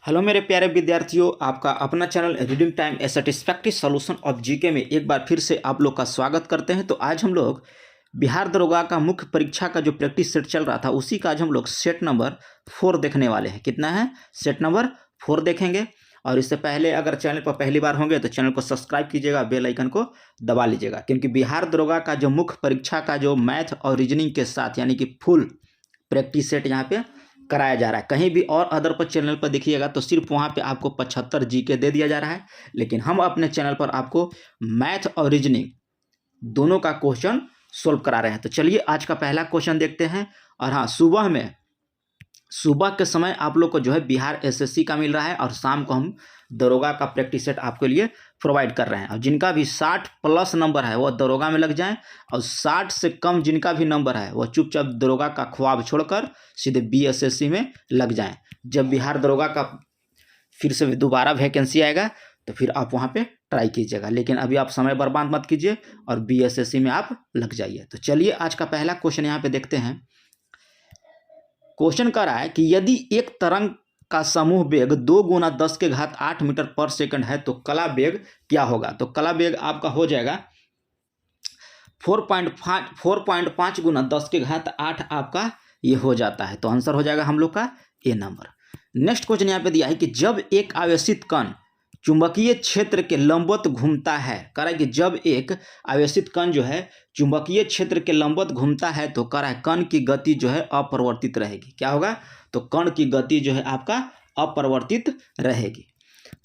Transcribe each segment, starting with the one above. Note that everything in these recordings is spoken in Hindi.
हेलो मेरे प्यारे विद्यार्थियों, आपका अपना channel reading time A satisfactory solution of GK में एक बार फिर से आप लोग का स्वागत करते हैं। तो आज हम लोग बिहार दरोगा का मुख्य परीक्षा का जो प्रैक्टिस सेट चल रहा था उसी का आज हम लोग सेट नंबर 4 देखने वाले हैं। कितना है? सेट नंबर 4 देखेंगे। और इससे पहले अगर चैनल पर पहली बार होंगे तो चैनल को सब्सक्राइब कीजिएगा, बेल आइकन को दबा लीजिएगा, क्योंकि बिहार दरोगा का जो मुख्य परीक्षा का जो मैथ और रीजनिंग के साथ यानी कि फुल प्रैक्टिस सेट यहाँ पे कराया जा रहा है। कहीं भी और अदर पर चैनल पर देखिएगा तो सिर्फ वहाँ पे आपको 75 जीके दे दिया जा रहा है, लेकिन हम अपने चैनल पर आपको मैथ और रीजनिंग दोनों का क्वेश्चन सोल्व करा रहे हैं। तो चलिए आज का पहला क्वेश्चन देखते हैं। और हाँ, सुबह के समय आप लोग को जो है बिहार एसएससी का मिल रहा है और शाम को हम दरोगा का प्रैक्टिस सेट आपके लिए प्रोवाइड कर रहे हैं। और जिनका भी 60 प्लस नंबर है वो दरोगा में लग जाएं, और 60 से कम जिनका भी नंबर है वो चुपचाप दरोगा का ख्वाब छोड़कर सीधे बीएसएससी में लग जाएं। जब बिहार दरोगा का फिर से दोबारा वैकेंसी आएगा तो फिर आप वहाँ पे ट्राई कीजिएगा, लेकिन अभी आप समय बर्बाद मत कीजिए और बीएसएससी में आप लग जाइए। तो चलिए आज का पहला क्वेश्चन यहाँ पे देखते हैं। क्वेश्चन कह रहा है कि यदि एक तरंग का समूह वेग 2 गुना 10 के घात 8 मीटर पर सेकंड है तो कला वेग क्या होगा? तो कला वेग आपका हो जाएगा 4.5 गुना 10 के घात 8 आपका ये हो जाता है। तो आंसर हो जाएगा हम लोग का ए नंबर। नेक्स्ट क्वेश्चन यहाँ पे दिया है कि जब एक आवेशित कण चुंबकीय क्षेत्र के लंबवत घूमता है, कह रहा है कि जब एक आवेशित कण जो है चुंबकीय क्षेत्र के लंबवत घूमता है तो कह रहा है कण की गति जो है अपरिवर्तित रहेगी। क्या होगा? तो कण की गति जो है आपका अपरिवर्तित रहेगी।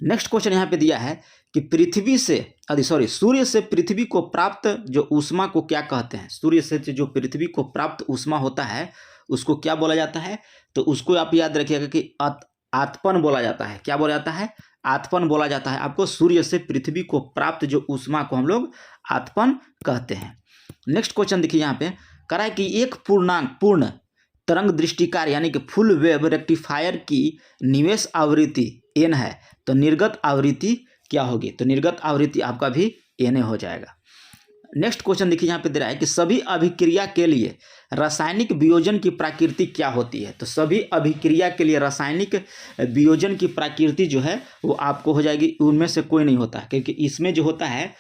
नेक्स्ट क्वेश्चन यहाँ पे दिया है कि सूर्य से पृथ्वी को प्राप्त जो ऊष्मा को क्या कहते हैं? सूर्य से जो पृथ्वी को प्राप्त ऊष्मा होता है उसको क्या बोला जाता है? तो उसको आप याद रखिएगा कि आतपन बोला जाता है। क्या बोला जाता है? आतपन बोला जाता है आपको। सूर्य से पृथ्वी को प्राप्त जो ऊष्मा को हम लोग आतपन कहते हैं। नेक्स्ट क्वेश्चन देखिए यहाँ पे कह रहा है कि एक पूर्ण तरंग दृष्टिकार यानी कि फुल वेव रेक्टिफायर की निवेश आवृत्ति n है, तो निर्गत आवृत्ति क्या होगी? तो निर्गत आवृत्ति आपका भी na हो जाएगा। नेक्स्ट क्वेश्चन देखिए यहाँ पे दे रहा है कि सभी अभिक्रिया के लिए रासायनिक वियोजन की प्रकृति क्या होती है? तो सभी अभिक्रिया के लिए रासायनिक वियोजन की प्रकृति जो है वो आपको हो जाएगी उनमें से कोई नहीं होता, क्योंकि इसमें जो होता है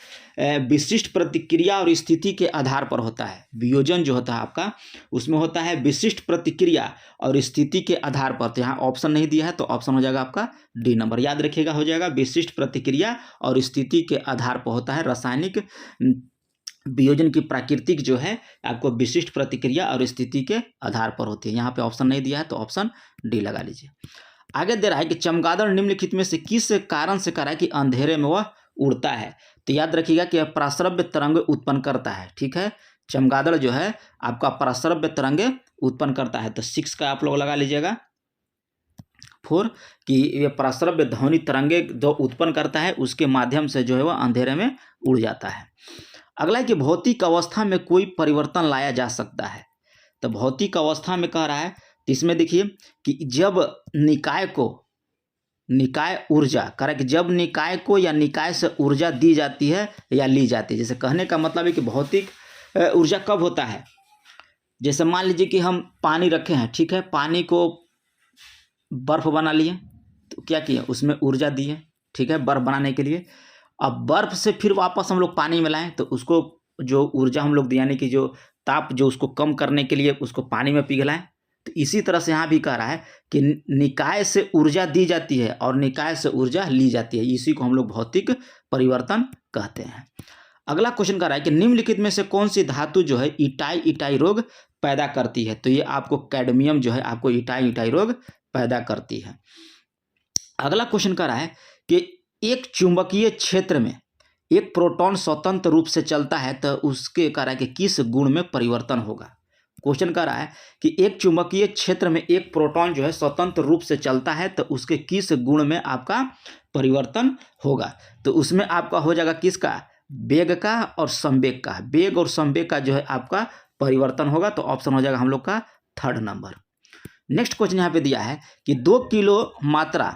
विशिष्ट प्रतिक्रिया और स्थिति के आधार पर होता है। वियोजन जो होता है आपका उसमें होता है विशिष्ट प्रतिक्रिया और स्थिति के आधार पर। तो यहाँ ऑप्शन नहीं दिया है तो ऑप्शन हो जाएगा आपका डी नंबर। याद रखिएगा, हो जाएगा विशिष्ट प्रतिक्रिया और स्थिति के आधार पर होता है रासायनिक वियोजन की प्राकृतिक जो है आपको विशिष्ट प्रतिक्रिया और स्थिति के आधार पर होती है। यहाँ पे ऑप्शन नहीं दिया है तो ऑप्शन डी लगा लीजिए। आगे दे रहा है कि चमगादड़ निम्नलिखित में से किस कारण से कह रहा है कि अंधेरे में वह उड़ता है? तो याद रखिएगा कि प्रस्रव्य तरंग उत्पन्न करता है। ठीक है, चमगादड़ जो है आपका प्रस्रव्य तरंग उत्पन्न करता है। तो 6 का आप लोग लगा लीजिएगा 4 कि ये प्रस्रव्य ध्वनि तरंगे जो उत्पन्न करता है उसके माध्यम से जो है वह अंधेरे में उड़ जाता है। अगला है कि भौतिक अवस्था में कोई परिवर्तन लाया जा सकता है। तो भौतिक अवस्था में कह रहा है तो इसमें देखिए कि जब निकाय ऊर्जा कह रहा है कि जब निकाय को या निकाय से ऊर्जा दी जाती है या ली जाती है। जैसे कहने का मतलब है कि भौतिक ऊर्जा कब होता है? जैसे मान लीजिए कि हम पानी रखे हैं, ठीक है, पानी को बर्फ बना लिए तो क्या किया? उसमें ऊर्जा दी है, ठीक है, बर्फ बनाने के लिए। अब बर्फ से फिर वापस हम लोग पानी में लाएं तो उसको जो ऊर्जा हम लोग यानी कि जो ताप जो उसको कम करने के लिए उसको पानी में पिघलाएं। तो इसी तरह से यहाँ भी कह रहा है कि निकाय से ऊर्जा दी जाती है और निकाय से ऊर्जा ली जाती है। इसी को हम लोग भौतिक परिवर्तन कहते हैं। अगला क्वेश्चन कह रहा है कि निम्नलिखित में से कौन सी धातु जो है इटाई रोग पैदा करती है? तो ये आपको कैडमियम जो है आपको इटाई रोग पैदा करती है। अगला क्वेश्चन कह रहा है कि एक चुंबकीय क्षेत्र में एक प्रोटॉन स्वतंत्र रूप से चलता है तो उसके कह रहा है कि किस गुण में परिवर्तन होगा? क्वेश्चन कह रहा है कि एक चुंबकीय क्षेत्र में एक प्रोटॉन जो है स्वतंत्र रूप से चलता है तो उसके किस गुण में आपका परिवर्तन होगा? तो उसमें आपका हो जाएगा किसका? वेग का और संवेग का। वेग और संवेग का जो है आपका परिवर्तन होगा। तो ऑप्शन हो जाएगा हम लोग का 3rd नंबर। नेक्स्ट क्वेश्चन यहाँ पे दिया है कि 2 किलो मात्रा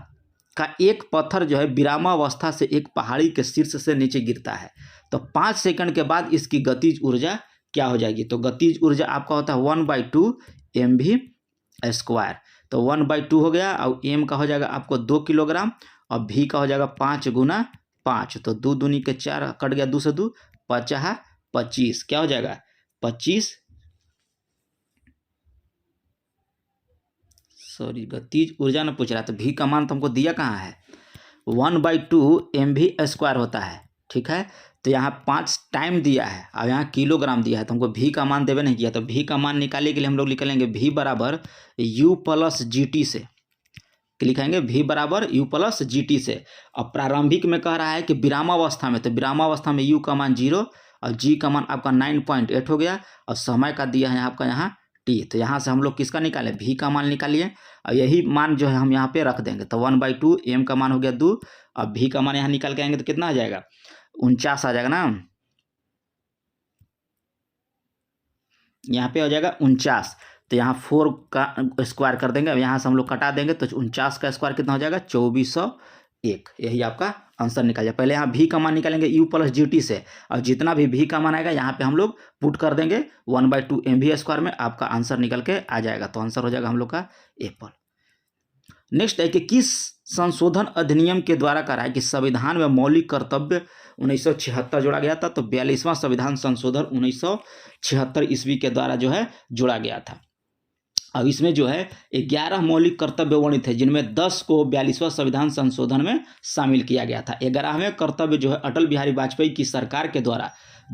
का एक पत्थर जो है विरामावस्था से एक पहाड़ी के शीर्ष से नीचे गिरता है तो 5 सेकंड के बाद इसकी गतिज ऊर्जा क्या हो जाएगी? तो गतिज ऊर्जा आपका होता है 1/2 mv²। तो 1/2 हो गया, और m का हो जाएगा आपको 2 किलोग्राम, और v का हो जाएगा 5 × 5, तो 2 दूनी के 4, कट गया 2 से 2, 5 25, क्या हो जाएगा 25, सॉरी गतिज ऊर्जा न पूछ रहा, तो v का मान तो हमको दिया कहाँ है, 1/2 mv² होता है, ठीक है। तो यहाँ 5 टाइम दिया है और यहाँ किलोग्राम दिया है, तो हमको v का मान देवे नहीं किया, तो v का मान निकालने के लिए हम लोग निकालेंगे v बराबर u प्लस gt से, लिखेंगे v बराबर u प्लस gt से। अब प्रारंभिक में कह रहा है कि विरामावस्था में, तो विरामावस्था में u का मान 0 और g का मान आपका 9.8 हो गया, और समय का दिया है आपका यहाँ t, तो यहाँ से हम लोग किसका निकाले, v का मान निकालिए, और यही मान जो है हम यहाँ पे रख देंगे, तो 1/2 m का मान हो गया 2, अब v का मान यहाँ निकाल के आएंगे तो कितना आ जाएगा, 49 आ जाएगा ना, यहाँ पे हो जाएगा 49, तो यहाँ 4 का स्क्वायर कर देंगे, अब यहाँ से हम लोग कटा देंगे, तो 49 का स्क्वायर कितना हो जाएगा 2401, यही आपका आंसर निकल जाए। पहले यहाँ v का मान निकालेंगे u प्लस gt से, और जितना भी v का मान आएगा यहाँ पे हम लोग पुट कर देंगे 1/2 mv² में, आपका आंसर निकल के आ जाएगा, तो आंसर हो जाएगा हम लोग का एप्पल। नेक्स्ट है कि किस संशोधन अधिनियम के द्वारा करा है कि संविधान में मौलिक कर्तव्य 1976 जोड़ा गया था, तो 42वां संविधान संशोधन 1976 ईस्वी के द्वारा जो है जोड़ा गया था। अब इसमें जो है 11 मौलिक कर्तव्य वर्णित है, जिनमें 10 को 42वां संविधान संशोधन में शामिल किया गया था। 11वें कर्तव्य जो है अटल बिहारी वाजपेयी की सरकार के द्वारा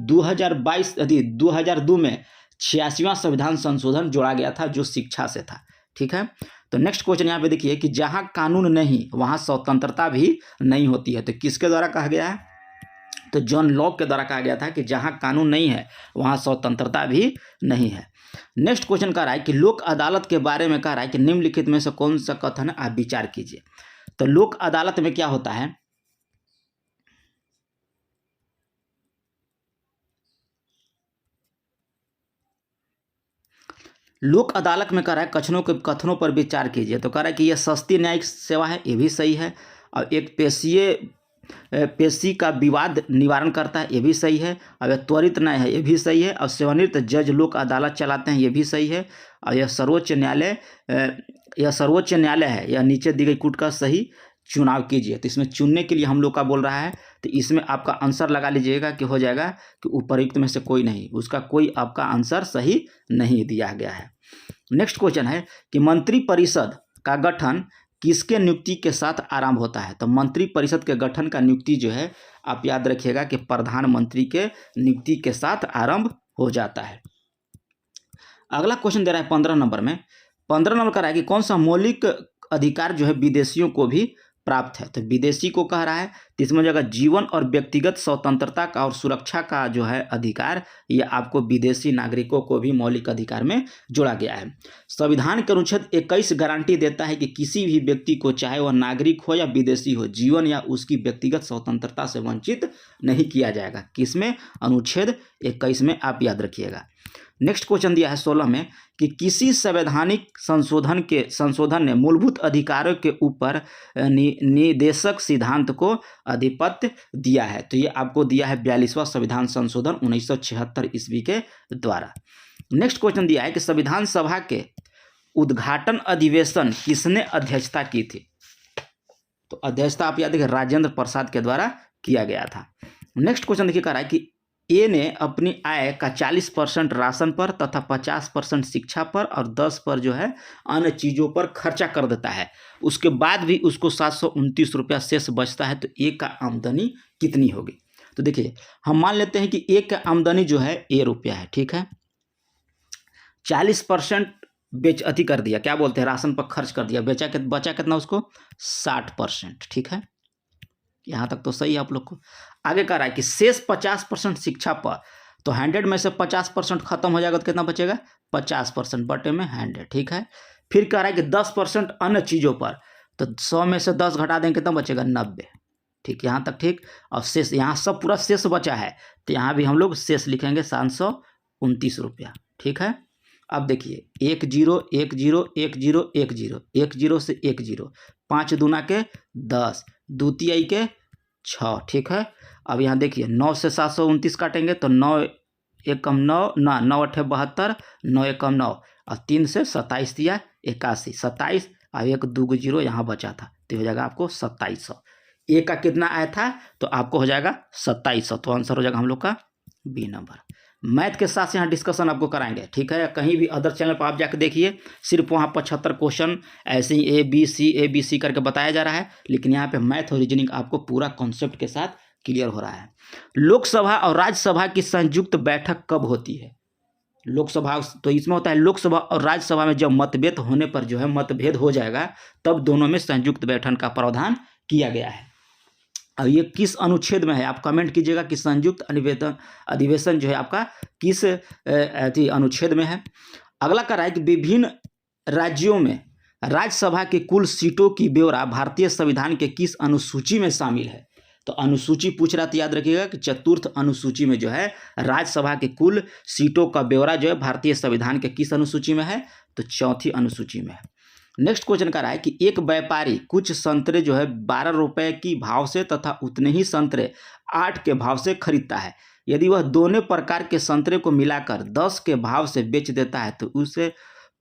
2002 में 86वां संविधान संशोधन जोड़ा गया था, जो शिक्षा से था, ठीक है। तो नेक्स्ट क्वेश्चन यहाँ पे देखिए कि जहां कानून नहीं वहां स्वतंत्रता भी नहीं होती है, तो किसके द्वारा कहा गया है, तो जॉन लॉक के द्वारा कहा गया था कि जहां कानून नहीं है वहां स्वतंत्रता भी नहीं है। नेक्स्ट क्वेश्चन कह रहा है कि लोक अदालत के बारे में कह रहा है कि निम्नलिखित में से कौन सा कथन आप विचार कीजिए। तो लोक अदालत में क्या होता है, लोक अदालत में कह रहा है कथनों पर विचार कीजिए, तो कह रहा है कि यह सस्ती न्यायिक सेवा है, ये भी सही है, और एक पेशी का विवाद निवारण करता है, ये भी सही है, और यह त्वरित न्याय है, ये भी सही है, और सेवानिवृत्त जज लोक अदालत चलाते हैं, ये भी सही है, और यह सर्वोच्च न्यायालय है, यह नीचे दी गई कूट का सही चुनाव कीजिए। तो इसमें चुनने के लिए हम लोग का बोल रहा है, तो इसमें आपका आंसर लगा लीजिएगा कि हो जाएगा कि उपर्युक्त में से कोई नहीं, उसका कोई आपका आंसर सही नहीं दिया गया है। नेक्स्ट क्वेश्चन है कि मंत्रिपरिषद का गठन किसके नियुक्ति के साथ आरंभ होता है, तो मंत्रिपरिषद के गठन का नियुक्ति जो है आप याद रखिएगा कि प्रधानमंत्री के नियुक्ति के साथ आरंभ हो जाता है। अगला क्वेश्चन दे रहा है 15 नंबर में, 15 नंबर का रहा है कि कौन सा मौलिक अधिकार जो है विदेशियों को भी प्राप्त है, तो विदेशी को कह रहा है, तो इसमें जगह जीवन और व्यक्तिगत स्वतंत्रता का और सुरक्षा का जो है अधिकार, ये आपको विदेशी नागरिकों को भी मौलिक अधिकार में जोड़ा गया है। संविधान के अनुच्छेद 21 गारंटी देता है कि किसी भी व्यक्ति को, चाहे वह नागरिक हो या विदेशी हो, जीवन या उसकी व्यक्तिगत स्वतंत्रता से वंचित नहीं किया जाएगा, किसमें, अनुच्छेद 21 में, आप याद रखिएगा। नेक्स्ट क्वेश्चन दिया है 16 में कि किसी संवैधानिक संशोधन ने मूलभूत अधिकारों के ऊपर निदेशक सिद्धांत को आधिपत्य दिया है, तो ये आपको दिया है 42वां संविधान संशोधन 1976 ईस्वी के द्वारा। नेक्स्ट क्वेश्चन दिया है कि संविधान सभा के उद्घाटन अधिवेशन किसने अध्यक्षता की थी, तो अध्यक्षता आप याद देखिए राजेंद्र प्रसाद के द्वारा किया गया था। नेक्स्ट क्वेश्चन देखिए कह रहा है कि ए ने अपनी आय का 40% राशन पर तथा 50% शिक्षा पर और 10 पर जो है अन्य चीज़ों पर खर्चा कर देता है, उसके बाद भी उसको 729 रुपया शेष बचता है, तो ए का आमदनी कितनी होगी। तो देखिए हम मान लेते हैं कि ए का आमदनी जो है ए रुपया है, ठीक है, 40% अति कर दिया, क्या बोलते हैं, राशन पर खर्च कर दिया, बचा कितना उसको 60%, ठीक है, यहाँ तक तो सही है आप लोग को। आगे कह रहा है कि शेष 50% शिक्षा पर, तो 100 में से 50% खत्म हो जाएगा तो कितना बचेगा 50% बटे में 100, ठीक है। फिर कह रहा है कि 10% अन्य चीज़ों पर, तो 100 में से 10 घटा देंगे कितना बचेगा 90, ठीक, यहाँ तक ठीक। और शेष यहाँ सब पूरा शेष बचा है, तो यहाँ भी हम लोग शेष लिखेंगे 729 रुपया, ठीक है। अब देखिए 1 0 1 0 1 0 1 0 1 0 से 1 0, 5 दूना के 10, द्वितीय के 6, ठीक है। अब यहाँ देखिए 9 से 729 काटेंगे तो 9 एकम 9 ना 9 8 72, 9 एकम 9 और 3 से 27 दिया 81, 27 और 1 2 0 यहाँ बचा था, तो हो जाएगा आपको 2700। ए का कितना आया था, तो आपको हो जाएगा 2700, तो आंसर हो जाएगा हम लोग का बी नंबर। मैथ के साथ यहाँ डिस्कशन आपको कराएंगे, ठीक है। कहीं भी अदर चैनल पर आप जाकर देखिए, सिर्फ वहाँ 75 क्वेश्चन ऐसे ही ए बी सी करके बताया जा रहा है, लेकिन यहाँ पे मैथ और रीजनिंग आपको पूरा कॉन्सेप्ट के साथ क्लियर हो रहा है। लोकसभा और राज्यसभा की संयुक्त बैठक कब होती है? लोकसभा तो इसमें होता है लोकसभा और राज्यसभा में जब मतभेद होने पर जो है मतभेद हो जाएगा, तब दोनों में संयुक्त बैठक का प्रावधान किया गया है। अब ये किस अनुच्छेद में है, आप कमेंट कीजिएगा कि संयुक्त अधिवेशन जो है आपका किस अनुच्छेद में है। अगला कह रहा है कि विभिन्न राज्यों में राज्यसभा के कुल सीटों की ब्यौरा भारतीय संविधान के किस अनुसूची में शामिल है? तो अनुसूची पूछ रहा, तो याद रखिएगा कि चतुर्थ अनुसूची में जो है राज्यसभा के कुल सीटों का ब्यौरा जो है भारतीय संविधान के किस अनुसूची में है? तो चौथी अनुसूची में है। नेक्स्ट क्वेश्चन का रहा है कि एक व्यापारी कुछ संतरे जो है 12 रुपए की भाव से तथा उतने ही संतरे 8 के भाव से खरीदता है। यदि वह दोनों प्रकार के संतरे को मिलाकर 10 के भाव से बेच देता है तो उसे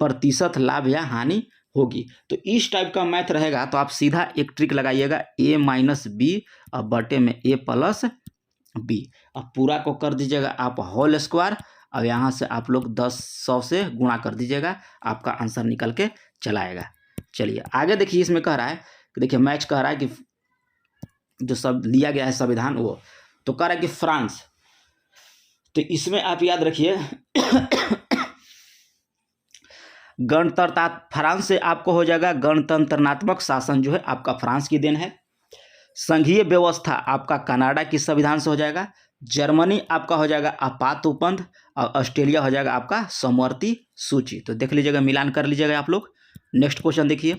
प्रतिशत लाभ या हानि होगी। तो इस टाइप का मैथ रहेगा तो आप सीधा एक ट्रिक लगाइएगा, a माइनस बी और बटे में a प्लस बी। अब पूरा को कर दीजिएगा आप होल स्क्वायर, अब यहाँ से आप लोग 100 से गुणा कर दीजिएगा, आपका आंसर निकल के चला आएगा। चलिए आगे देखिए, इसमें कह रहा है कि देखिए मैच कह रहा है कि जो सब लिया गया है संविधान वो, तो कह रहा है कि फ्रांस, तो इसमें आप याद रखिए गणतंत्र, फ्रांस से आपको हो जाएगा गणतंत्रात्मक शासन जो है आपका फ्रांस की देन है। संघीय व्यवस्था आपका कनाडा की संविधान से हो जाएगा। जर्मनी आपका हो जाएगा आपात उपबंध और ऑस्ट्रेलिया हो जाएगा आपका समवर्ती सूची। तो देख लीजिएगा, मिलान कर लीजिएगा आप लोग। नेक्स्ट क्वेश्चन देखिए,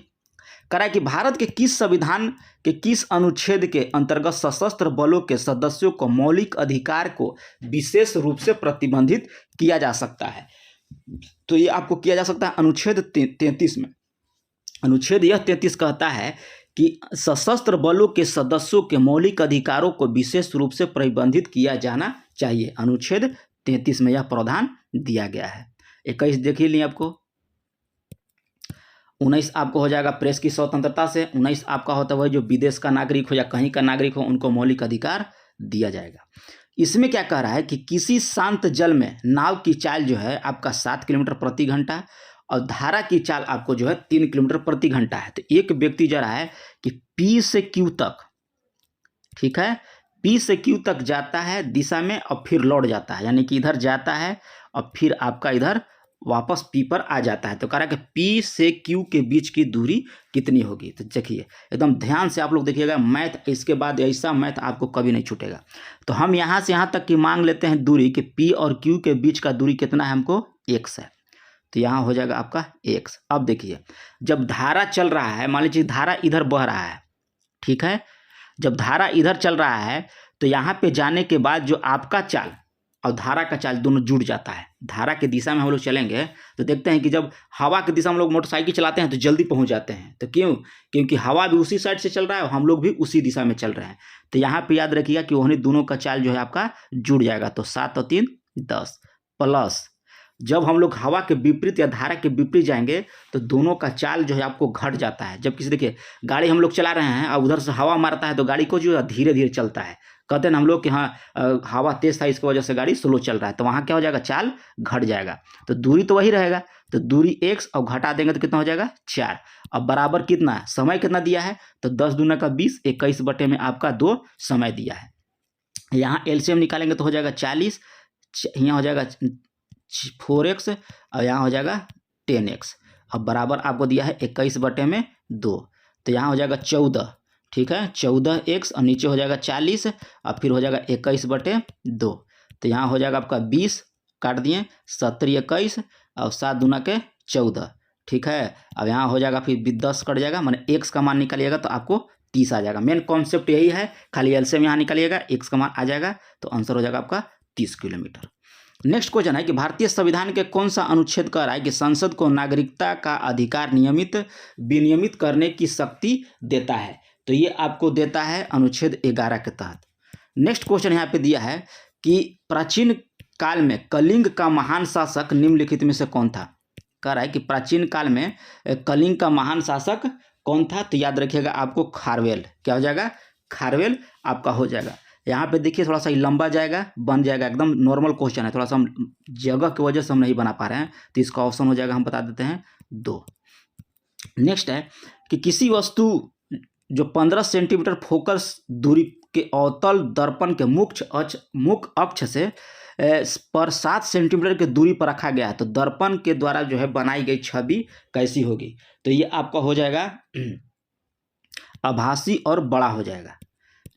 कह रहा है कि भारत के किस संविधान के किस अनुच्छेद के अंतर्गत सशस्त्र बलों के सदस्यों को मौलिक अधिकार को विशेष रूप से प्रतिबंधित किया जा सकता है? तो ये आपको किया जा सकता है अनुच्छेद 33 में। अनुच्छेद यह 33 कहता है कि सशस्त्र बलों के सदस्यों के मौलिक अधिकारों को विशेष रूप से प्रतिबंधित किया जाना चाहिए। अनुच्छेद 33 में यह प्रावधान दिया गया है। 21 देखिए लिए आपको, 19 आपको हो जाएगा प्रेस की स्वतंत्रता से। 19 आपका होता है वह जो विदेश का नागरिक हो या कहीं का नागरिक हो उनको मौलिक अधिकार दिया जाएगा। इसमें क्या कह रहा है कि किसी शांत जल में नाव की चाल जो है आपका 7 किलोमीटर प्रति घंटा और धारा की चाल आपको जो है 3 किलोमीटर प्रति घंटा है। तो एक व्यक्ति जा रहा है कि P से Q तक, ठीक है, P से Q तक जाता है दिशा में और फिर लौट जाता है, यानी कि इधर जाता है और फिर आपका इधर वापस P पर आ जाता है। तो कह रहा है कि P से Q के बीच की दूरी कितनी होगी? तो देखिए एकदम ध्यान से आप लोग देखिएगा मैथ, इसके बाद ऐसा मैथ आपको कभी नहीं छूटेगा। तो हम यहाँ से यहाँ तक की मांग लेते हैं दूरी कि P और Q के बीच का दूरी कितना है, हमको x है। तो यहाँ हो जाएगा आपका x। अब देखिए जब धारा चल रहा है, मान लीजिए धारा इधर बह रहा है, ठीक है, जब धारा इधर चल रहा है तो यहाँ पे जाने के बाद जो आपका चाल और धारा का चाल दोनों जुड़ जाता है। धारा की दिशा में हम लोग चलेंगे तो देखते हैं कि जब हवा की दिशा में लोग मोटरसाइकिल चलाते हैं तो जल्दी पहुंच जाते हैं। तो क्यों? क्योंकि हवा भी उसी साइड से चल रहा है और हम लोग भी उसी दिशा में चल रहे हैं। तो यहाँ पे याद रखिएगा कि उन्हें दोनों का चाल जो है आपका जुड़ जाएगा। तो 7 और 3 10 प्लस जब हम लोग हवा के विपरीत या धारा के विपरीत जाएंगे तो दोनों का चाल जो है आपको घट जाता है। जब किसी देखिए गाड़ी हम लोग चला रहे हैं और उधर से हवा मारता है तो गाड़ी को जो है धीरे धीरे चलता है, कहते हैं हम लोग कि हाँ हवा तेज था इसकी वजह से गाड़ी स्लो चल रहा है, तो वहाँ क्या हो जाएगा, चाल घट जाएगा। तो दूरी तो वही रहेगा, तो दूरी x और घटा देंगे तो कितना हो जाएगा 4। अब बराबर कितना है, समय कितना दिया है, तो 10 दूना का 20, 21 बटे में आपका 2 समय दिया है। यहाँ एलसीएम निकालेंगे तो हो जाएगा 40, यहाँ हो जाएगा 4x और यहाँ हो जाएगा 10x। अब बराबर आपको दिया है 21 बटे में 2, तो यहाँ हो जाएगा 14, ठीक है, 14x और नीचे हो जाएगा 40 और फिर हो जाएगा 21 बटे 2। तो यहाँ हो जाएगा आपका 20 काट दिए, 70 21 और 7 दूना के 14, ठीक है। अब यहाँ हो जाएगा फिर 10 कट जाएगा, माने x का मान निकालिएगा तो आपको 30 आ जाएगा। मेन कॉन्सेप्ट यही है, खाली एलसीएम यहाँ निकालिएगा, x का मान आ जाएगा तो आंसर हो जाएगा आपका 30 किलोमीटर। नेक्स्ट क्वेश्चन है कि भारतीय संविधान के कौन सा अनुच्छेद कह रहा है कि संसद को नागरिकता का अधिकार नियमित विनियमित करने की शक्ति देता है? तो ये आपको देता है अनुच्छेद 11 के तहत। नेक्स्ट क्वेश्चन यहाँ पे दिया है कि प्राचीन काल में कलिंग का महान शासक निम्नलिखित में से कौन था? कह रहा है कि प्राचीन काल में कलिंग का महान शासक कौन था, तो याद रखिएगा आपको खारवेल। क्या हो जाएगा, खारवेल आपका हो जाएगा। यहाँ पे देखिए थोड़ा सा लंबा जाएगा, बन जाएगा, एकदम नॉर्मल क्वेश्चन है, थोड़ा सा हम जगह की वजह से हम नहीं बना पा रहे हैं, तो इसका ऑप्शन हो जाएगा, हम बता देते हैं 2। नेक्स्ट है कि किसी वस्तु जो 15 सेंटीमीटर फोकस दूरी के अवतल दर्पण के मुख्य अक्ष से पर 7 सेंटीमीटर की दूरी पर रखा गया है, तो दर्पण के द्वारा जो है बनाई गई छवि कैसी होगी, तो ये आपका हो जाएगा आभासी और बड़ा हो जाएगा।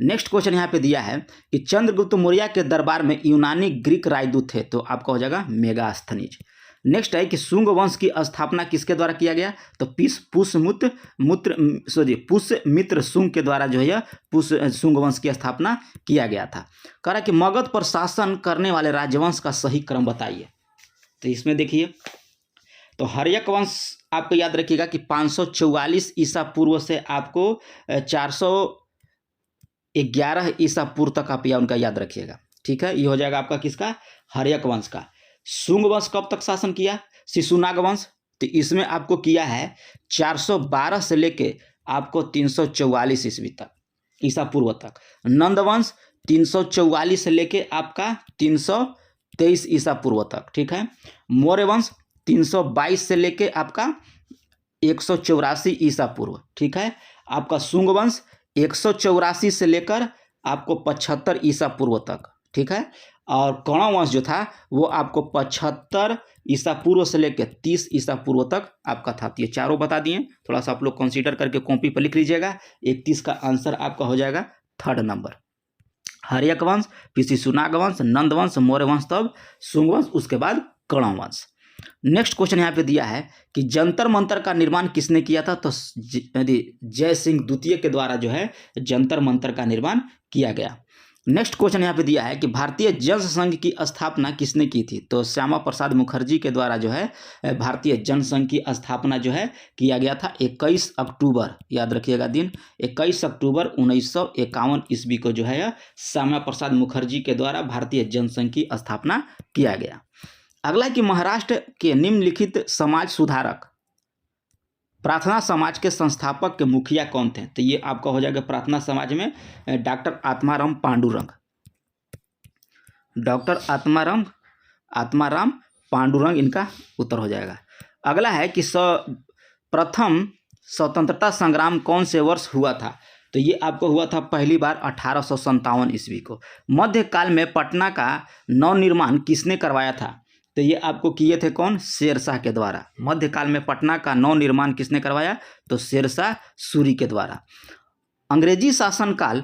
नेक्स्ट क्वेश्चन यहाँ पे दिया है कि चंद्रगुप्त मौर्य के दरबार में यूनानी ग्रीक राजदूत थे, तो आपका हो जाएगा मेगास्थनीज। नेक्स्ट है कि शुंग वंश की स्थापना किसके द्वारा किया गया, तो पुष्यमित्र शुंग के द्वारा जो है शुंग वंश की स्थापना किया गया था। कह रहा कि मगध पर शासन करने वाले राजवंश का सही क्रम बताइए, तो इसमें देखिए तो हर्यक वंश आपको याद रखिएगा कि 544 ईसा पूर्व से आपको 411 ईसा पूर्व तक आप उनका याद रखिएगा, ठीक है। ये हो जाएगा आपका किसका, हर्यक वंश का। शुंग वंश कब तक शासन किया, शिशुनाग वंश, तो इसमें आपको किया है 412 से लेके आपको 344 ईस्वी तक, ईसा पूर्व तक। नंद वंश 344 से लेके आपका 323 ईसा पूर्व तक, ठीक है। मौर्य वंश 322 से लेके आपका 184 ईसा पूर्व, ठीक है। आपका शुंग वंश 184 से लेकर आपको 75 ईसा पूर्व तक, ठीक है। और कर्ण वंश जो था वो आपको 75 ईसा पूर्व से लेकर 30 ईसा पूर्व तक आपका था। ये चारों बता दिए, थोड़ा सा आप लोग कंसीडर करके कॉपी पर लिख लीजिएगा। 31 का आंसर आपका हो जाएगा 3rd नंबर। हर्यक वंश, फिर शिशुनाग वंश, नंद वंश, मौर्य वंश, तब शुंग वंश, उसके बाद कर्ण वंश। नेक्स्ट क्वेश्चन यहाँ पे दिया है कि जंतर मंतर का निर्माण किसने किया था, तो जय सिंह द्वितीय के द्वारा जो है जंतर मंतर का निर्माण किया गया। नेक्स्ट क्वेश्चन यहाँ पे दिया है कि भारतीय जनसंघ की स्थापना किसने की थी, तो श्यामा प्रसाद मुखर्जी के द्वारा जो है भारतीय जनसंघ की स्थापना जो है किया गया था 21 अक्टूबर, याद रखिएगा दिन, 21 अक्टूबर 1951 ईस्वी को जो है श्यामा प्रसाद मुखर्जी के द्वारा भारतीय जनसंघ की स्थापना किया गया। अगला कि महाराष्ट्र के निम्नलिखित समाज सुधारक प्रार्थना समाज के संस्थापक के मुखिया कौन थे, तो ये आपका हो जाएगा प्रार्थना समाज में डॉक्टर आत्माराम पांडुरंग, डॉक्टर आत्माराम पांडुरंग इनका उत्तर हो जाएगा। अगला है कि प्रथम स्वतंत्रता संग्राम कौन से वर्ष हुआ था, तो ये आपको हुआ था पहली बार 1857 ईस्वी को। मध्यकाल में पटना का नवनिर्माण किसने करवाया था, तो ये आपको किए थे कौन, शेरशाह के द्वारा। मध्यकाल में पटना का नवनिर्माण किसने करवाया, तो शेरशाह सूरी के द्वारा। अंग्रेजी शासनकाल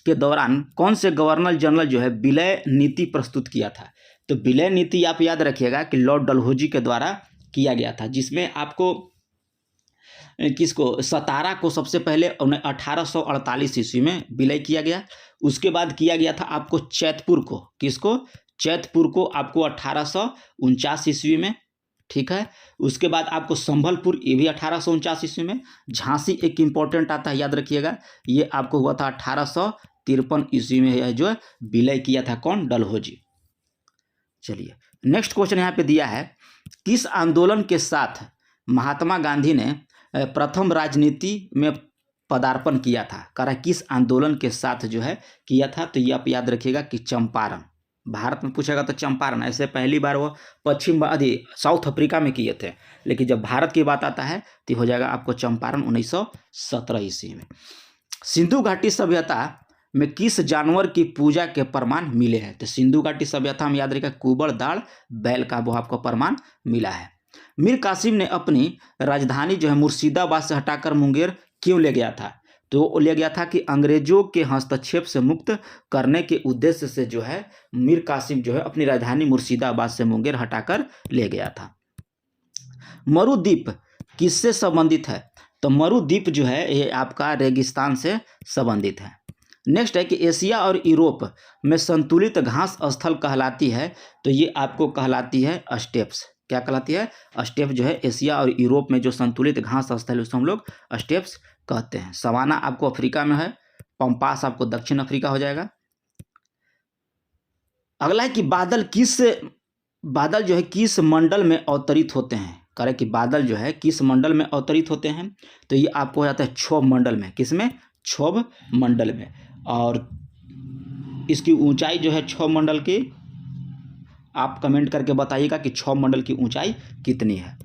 के दौरान कौन से गवर्नर जनरल जो है विलय नीति प्रस्तुत किया था, तो विलय नीति आप याद रखिएगा कि लॉर्ड डलहौजी के द्वारा किया गया था, जिसमें आपको किसको, सतारा को सबसे पहले 1848 ईस्वी में विलय किया गया। उसके बाद किया गया था आपको चैतपुर को, किसको, चैतपुर को आपको 1849 ईस्वी में, ठीक है। उसके बाद आपको संभलपुर, ये भी 1849 ईस्वी में। झांसी एक इंपॉर्टेंट आता है, याद रखिएगा, ये आपको हुआ था 1853 ईस्वी में जो है विलय किया था कौन, डलहौजी। चलिए नेक्स्ट क्वेश्चन यहाँ पे दिया है, किस आंदोलन के साथ महात्मा गांधी ने प्रथम राजनीति में पदार्पण किया था, कह रहा है किस आंदोलन के साथ जो है किया था, तो ये आप याद रखिएगा कि चंपारण। भारत में पूछेगा तो चंपारण, ऐसे पहली बार वो साउथ अफ्रीका में किए थे, लेकिन जब भारत की बात आता है तो हो जाएगा आपको चंपारण 1917 ईस्वी में। सिंधु घाटी सभ्यता में किस जानवर की पूजा के प्रमाण मिले हैं, तो सिंधु घाटी सभ्यता में याद रखिएगा कुबड़, दाड़, बैल का वो आपको प्रमाण मिला है। मीर कासिम ने अपनी राजधानी जो है मुर्शिदाबाद से हटाकर मुंगेर क्यों ले गया था, तो ले गया था कि अंग्रेजों के हस्तक्षेप से मुक्त करने के उद्देश्य से जो है मीर कासिम जो है अपनी राजधानी मुर्शिदाबाद से मुंगेर हटाकर ले गया था। मरुद्वीप किससे संबंधित है, तो मरुद्वीप जो है ये आपका रेगिस्तान से संबंधित है। नेक्स्ट है कि एशिया और यूरोप में संतुलित घास स्थल कहलाती है, तो ये आपको कहलाती है स्टेप्स। क्या कहलाती है, स्टेप जो है एशिया और यूरोप में जो संतुलित घास स्थल है उसको हम लोग स्टेप्स कहते हैं। सवाना आपको अफ्रीका में है, पंपास आपको दक्षिण अफ्रीका हो जाएगा। अगला है कि बादल जो है किस मंडल में अवतरित होते हैं, करें कि बादल जो है किस मंडल में अवतरित होते हैं, तो ये आपको हो जाता है क्षोभ मंडल में। किस में? क्षोभ मंडल में। और इसकी ऊंचाई जो है क्षोभ मंडल की, आप कमेंट करके बताइएगा कि क्षोभ मंडल की ऊंचाई कितनी है।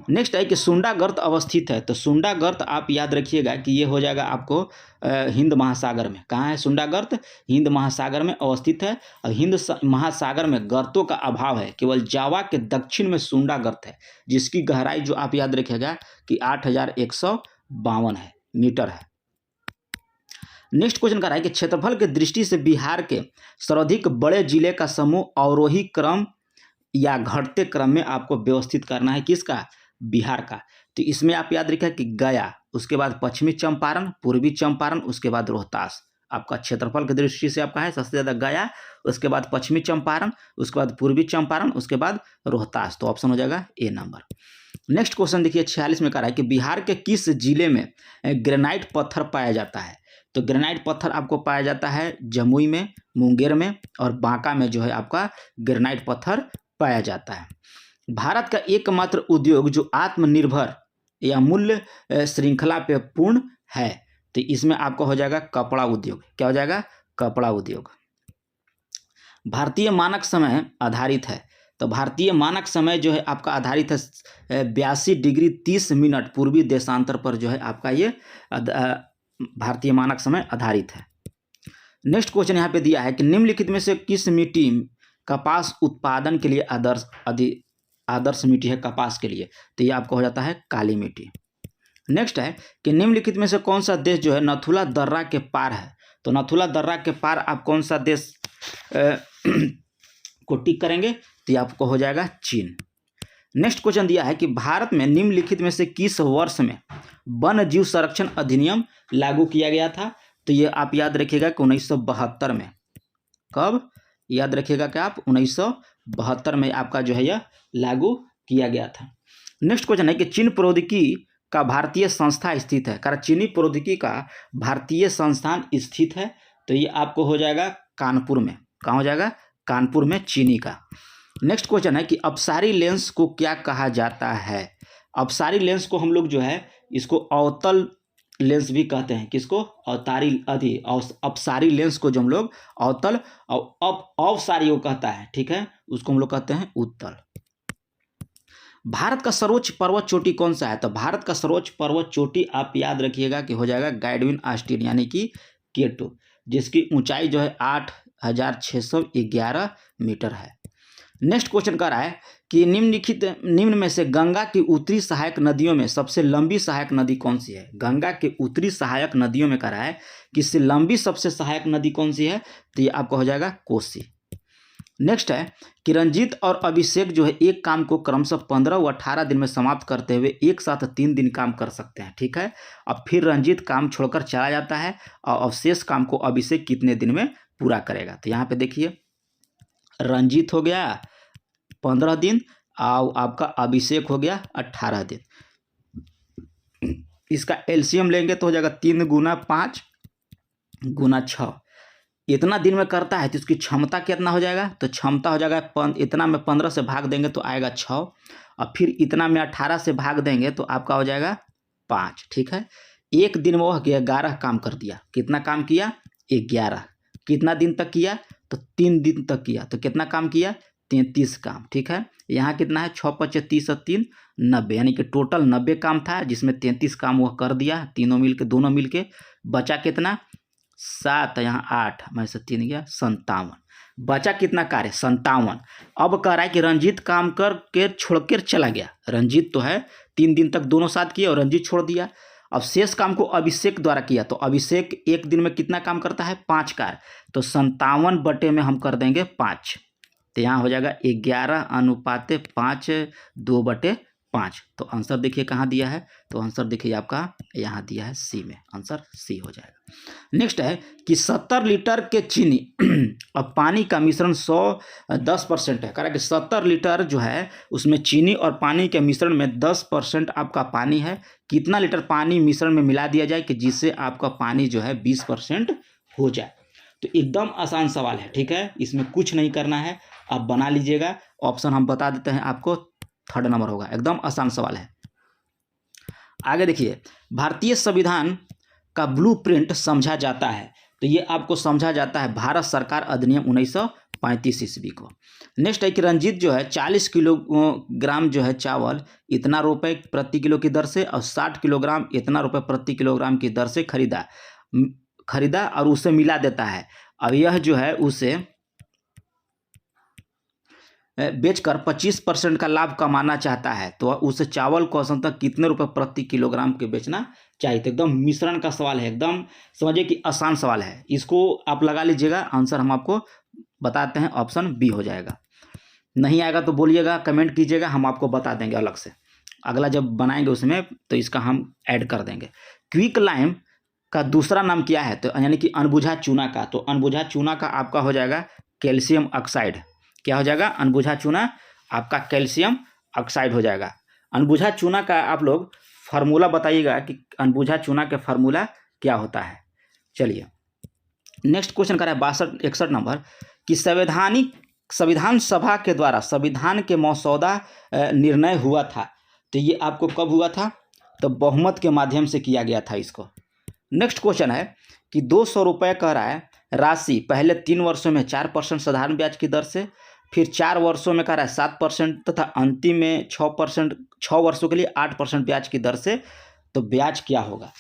नेक्स्ट है कि सुंडा गर्त अवस्थित है, तो सुंडा गर्त आप याद रखिएगा कि ये हो जाएगा आपको हिंद महासागर में। कहाँ है सुंडा गर्त? हिंद महासागर में अवस्थित है। और हिंद महासागर में गर्तों का अभाव है, केवल जावा के दक्षिण में सुंडा गर्त है, जिसकी गहराई जो आप याद रखिएगा कि 8152 है मीटर है। नेक्स्ट क्वेश्चन कर रहा है कि क्षेत्रफल के दृष्टि से बिहार के सर्वाधिक बड़े जिले का समूह अवरोही क्रम या घटते क्रम में आपको व्यवस्थित करना है। किसका? बिहार का। तो इसमें आप याद रखिए कि गया, उसके बाद पश्चिमी चंपारण, पूर्वी चंपारण, उसके बाद रोहतास। आपका क्षेत्रफल की दृष्टि से आपका है सबसे ज़्यादा गया, उसके बाद पश्चिमी चंपारण, उसके बाद पूर्वी चंपारण, उसके बाद रोहतास। तो ऑप्शन हो जाएगा ए नंबर। नेक्स्ट क्वेश्चन देखिए 46 में कह रहा है कि बिहार के किस जिले में ग्रेनाइट पत्थर पाया जाता है। तो ग्रेनाइट पत्थर आपको पाया जाता है जमुई में, मुंगेर में और बांका में जो है आपका ग्रेनाइट पत्थर पाया जाता है। भारत का एकमात्र उद्योग जो आत्मनिर्भर या मूल्य श्रृंखला पे पूर्ण है, तो इसमें आपको हो जाएगा कपड़ा उद्योग। क्या हो जाएगा? कपड़ा उद्योग। भारतीय मानक समय आधारित है, तो भारतीय मानक समय जो है आपका आधारित है 82 डिग्री 30 मिनट पूर्वी देशांतर पर जो है आपका ये भारतीय मानक समय आधारित है। नेक्स्ट क्वेश्चन यहाँ पे दिया है कि निम्नलिखित में से किस मिट्टी कपास उत्पादन के लिए आदर्श मिट्टी है कपास के लिए, तो ये आपको हो जाता है काली मिट्टी। नेक्स्ट है कि निम्नलिखित में से कौन सा देश जो है नथुला दर्रा के पार है, तो नथुला दर्रा के पार आप कौन सा देश को टिक करेंगे, तो ये आपको हो जाएगा चीन। नेक्स्ट क्वेश्चन दिया है कि भारत में निम्नलिखित में से किस वर्ष में वन जीव संरक्षण अधिनियम लागू किया गया था, तो ये आप याद रखिएगा कि 1972 में। कब? याद रखिएगा कि आप 1972 में आपका जो है यह लागू किया गया था। नेक्स्ट क्वेश्चन है कि चीन प्रौद्योगिकी का भारतीय संस्था स्थित है, कारण चीनी प्रौद्योगिकी का भारतीय संस्थान स्थित है, तो ये आपको हो जाएगा कानपुर में। कहाँ हो जाएगा? कानपुर में चीनी का। नेक्स्ट क्वेश्चन है कि अपसारी लेंस को क्या कहा जाता है। अपसारी लेंस को हम लोग जो है इसको अवतल लेंस भी कहते हैं। किसको? अपसारी लेंस को जो हम लोग अवतल अवसारी को कहता है, ठीक है, उसको हम लोग कहते हैं उत्तल। भारत का सर्वोच्च पर्वत चोटी कौन सा है, तो भारत का सर्वोच्च पर्वत चोटी आप याद रखिएगा कि हो जाएगा गाइडविन आस्टीन यानी कि K2, जिसकी ऊंचाई जो है 8611 मीटर है। नेक्स्ट क्वेश्चन कर रहा है कि निम्न में से गंगा की उत्तरी सहायक नदियों में सबसे लंबी सहायक नदी कौन सी है। गंगा के उत्तरी सहायक नदियों में कह रहा है कि इससे लंबी सबसे सहायक नदी कौन सी है, तो ये आपको हो जाएगा कोसी। नेक्स्ट है कि रंजीत और अभिषेक जो है एक काम को क्रमशः 15 व 18 दिन में समाप्त करते हुए एक साथ 3 दिन काम कर सकते हैं, ठीक है। अब फिर रंजीत काम छोड़कर चला जाता है और अवशेष काम को अभिषेक कितने दिन में पूरा करेगा। तो यहाँ पे देखिए रंजीत हो गया 15 दिन और आपका अभिषेक हो गया 18 दिन। इसका एलसीएम लेंगे तो हो जाएगा 3 गुना 5 गुना 6, इतना दिन में करता है तो इसकी क्षमता कितना हो जाएगा, तो क्षमता हो जाएगा इतना में 15 से भाग देंगे तो आएगा 6 और फिर इतना में 18 से भाग देंगे तो आपका हो जाएगा 5, ठीक है। एक दिन में वो 11 काम कर दिया। कितना काम किया? 11। कितना दिन तक किया? तो 3 दिन तक किया। तो कितना काम किया? 33 काम, ठीक है। यहाँ कितना है 6 × 5 = 30 और 3 = 90, यानी कि टोटल 90 काम था जिसमें 33 काम वह कर दिया तीनों मिलके, दोनों मिलके। बचा कितना? 7, यहाँ 8 में से 3 गया 57। बचा कितना कार्य? 57। अब कह रहा है कि रंजीत काम करके छोड़कर चला गया। रंजीत तो है 3 दिन तक दोनों साथ किए और रंजीत छोड़ दिया। अब शेष काम को अभिषेक द्वारा किया, तो अभिषेक एक दिन में कितना काम करता है? 5 कार्य। तो 57 बटे में हम कर देंगे 5, तो यहाँ हो जाएगा 11:5 2/5। तो आंसर देखिए कहाँ दिया है, तो आंसर देखिए आपका यहाँ दिया है सी में, आंसर सी हो जाएगा। नेक्स्ट है कि 70 लीटर के चीनी और पानी का मिश्रण 10% है। कह रहा है कि 70 लीटर जो है उसमें चीनी और पानी के मिश्रण में 10% आपका पानी है। कितना लीटर पानी मिश्रण में मिला दिया जाए कि जिससे आपका पानी जो है 20% हो जाए। तो एकदम आसान सवाल है, ठीक है, इसमें कुछ नहीं करना है, आप बना लीजिएगा। ऑप्शन हम बता देते हैं आपको थर्ड नंबर होगा, एकदम आसान सवाल है। आगे देखिए, भारतीय संविधान का ब्लूप्रिंट समझा जाता है, तो ये आपको समझा जाता है भारत सरकार अधिनियम 1935 ईस्वी को। नेक्स्ट है कि रंजीत जो है 40 किलोग्राम जो है चावल इतना रुपए प्रति किलो की दर से और 60 किलोग्राम इतना रुपए प्रति किलोग्राम की दर से खरीदा और उसे मिला देता है। अब यह जो है उसे बेचकर 25% का लाभ कमाना चाहता है, तो उस चावल को औसतन कितने रुपए प्रति किलोग्राम के बेचना चाहिए। तो एकदम मिश्रण का सवाल है, एकदम समझिए कि आसान सवाल है, इसको आप लगा लीजिएगा। आंसर हम आपको बताते हैं, ऑप्शन बी हो जाएगा। नहीं आएगा तो बोलिएगा, कमेंट कीजिएगा, हम आपको बता देंगे अलग से, अगला जब बनाएंगे उसमें तो इसका हम ऐड कर देंगे। क्विक लाइम का दूसरा नाम क्या है, तो यानी कि अनबुझा चूना का, तो अनबुझा चूना का आपका हो जाएगा कैल्शियम ऑक्साइड। क्या हो जाएगा, अनबुझा चूना आपका कैल्शियम ऑक्साइड हो जाएगा। अनबुझा चूना का आप लोग फार्मूला बताइएगा कि अनबुझा चूना का फार्मूला क्या होता है। चलिए नेक्स्ट क्वेश्चन कर रहा है 62-61 नंबर कि संविधान सभा के द्वारा संविधान के मसौदा निर्णय हुआ था, तो ये आपको कब हुआ था, तो बहुमत के माध्यम से किया गया था इसको। नेक्स्ट क्वेश्चन है कि 200 रुपये कह रहा है राशि पहले 3 वर्षों में 4% साधारण ब्याज की दर से, फिर 4 वर्षों में कह रहा है 7% तथा अंतिम में 6%, 6 वर्षों के लिए 8% ब्याज की दर से, तो ब्याज क्या होगा।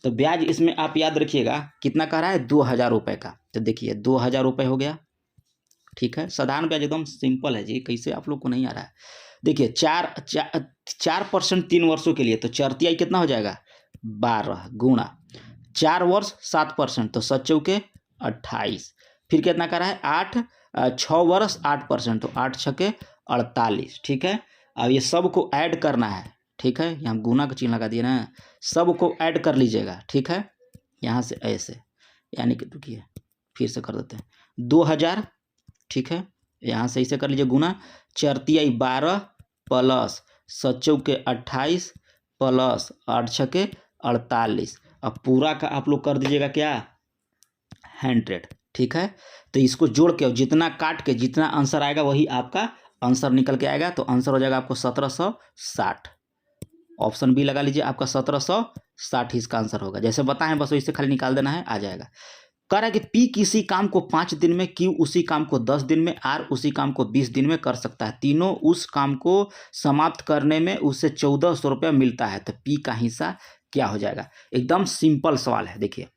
तो ब्याज इसमें आप याद रखिएगा कितना कह रहा है, 2000 रुपये का। तो देखिए 2000 रुपये हो गया, ठीक है। साधारण ब्याज एकदम सिंपल है जी, कैसे आप लोग को नहीं आ रहा है। देखिए 4% 3 वर्षों के लिए, तो चरतियाई कितना हो जाएगा 12 गुणा 4 वर्ष 7%, तो 7 चौके 28, फिर कितना कर रहा है 6 वर्ष 8%, तो 8 छके 48, ठीक है। अब ये सब को ऐड करना है, ठीक है, यहाँ गुना का चिन्ह लगा दिए ना, सब को ऐड कर लीजिएगा, ठीक है, यहाँ से ऐसे, यानी कि रुकिए फिर से कर देते हैं 2000, ठीक है, यहाँ से इसे कर लीजिए गुना, चरतियाई 12 प्लस 7 चौके 28 प्लस 8 छके 48, अब पूरा का आप लोग कर दीजिएगा क्या 100, ठीक है। तो इसको जोड़ के जितना काट के जितना आंसर आएगा वही आपका आंसर निकल के आएगा, तो आंसर हो जाएगा आपको 1760। ऑप्शन बी लगा लीजिए, आपका 1760 इसका आंसर होगा। जैसे बताएं बस वैसे खाली निकाल देना है, आ जाएगा। कह रहा है कि पी किसी काम को 5 दिन में, क्यू उसी काम को 10 दिन में, आर उसी काम को 20 दिन में कर सकता है। तीनों उस काम को समाप्त करने में उसे 1400 रुपये मिलता है, तो पी का हिस्सा क्या हो जाएगा। एकदम सिंपल सवाल है। देखिए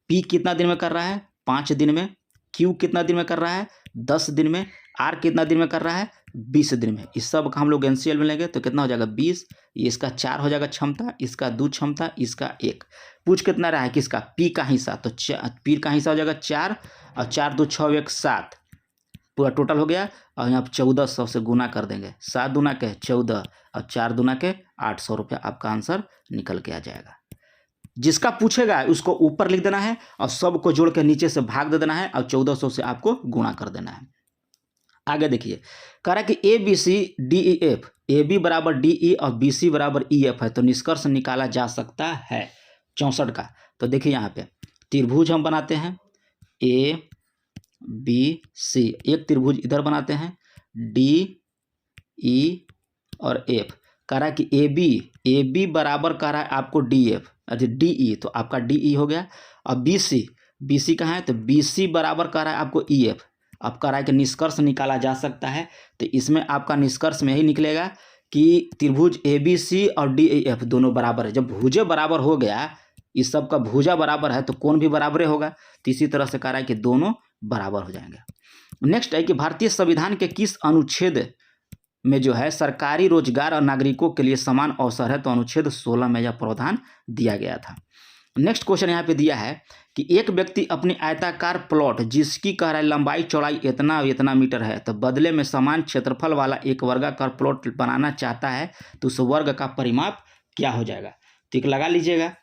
पी कितना दिन में कर रहा है 5 दिन में, क्यू कितना दिन में कर रहा है 10 दिन में, आर कितना दिन में कर रहा है 20 दिन में। इस सब का हम लोग एनसीएल में लेंगे तो कितना हो जाएगा 20, ये इसका 4 हो जाएगा क्षमता, इसका 2 क्षमता, इसका 1। पूछ कितना रहा है किसका, पी का हिस्सा, तो पी का हिस्सा हो जाएगा 4 और 4 2 6 1 7, पूरा टोटल हो गया। और यहाँ 1400 से गुना कर देंगे, 7 दूना के 14 और 4 दूना के 800 रुपये, आपका आंसर निकल के आ जाएगा। जिसका पूछेगा उसको ऊपर लिख देना है और सबको जोड़ के नीचे से भाग दे देना है और 1400 से आपको गुणा कर देना है। आगे देखिए कह रहा है कि A B C D E F, A B बराबर डी ई और बी सी बराबर ई एफ है, तो निष्कर्ष निकाला जा सकता है 64 का। तो देखिए यहाँ पे त्रिभुज हम बनाते हैं ए बी सी, एक त्रिभुज इधर बनाते हैं डी ई और एफ। कह रहा है कि ए बी बराबर कह रहा है आपको डी एफ, अच्छा डी ई, तो आपका डी ई हो गया। और बी सी कहाँ है, तो बी सी बराबर कह रहा है आपको ई एफ। अब कह रहा है कि निष्कर्ष निकाला जा सकता है, तो इसमें आपका निष्कर्ष में यही निकलेगा कि त्रिभुज ए बी सी और डी ई एफ दोनों बराबर है। जब भुजे बराबर हो गया, इस सब का भुजा बराबर है तो कोण भी बराबर होगा, तो इसी तरह से कह रहा है कि दोनों बराबर हो जाएंगे। नेक्स्ट है कि भारतीय संविधान के किस अनुच्छेद में जो है सरकारी रोजगार और नागरिकों के लिए समान अवसर है, तो अनुच्छेद 16 में यह प्रावधान दिया गया था। नेक्स्ट क्वेश्चन यहाँ पे दिया है कि एक व्यक्ति अपनी आयताकार प्लॉट जिसकी कह रहा है लंबाई चौड़ाई इतना मीटर है, तो बदले में समान क्षेत्रफल वाला एक वर्गाकार प्लॉट बनाना चाहता है, तो उस वर्ग का परिमाप क्या हो जाएगा। ठीक लगा लीजिएगा,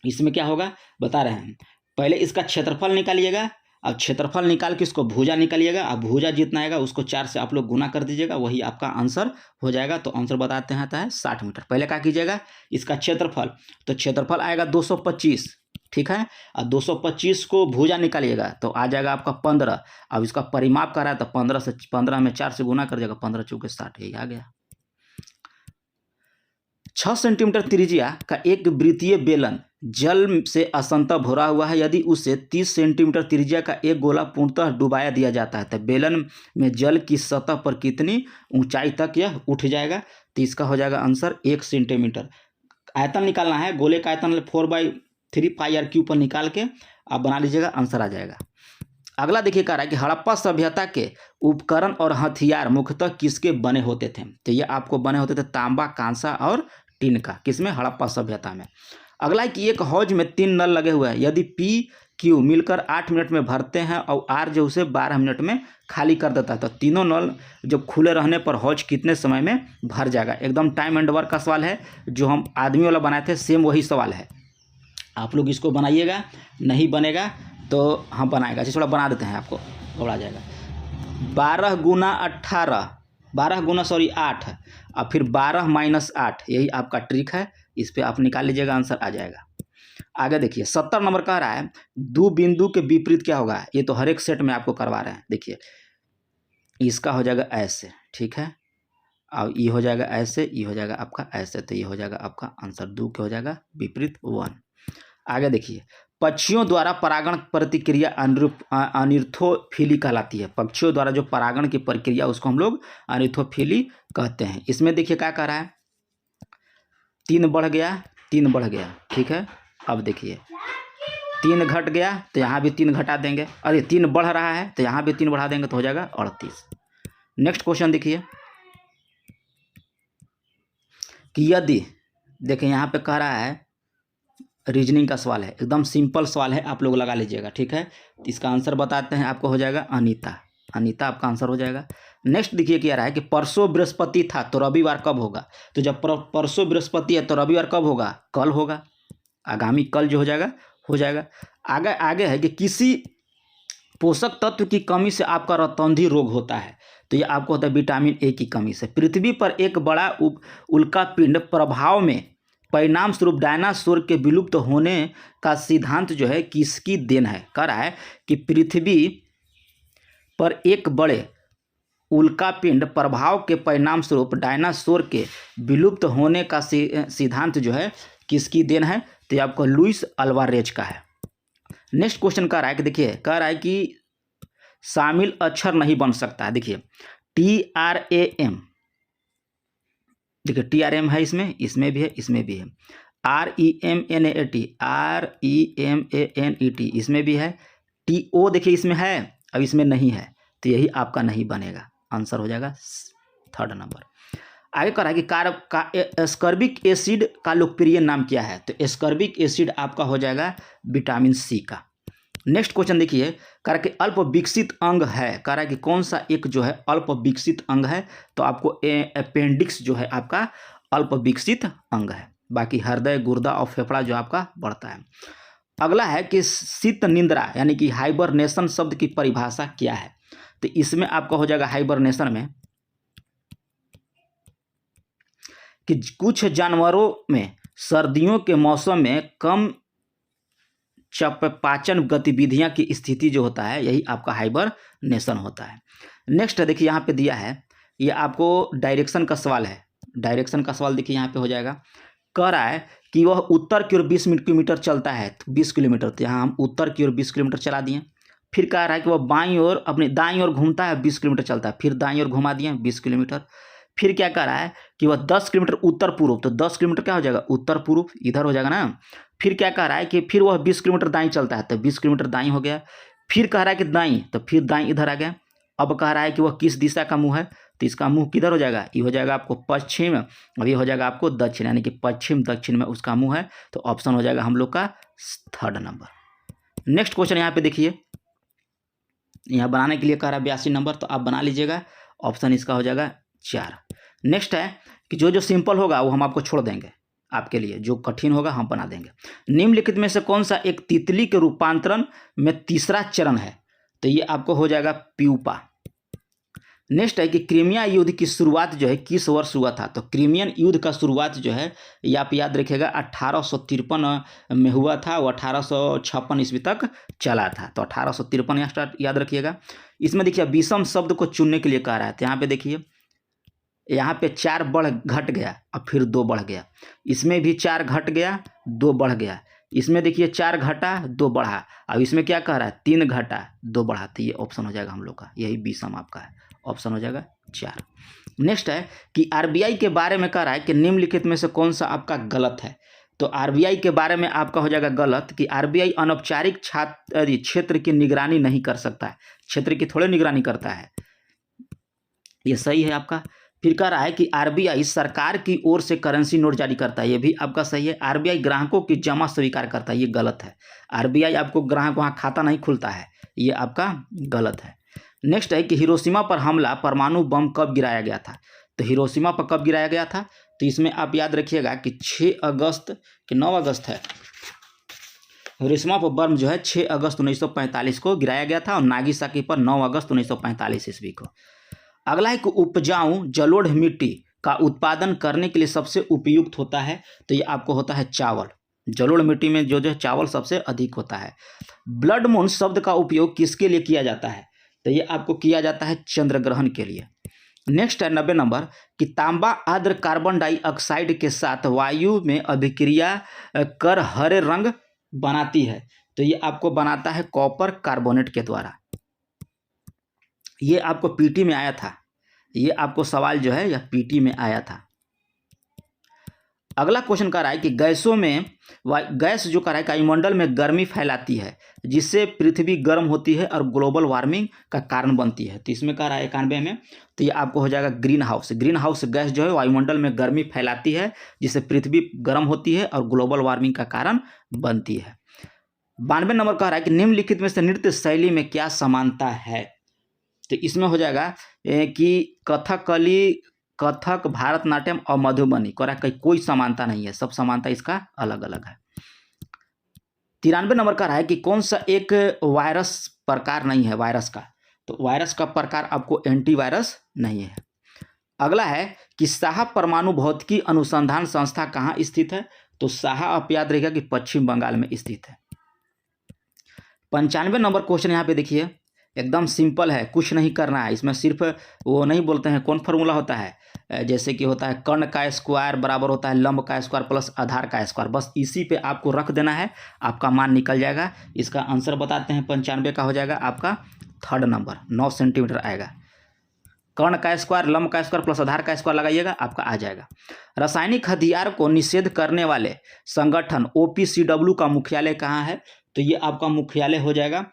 इसमें क्या होगा बता रहे हैं। पहले इसका क्षेत्रफल निकालिएगा, अब क्षेत्रफल निकाल के इसको भुजा निकालिएगा, अब भुजा जितना आएगा उसको 4 से आप लोग गुना कर दीजिएगा, वही आपका आंसर हो जाएगा। तो आंसर बताते हैं आता है 60 मीटर। पहले क्या कीजिएगा इसका क्षेत्रफल, तो क्षेत्रफल आएगा 225, ठीक है। और 225 को भुजा निकालिएगा तो आ जाएगा आपका 15। अब इसका परिमाप कर रहा है तो 15 में 4 से गुना कर जाएगा, 15 चौके 60, यही आ गया। 6 सेंटीमीटर त्रिज्या का एक वृत्तीय बेलन जल से असंतः भरा हुआ है। यदि उसे 30 सेंटीमीटर त्रिज्या का एक गोला पूर्णतः डुबाया दिया जाता है तो बेलन में जल की सतह पर कितनी ऊंचाई तक यह उठ जाएगा? तो इसका हो जाएगा आंसर 1 सेंटीमीटर। आयतन निकालना है, गोले का आयतन 4/3 πr³ पर निकाल के आप बना लीजिएगा, आंसर आ जाएगा। अगला देखिए कह रहा है कि हड़प्पा सभ्यता के उपकरण और हथियार मुख्यतः किसके बने होते थे? तो ये आपको बने होते थे तांबा, कांसा और टीन का। किसमें? हड़प्पा सभ्यता में। अगला है कि एक हौज में 3 नल लगे हुए हैं। यदि PQ मिलकर 8 मिनट में भरते हैं और R जो उसे 12 मिनट में खाली कर देता है तो तीनों नल जब खुले रहने पर हौज कितने समय में भर जाएगा? एकदम टाइम एंड वर्क का सवाल है, जो हम आदमी वाला बनाए थे सेम वही सवाल है। आप लोग इसको बनाइएगा, नहीं बनेगा तो हम बनाएगा। इसे थोड़ा बना देते हैं, आपको थोड़ा जाएगा। 12 गुना 8 और फिर 12 - 8, यही आपका ट्रिक है। इस पर आप निकाल लीजिएगा, आंसर आ जाएगा। आगे देखिए 70 नंबर कह रहा है दो बिंदु के विपरीत क्या होगा? ये तो हर एक सेट में आपको करवा रहे हैं। देखिए इसका हो जाएगा ऐसे, ठीक है, और ये हो जाएगा ऐसे, ये हो जाएगा आपका ऐसे, तो ये हो जाएगा आपका आंसर 2 के हो जाएगा विपरीत 1। आगे देखिए पक्षियों द्वारा परागण प्रक्रिया अनिर्थोफिली कहलाती है। पक्षियों द्वारा जो परागण की प्रक्रिया उसको हम लोग अनिर्थोफिली कहते हैं। इसमें देखिए क्या कह रहा है, 3 बढ़ गया, 3 बढ़ गया, ठीक है। अब देखिए 3 घट गया तो यहाँ भी 3 घटा देंगे, अरे 3 बढ़ रहा है तो यहाँ भी 3 बढ़ा देंगे तो हो जाएगा 38। नेक्स्ट क्वेश्चन देखिए कि यदि, देखिए यहाँ पे कह रहा है रीजनिंग का सवाल है, एकदम सिंपल सवाल है, आप लोग लगा लीजिएगा, ठीक है। इसका आंसर बताते हैं, आपको हो जाएगा अनीता। अनीता आपका आंसर हो जाएगा। नेक्स्ट देखिए क्या रहा है कि परसों बृहस्पति था तो रविवार कब होगा? तो जब परसों बृहस्पति है तो रविवार कब होगा? कल होगा, आगामी कल जो हो जाएगा। आगे है कि किसी पोषक तत्व की कमी से आपका रतौंधी रोग होता है। तो ये आपको होता है विटामिन ए की कमी से। पृथ्वी पर एक बड़ा उल्कापिंड प्रभाव में परिणाम स्वरूप डायनासोर के विलुप्त होने का सिद्धांत जो है किसकी देन है? कह रहा है कि पृथ्वी पर एक बड़े उल्कापिंड प्रभाव के परिणाम स्वरूप डायनासोर के विलुप्त होने का सिद्धांत जो है किसकी देन है? तो ये आपको लुइस अल्वारेज का है। नेक्स्ट क्वेश्चन कह रहा है कि देखिए कह रहा है कि शामिल अक्षर नहीं बन सकता है। देखिए TRAM, देखिए TRM है, इसमें भी है, इसमें भी है। REMANET इसमें भी है। TO देखिए इसमें है, अब इसमें नहीं है, तो यही आपका नहीं बनेगा, आंसर हो जाएगा 3rd नंबर। आगे कह रहा है कि एस्कॉर्बिक एसिड का लोकप्रिय नाम क्या है? तो एस्कॉर्बिक एसिड आपका हो जाएगा विटामिन C का। नेक्स्ट क्वेश्चन देखिए कह रहा है कि अल्प विकसित अंग है। कह रहा है कि कौन सा एक जो है अल्प विकसित अंग है? तो आपको अपेंडिक्स जो है आपका अल्प विकसित अंग है। बाकी हृदय, गुर्दा और फेफड़ा जो आपका बढ़ता है। अगला है कि शीत निंद्रा यानी कि हाइबरनेशन शब्द की परिभाषा क्या है? तो इसमें आपका हो जाएगा हाइबरनेशन में कि कुछ जानवरों में सर्दियों के मौसम में कम पाचन गतिविधियां की स्थिति जो होता है यही आपका हाइबरनेशन होता है। नेक्स्ट देखिए यहाँ पे दिया है, ये आपको डायरेक्शन का सवाल है। डायरेक्शन का सवाल देखिए यहाँ पे हो जाएगा, कह रहा है कि वह उत्तर की ओर 20 किलोमीटर चलता है, 20 किलोमीटर, तो यहाँ हम उत्तर की ओर 20 किलोमीटर चला दिए। फिर कह रहा है कि वह बाईं ओर अपनी दाईं ओर घूमता है, 20 किलोमीटर चलता है, फिर दाईं ओर घुमा दिए 20 किलोमीटर। फिर क्या कह रहा है कि वह 10 किलोमीटर उत्तर पूर्व, तो 10 किलोमीटर क्या हो जाएगा? उत्तर पूर्व, इधर हो जाएगा ना। फिर क्या कह रहा है कि फिर वह 20 किलोमीटर दाईं चलता है, तो 20 किलोमीटर दाईं हो गया। फिर कह रहा है कि दाईं, तो फिर दाईं इधर आ गया। अब कह रहा है कि वह किस दिशा का मुँह है? तो इसका मुँह किधर हो जाएगा? ये हो जाएगा आपको पश्चिम, अब ये हो जाएगा आपको दक्षिण, यानी कि पश्चिम दक्षिण में उसका मुँह है। तो ऑप्शन हो जाएगा हम लोग का 3rd नंबर। नेक्स्ट क्वेश्चन यहाँ पे देखिए, यहाँ बनाने के लिए कह रहा है 82 नंबर, तो आप बना लीजिएगा, ऑप्शन इसका हो जाएगा 4। नेक्स्ट है कि जो सिंपल होगा वो हम आपको छोड़ देंगे, आपके लिए जो कठिन होगा हम बना देंगे। निम्नलिखित में से कौन सा एक तितली के रूपांतरण में तीसरा चरण है? तो ये आपको हो जाएगा प्यूपा। नेक्स्ट है कि क्रीमिया युद्ध की शुरुआत जो है किस वर्ष हुआ था। तो क्रीमियन युद्ध का शुरुआत जो है ये आप याद रखिएगा 1853 में हुआ था, वो 1856 ईस्वी तक चला था। तो 1853 यहाँ स्टार्ट याद रखिएगा। इसमें देखिए विषम शब्द को चुनने के लिए कह रहा है, तो यहाँ पे देखिए यहाँ पे 4 बढ़ घट गया और फिर 2 बढ़ गया, इसमें भी 4 घट गया 2 बढ़ गया, इसमें देखिए 4 घटा 2 बढ़ा, अब इसमें क्या कह रहा है 3 घटा 2 बढ़ा। तो ये ऑप्शन हो जाएगा हम लोग का, यही विषम आपका है, ऑप्शन हो जाएगा 4। नेक्स्ट है कि आरबीआई के बारे में कह रहा है कि निम्नलिखित में से कौन सा आपका गलत है। तो आरबीआई के बारे में आपका हो जाएगा गलत कि आरबीआई अनौपचारिक क्षेत्र की निगरानी नहीं कर सकता है, क्षेत्र की थोड़े निगरानी करता है, ये सही है आपका। फिर कह रहा है कि आरबीआई सरकार की ओर से करेंसी नोट जारी करता है, ये भी आपका सही है। आरबीआई ग्राहकों की जमा स्वीकार करता है, ये गलत है। आरबीआई आपको ग्राहक वहाँ खाता नहीं खुलता है, ये आपका गलत है। नेक्स्ट है कि हिरोशिमा पर हमला परमाणु बम कब गिराया गया था। तो हिरोशिमा पर कब गिराया गया था, तो इसमें आप याद रखिएगा कि 6 अगस्त कि 9 अगस्त है। हिरोशिमा पर बम जो है 6 अगस्त 1945 को गिराया गया था और नागासाकी पर 9 अगस्त 1945 ईस्वी को। अगला है कि उपजाऊ जलोढ़ मिट्टी का उत्पादन करने के लिए सबसे उपयुक्त होता है। तो ये आपको होता है चावल, जलोढ़ मिट्टी में जो चावल सबसे अधिक होता है। ब्लड मून शब्द का उपयोग किसके लिए किया जाता है। तो ये आपको किया जाता है चंद्र ग्रहण के लिए। नेक्स्ट है 90 नंबर कि तांबा आर्द्र कार्बन डाइऑक्साइड के साथ वायु में अभिक्रिया कर हरे रंग बनाती है। तो ये आपको बनाता है कॉपर कार्बोनेट के द्वारा। ये आपको पीटी में आया था, ये आपको सवाल जो है यह पीटी में आया था। अगला क्वेश्चन कह रहा है कि गैसों में गैस जो कह रहा है वायुमंडल में गर्मी फैलाती है जिससे पृथ्वी गर्म होती है और ग्लोबल वार्मिंग का कारण बनती है। तो इसमें कह रहा है 91 में, तो ये आपको हो जाएगा green house. Green house gas जो है वायुमंडल में गर्मी फैलाती है जिससे पृथ्वी गर्म होती है और ग्लोबल वार्मिंग का कारण बनती है। 92 नंबर कह रहा है कि निम्नलिखित में से नृत्य शैली में क्या समानता है। तो इसमें हो जाएगा कि कथकली, कथक, भारतनाट्यम और मधुबनी कह रहा है कोई समानता नहीं है, सब समानता इसका अलग अलग है। 93 नंबर का रहा है कि कौन सा एक वायरस प्रकार नहीं है वायरस का। तो वायरस का प्रकार आपको एंटीवायरस नहीं है। अगला है कि साहा परमाणु भौतिकी अनुसंधान संस्था कहाँ स्थित है। तो साहा आप याद रखिएगा कि पश्चिम बंगाल में स्थित है। 95 नंबर क्वेश्चन यहाँ पे देखिए, एकदम सिंपल है, कुछ नहीं करना है इसमें, सिर्फ वो नहीं बोलते हैं कौन फार्मूला होता है, जैसे कि होता है कर्ण का स्क्वायर बराबर होता है लंब का स्क्वायर प्लस आधार का स्क्वायर, बस इसी पे आपको रख देना है, आपका मान निकल जाएगा। इसका आंसर बताते हैं, 95 का हो जाएगा आपका 3rd नंबर, 9 सेंटीमीटर आएगा। कर्ण का स्क्वायर लंब का स्क्वायर प्लस आधार का स्क्वायर लगाइएगा, आपका आ जाएगा। रासायनिक हथियार को निषेध करने वाले संगठन OPCW का मुख्यालय कहाँ है। तो ये आपका मुख्यालय हो जाएगा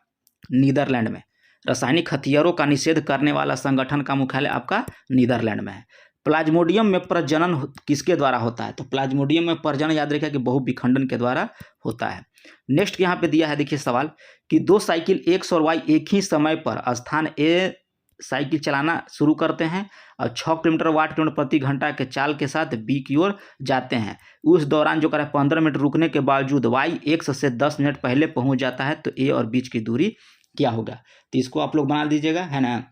नीदरलैंड में। रासायनिक हथियारों का निषेध करने वाला संगठन का मुख्यालय आपका नीदरलैंड में है। प्लाज्मोडियम में प्रजनन किसके द्वारा होता है। तो प्लाज्मोडियम में प्रजनन याद रखिए कि बहुविखंडन के द्वारा होता है। नेक्स्ट यहाँ पे दिया है देखिए सवाल कि 2 साइकिल X और Y एक ही समय पर स्थान A साइकिल चलाना शुरू करते हैं और 6 किलोमीटर वाट किलोमीटर प्रति घंटा के चाल के साथ B की ओर जाते हैं। उस दौरान जो करें 15 मिनट रुकने के बावजूद Y X से 10 मिनट पहले पहुंच जाता है, तो A और बीच की दूरी क्या होगा। तो इसको आप लोग बना दीजिएगा, है ना,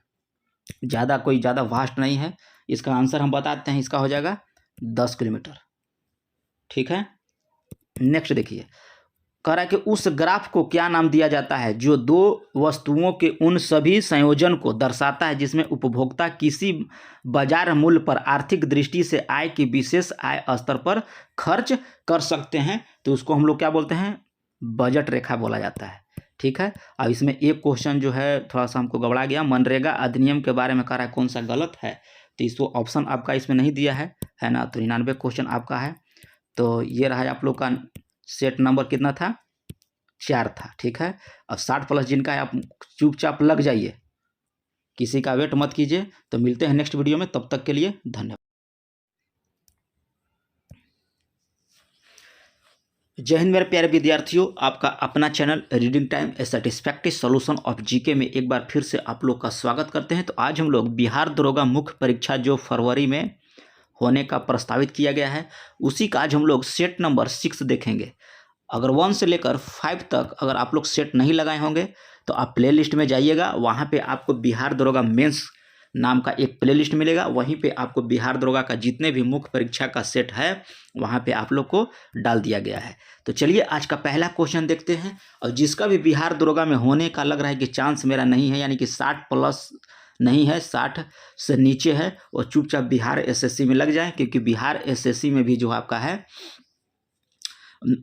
ज़्यादा वास्ट नहीं है। इसका आंसर हम बताते हैं, इसका हो जाएगा 10 किलोमीटर। ठीक है। नेक्स्ट देखिए, कह रहा है कि उस ग्राफ को क्या नाम दिया जाता है जो 2 वस्तुओं के उन सभी संयोजन को दर्शाता है जिसमें उपभोक्ता किसी बाजार मूल्य पर आर्थिक दृष्टि से आय की विशेष आय स्तर पर खर्च कर सकते हैं। तो उसको हम लोग क्या बोलते हैं, बजट रेखा बोला जाता है। ठीक है। अब इसमें एक क्वेश्चन जो है थोड़ा सा हमको गड़बड़ा गया, मनरेगा अधिनियम के बारे में कह रहा है कौन सा गलत है। तो इसको ऑप्शन आपका इसमें नहीं दिया है ना। तो 99 क्वेश्चन आपका है। तो ये रहा आप लोग का सेट नंबर कितना था, 4 था। ठीक है। अब 60 प्लस जिनका है आप चुपचाप लग जाइए, किसी का वेट मत कीजिए। तो मिलते हैं नेक्स्ट वीडियो में, तब तक के लिए धन्यवाद। जय हिंद मेरे प्यारे विद्यार्थियों, आपका अपना channel reading time A satisfactory solution of GK में एक बार फिर से आप लोग का स्वागत करते हैं। तो आज हम लोग बिहार दरोगा मुख्य परीक्षा जो फरवरी में होने का प्रस्तावित किया गया है, उसी का आज हम लोग सेट नंबर 6 देखेंगे। अगर 1 से लेकर 5 तक अगर आप लोग सेट नहीं लगाए होंगे तो आप प्लेलिस्ट में जाइएगा, वहाँ पे आपको बिहार दरोगा मेंस नाम का एक प्लेलिस्ट मिलेगा, वहीं पे आपको बिहार दरोगा का जितने भी मुख्य परीक्षा का सेट है वहाँ पे आप लोग को डाल दिया गया है। तो चलिए आज का पहला क्वेश्चन देखते हैं, और जिसका भी बिहार दरोगा में होने का लग रहा है कि चांस मेरा नहीं है, यानी कि 60 प्लस नहीं है, 60 से नीचे है, और चुपचाप बिहार एसएससी में लग जाए, क्योंकि बिहार एसएससी में भी जो आपका है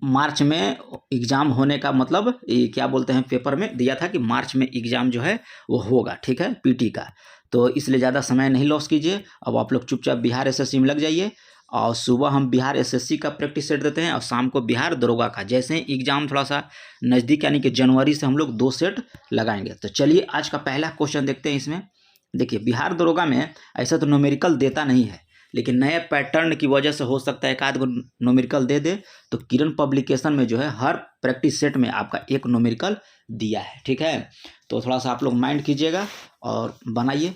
मार्च में एग्ज़ाम होने का मतलब ये क्या बोलते हैं, पेपर में दिया था कि मार्च में एग्ज़ाम जो है वो होगा, ठीक है, पीटी का। तो इसलिए ज़्यादा समय नहीं लॉस कीजिए, अब आप लोग चुपचाप बिहार एसएससी में लग जाइए, और सुबह हम बिहार एसएससी का प्रैक्टिस सेट देते हैं, और शाम को बिहार दरोगा का। जैसे ही एग्ज़ाम थोड़ा सा नज़दीक यानी कि जनवरी से हम लोग 2 सेट लगाएंगे। तो चलिए आज का पहला क्वेश्चन देखते हैं। इसमें देखिए बिहार दरोगा में ऐसा तो न्यूमेरिकल देता नहीं है, लेकिन नए पैटर्न की वजह से हो सकता है एक आध गो न्यूमेरिकल दे दे। तो किरण पब्लिकेशन में जो है हर प्रैक्टिस सेट में आपका एक न्यूमेरिकल दिया है, ठीक है। तो थोड़ा सा आप लोग माइंड कीजिएगा और बनाइए।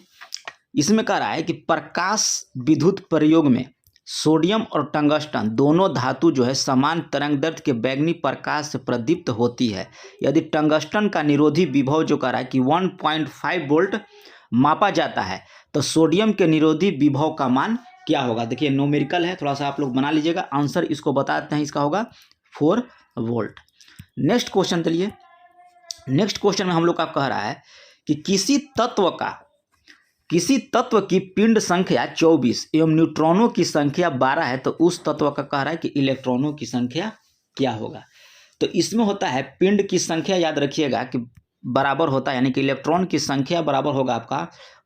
इसमें कह रहा है कि प्रकाश विद्युत प्रयोग में सोडियम और टंगस्टन दोनों धातु जो है समान तरंगदैर्ध्य के बैंगनी प्रकाश से प्रदीप्त होती है। यदि टंगस्टन का निरोधी विभव जो कह रहा है कि 1.5 वोल्ट मापा जाता है, तो सोडियम के निरोधी विभव का मान क्या होगा। देखिए न्यूमेरिकल है, थोड़ा सा आप लोग बना लीजिएगा। आंसर इसको बताते हैं, इसका होगा 4 वोल्ट। नेक्स्ट क्वेश्चन चलिए। नेक्स्ट क्वेश्चन में हम लोग का कह रहा है कि किसी तत्व की पिंड संख्या 24 एवं न्यूट्रॉनों की संख्या 12 है, तो उस तत्व का कह रहा है कि इलेक्ट्रॉनों की संख्या क्या होगा। तो इसमें होता है पिंड की संख्या, याद रखिएगा कि बराबर होता है, यानी कि इलेक्ट्रॉन की संख्या बराबर होगा आपका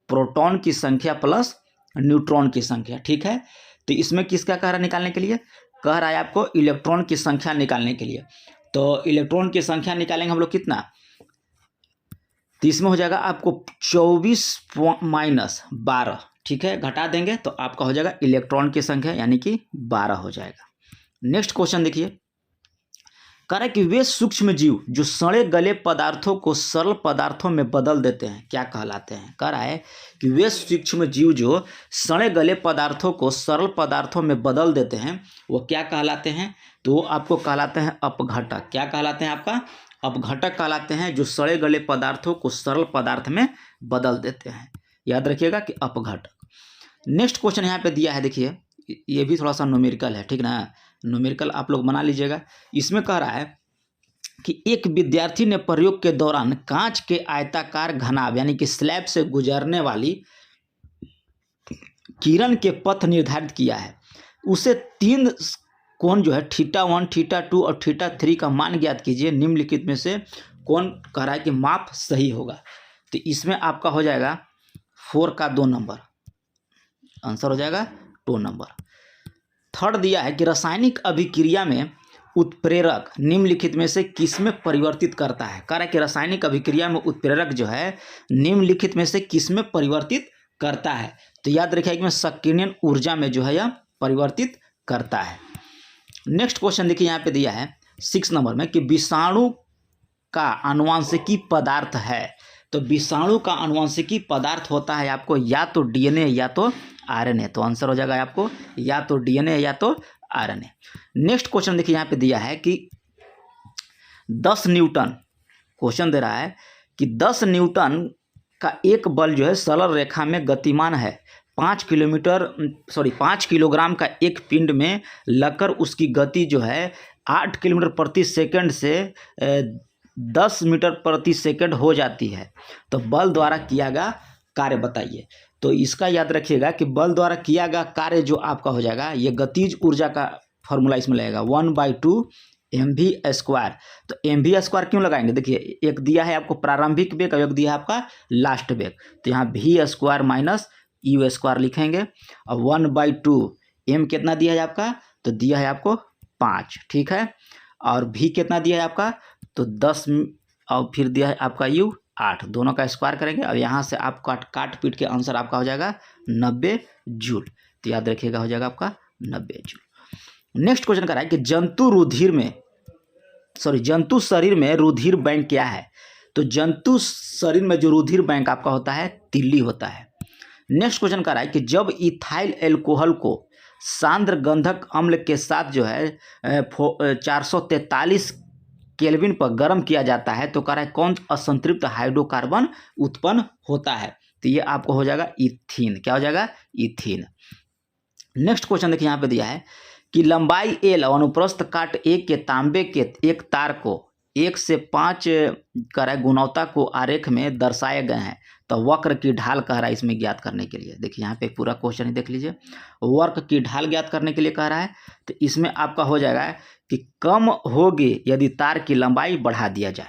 प्रोटॉन की संख्या प्लस न्यूट्रॉन की संख्या, ठीक है। तो इसमें किसका कह रहा है निकालने के लिए, कह रहा है आपको इलेक्ट्रॉन की संख्या निकालने के लिए। तो इलेक्ट्रॉन की संख्या निकालेंगे हम लोग कितना, तो इसमें हो जाएगा आपको 24 माइनस 12, ठीक है, घटा देंगे तो आपका हो जाएगा इलेक्ट्रॉन की संख्या यानी कि 12 हो जाएगा। नेक्स्ट क्वेश्चन देखिए, कह रहा है कि वे सूक्ष्म जीव जो सड़े गले पदार्थों को सरल पदार्थों में बदल देते हैं क्या कहलाते हैं। कह रहा है कि वे सूक्ष्म जीव जो सड़े गले पदार्थों को सरल पदार्थों में बदल देते हैं वो क्या कहलाते हैं, तो आपको कहलाते हैं अपघटक। क्या कहलाते हैं, आपका अपघटक कहलाते हैं, जो सड़े गले पदार्थों को सरल पदार्थ में बदल देते हैं। याद रखिएगा कि अपघटक। नेक्स्ट क्वेश्चन यहाँ पे दिया है, देखिए ये भी थोड़ा सा न्यूमेरिकल है, ठीक ना, न्यूमेरिकल आप लोग बना लीजिएगा। इसमें कह रहा है कि एक विद्यार्थी ने प्रयोग के दौरान कांच के आयताकार घनाभ यानी कि स्लैब से गुजरने वाली किरण के पथ निर्धारित किया है। उसे 3 कोण जो है θ1, θ2 और θ3 का मान ज्ञात कीजिए। निम्नलिखित में से कौन कह रहा है कि माप सही होगा। तो इसमें आपका हो जाएगा 4 का 2 नंबर, आंसर हो जाएगा 2 नंबर। थर्ड दिया है कि रासायनिक अभिक्रिया में उत्प्रेरक निम्नलिखित में से किसमें परिवर्तित करता है। कह रहा है कि रासायनिक अभिक्रिया में उत्प्रेरक जो है निम्नलिखित में से किसमें परिवर्तित करता है। तो याद रखिए कि संकीर्ण ऊर्जा में जो है यह परिवर्तित करता है। नेक्स्ट क्वेश्चन देखिए यहाँ पे दिया है 6 नंबर में कि विषाणु का आनुवंशिकी पदार्थ है। तो विषाणु का आनुवंशिकी पदार्थ होता है आपको या तो डीएनए या तो आरएनए। तो आंसर हो जाएगा आपको या तो डीएनए या तो आरएनए। नेक्स्ट क्वेश्चन देखिए यहाँ पे दिया है कि 10 न्यूटन, क्वेश्चन दे रहा है कि 10 न्यूटन का एक बल जो है सरल रेखा में गतिमान है। 5 किलोग्राम का एक पिंड में लगकर उसकी गति जो है 8 किलोमीटर प्रति सेकंड से 10 मीटर प्रति सेकंड हो जाती है। तो बल द्वारा किया गया कार्य बताइए। तो इसका याद रखिएगा कि बल द्वारा किया गया कार्य जो आपका हो जाएगा, ये गतिज ऊर्जा का फॉर्मूला इसमें लगेगा 1/2 mv²। तो mv² क्यों लगाएंगे, देखिए एक दिया है आपको प्रारंभिक वेग और एक दिया है आपका लास्ट वेग। तो यहाँ v² माइनस u² लिखेंगे और 1/2 m कितना दिया है आपका, तो दिया है आपको 5, ठीक है, और v कितना दिया है आपका, तो 10 और फिर दिया है आपका u 8, दोनों का स्क्वायर करेंगे और यहाँ से आप काट पीट के आंसर आपका हो जाएगा 90 जूल। तो याद रखिएगा हो जाएगा आपका 90 जूल। नेक्स्ट क्वेश्चन कर रहा है कि जंतु शरीर में रुधिर बैंक क्या है। तो जंतु शरीर में जो रुधिर बैंक आपका होता है तिल्ली होता है। नेक्स्ट क्वेश्चन कर रहा है कि जब इथाइल एल्कोहल को सांद्र गंधक अम्ल के साथ जो है 443 केल्विन पर गर्म किया जाता है तो कह रहा है कौन असंतृप्त हाइड्रोकार्बन उत्पन्न होता है। तो ये आपको हो जाएगा इथीन। क्या हो जाएगा? इथीन। नेक्स्ट क्वेश्चन देखिए यहाँ पे दिया है कि लंबाई एल और अनुप्रस्थ काट 1 के तांबे के एक तार को 1 से 5 कर गुणवत्ता को आरेख में दर्शाए गए हैं, तो वक्र की ढाल कह रहा है इसमें ज्ञात करने के लिए। देखिए यहाँ पे पूरा क्वेश्चन ही देख लीजिए, वक्र की ढाल ज्ञात करने के लिए कह रहा है। तो इसमें आपका हो जाएगा कि कम होगी यदि तार की लंबाई बढ़ा दिया जाए।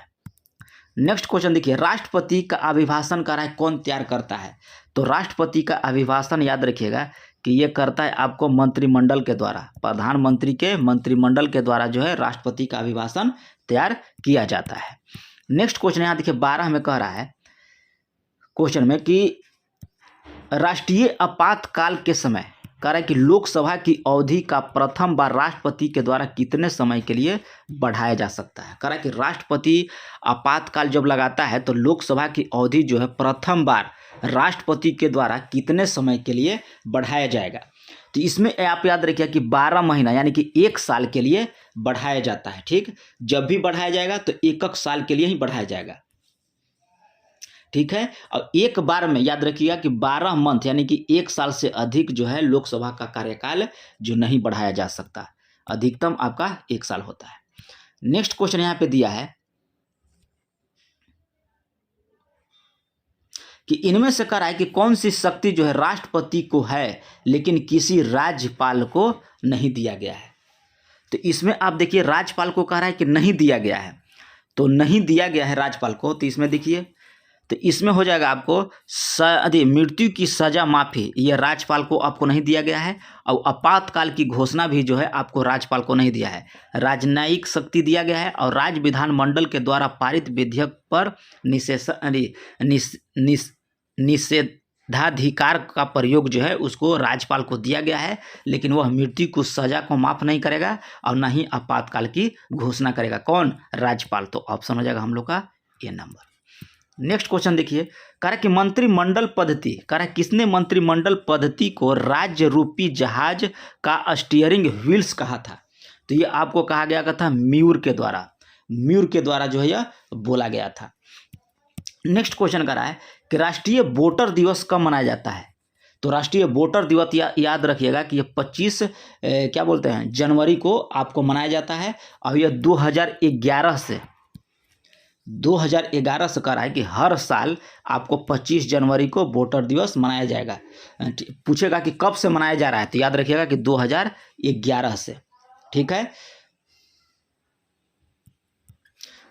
नेक्स्ट क्वेश्चन देखिए, राष्ट्रपति का अभिभाषण कर रहा है, कौन तैयार करता है? तो राष्ट्रपति का अभिभाषण याद रखिएगा कि ये करता है आपको मंत्रिमंडल के द्वारा, प्रधानमंत्री के मंत्रिमंडल के द्वारा जो है राष्ट्रपति का अभिभाषण तैयार किया जाता है। नेक्स्ट क्वेश्चन यहाँ देखिए 12 में कह रहा है क्वेश्चन में कि राष्ट्रीय आपातकाल के समय कह रहा है कि लोकसभा की अवधि का प्रथम बार राष्ट्रपति के द्वारा कितने समय के लिए बढ़ाया जा सकता है? कह रहा है कि राष्ट्रपति आपातकाल जब लगाता है तो लोकसभा की अवधि जो है प्रथम बार राष्ट्रपति के द्वारा कितने समय के लिए बढ़ाया जाएगा? तो इसमें आप याद रखिए कि 12 महीना यानी कि 1 साल के लिए बढ़ाया जाता है। ठीक, जब भी बढ़ाया जाएगा तो 1 साल के लिए ही बढ़ाया जाएगा। ठीक है, और एक बार में याद रखिएगा कि 12 मंथ यानी कि 1 साल से अधिक जो है लोकसभा का कार्यकाल जो नहीं बढ़ाया जा सकता, अधिकतम आपका 1 साल होता है। नेक्स्ट क्वेश्चन यहाँ पे दिया है कि इनमें से कह रहा है कि कौन सी शक्ति जो है राष्ट्रपति को है लेकिन किसी राज्यपाल को नहीं दिया गया है? तो इसमें आप देखिए राज्यपाल को कह रहा है कि नहीं दिया गया है, तो नहीं दिया गया है राज्यपाल को। तो इसमें देखिए, तो इसमें हो जाएगा आपको मृत्यु की सजा माफी, यह राज्यपाल को आपको नहीं दिया गया है। और आपातकाल की घोषणा भी जो है आपको राज्यपाल को नहीं दिया है। राजनयिक शक्ति दिया गया है और राज्य विधानमंडल के द्वारा पारित विधेयक पर निषेधाधिकार का प्रयोग जो है उसको राज्यपाल को दिया गया है, लेकिन वह मृत्यु की सजा को माफ नहीं करेगा और न ही आपातकाल की घोषणा करेगा। कौन? राज्यपाल। तो ऑप्शन हो जाएगा हम लोग का ए नंबर। नेक्स्ट क्वेश्चन देखिए, कह रहा है कि मंत्रिमंडल पद्धति, कह रहा है किसने मंत्रिमंडल पद्धति को राज्य रूपी जहाज का स्टीयरिंग व्हील्स कहा था? तो ये आपको कहा गया था म्यूर के द्वारा, म्यूर के द्वारा जो है यह बोला गया था। नेक्स्ट क्वेश्चन कह रहा है कि राष्ट्रीय वोटर दिवस कब मनाया जाता है? तो राष्ट्रीय वोटर दिवस याद रखिएगा कि ये 25 क्या बोलते हैं जनवरी को आपको मनाया जाता है। और यह 2011 से कह रहा है कि हर साल आपको 25 जनवरी को वोटर दिवस मनाया जाएगा। पूछेगा कि कब से मनाया जा रहा है, तो याद रखिएगा कि 2011 से। ठीक है,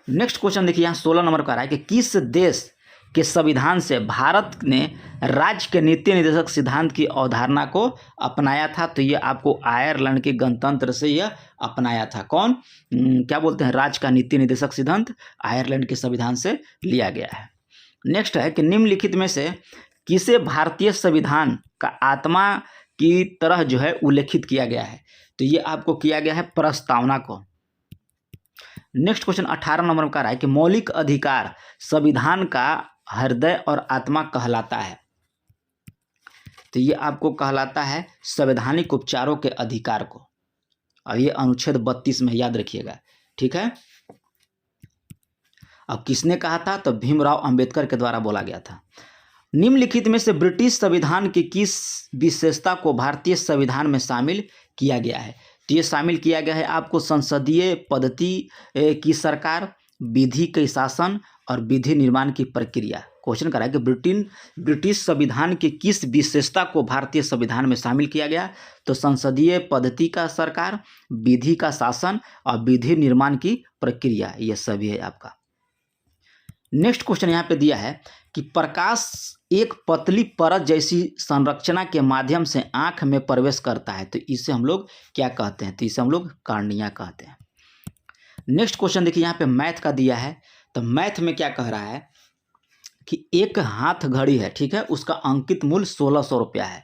नेक्स्ट क्वेश्चन देखिए यहाँ 16 नंबर का रहा है कि किस देश के संविधान से भारत ने राज्य के नीति निर्देशक सिद्धांत की अवधारणा को अपनाया था? तो ये आपको आयरलैंड के गणतंत्र से यह अपनाया था। कौन? क्या बोलते हैं, राज्य का नीति निर्देशक सिद्धांत आयरलैंड के संविधान से लिया गया है। नेक्स्ट है कि निम्नलिखित में से किसे भारतीय संविधान का आत्मा की तरह जो है उल्लेखित किया गया है? तो ये आपको किया गया है प्रस्तावना को। नेक्स्ट क्वेश्चन 18 नंबर में कह रहा है कि मौलिक अधिकार संविधान का हृदय और आत्मा कहलाता है। तो ये आपको कहलाता है संवैधानिक उपचारों के अधिकार को, और ये अनुच्छेद 32 में याद रखिएगा। ठीक है, अब किसने कहा था? तो भीमराव अंबेडकर के द्वारा बोला गया था। निम्नलिखित में से ब्रिटिश संविधान की किस विशेषता को भारतीय संविधान में शामिल किया गया है? तो ये शामिल किया गया है आपको संसदीय पद्धति की सरकार, विधि के शासन और विधि निर्माण की प्रक्रिया। क्वेश्चन करा है कि ब्रिटिश संविधान की किस विशेषता को भारतीय संविधान में शामिल किया गया? तो संसदीय पद्धति का सरकार, विधि का शासन और विधि निर्माण की प्रक्रिया, ये सभी है आपका। नेक्स्ट क्वेश्चन यहाँ पे दिया है कि प्रकाश एक पतली परत जैसी संरचना के माध्यम से आंख में प्रवेश करता है, तो इसे हम लोग क्या कहते हैं? तो इसे हम लोग कार्निया कहते हैं। नेक्स्ट क्वेश्चन देखिए यहाँ पे मैथ का दिया है। तो मैथ में क्या कह रहा है कि एक हाथ घड़ी है, ठीक है, उसका अंकित मूल्य 1600 रुपया है।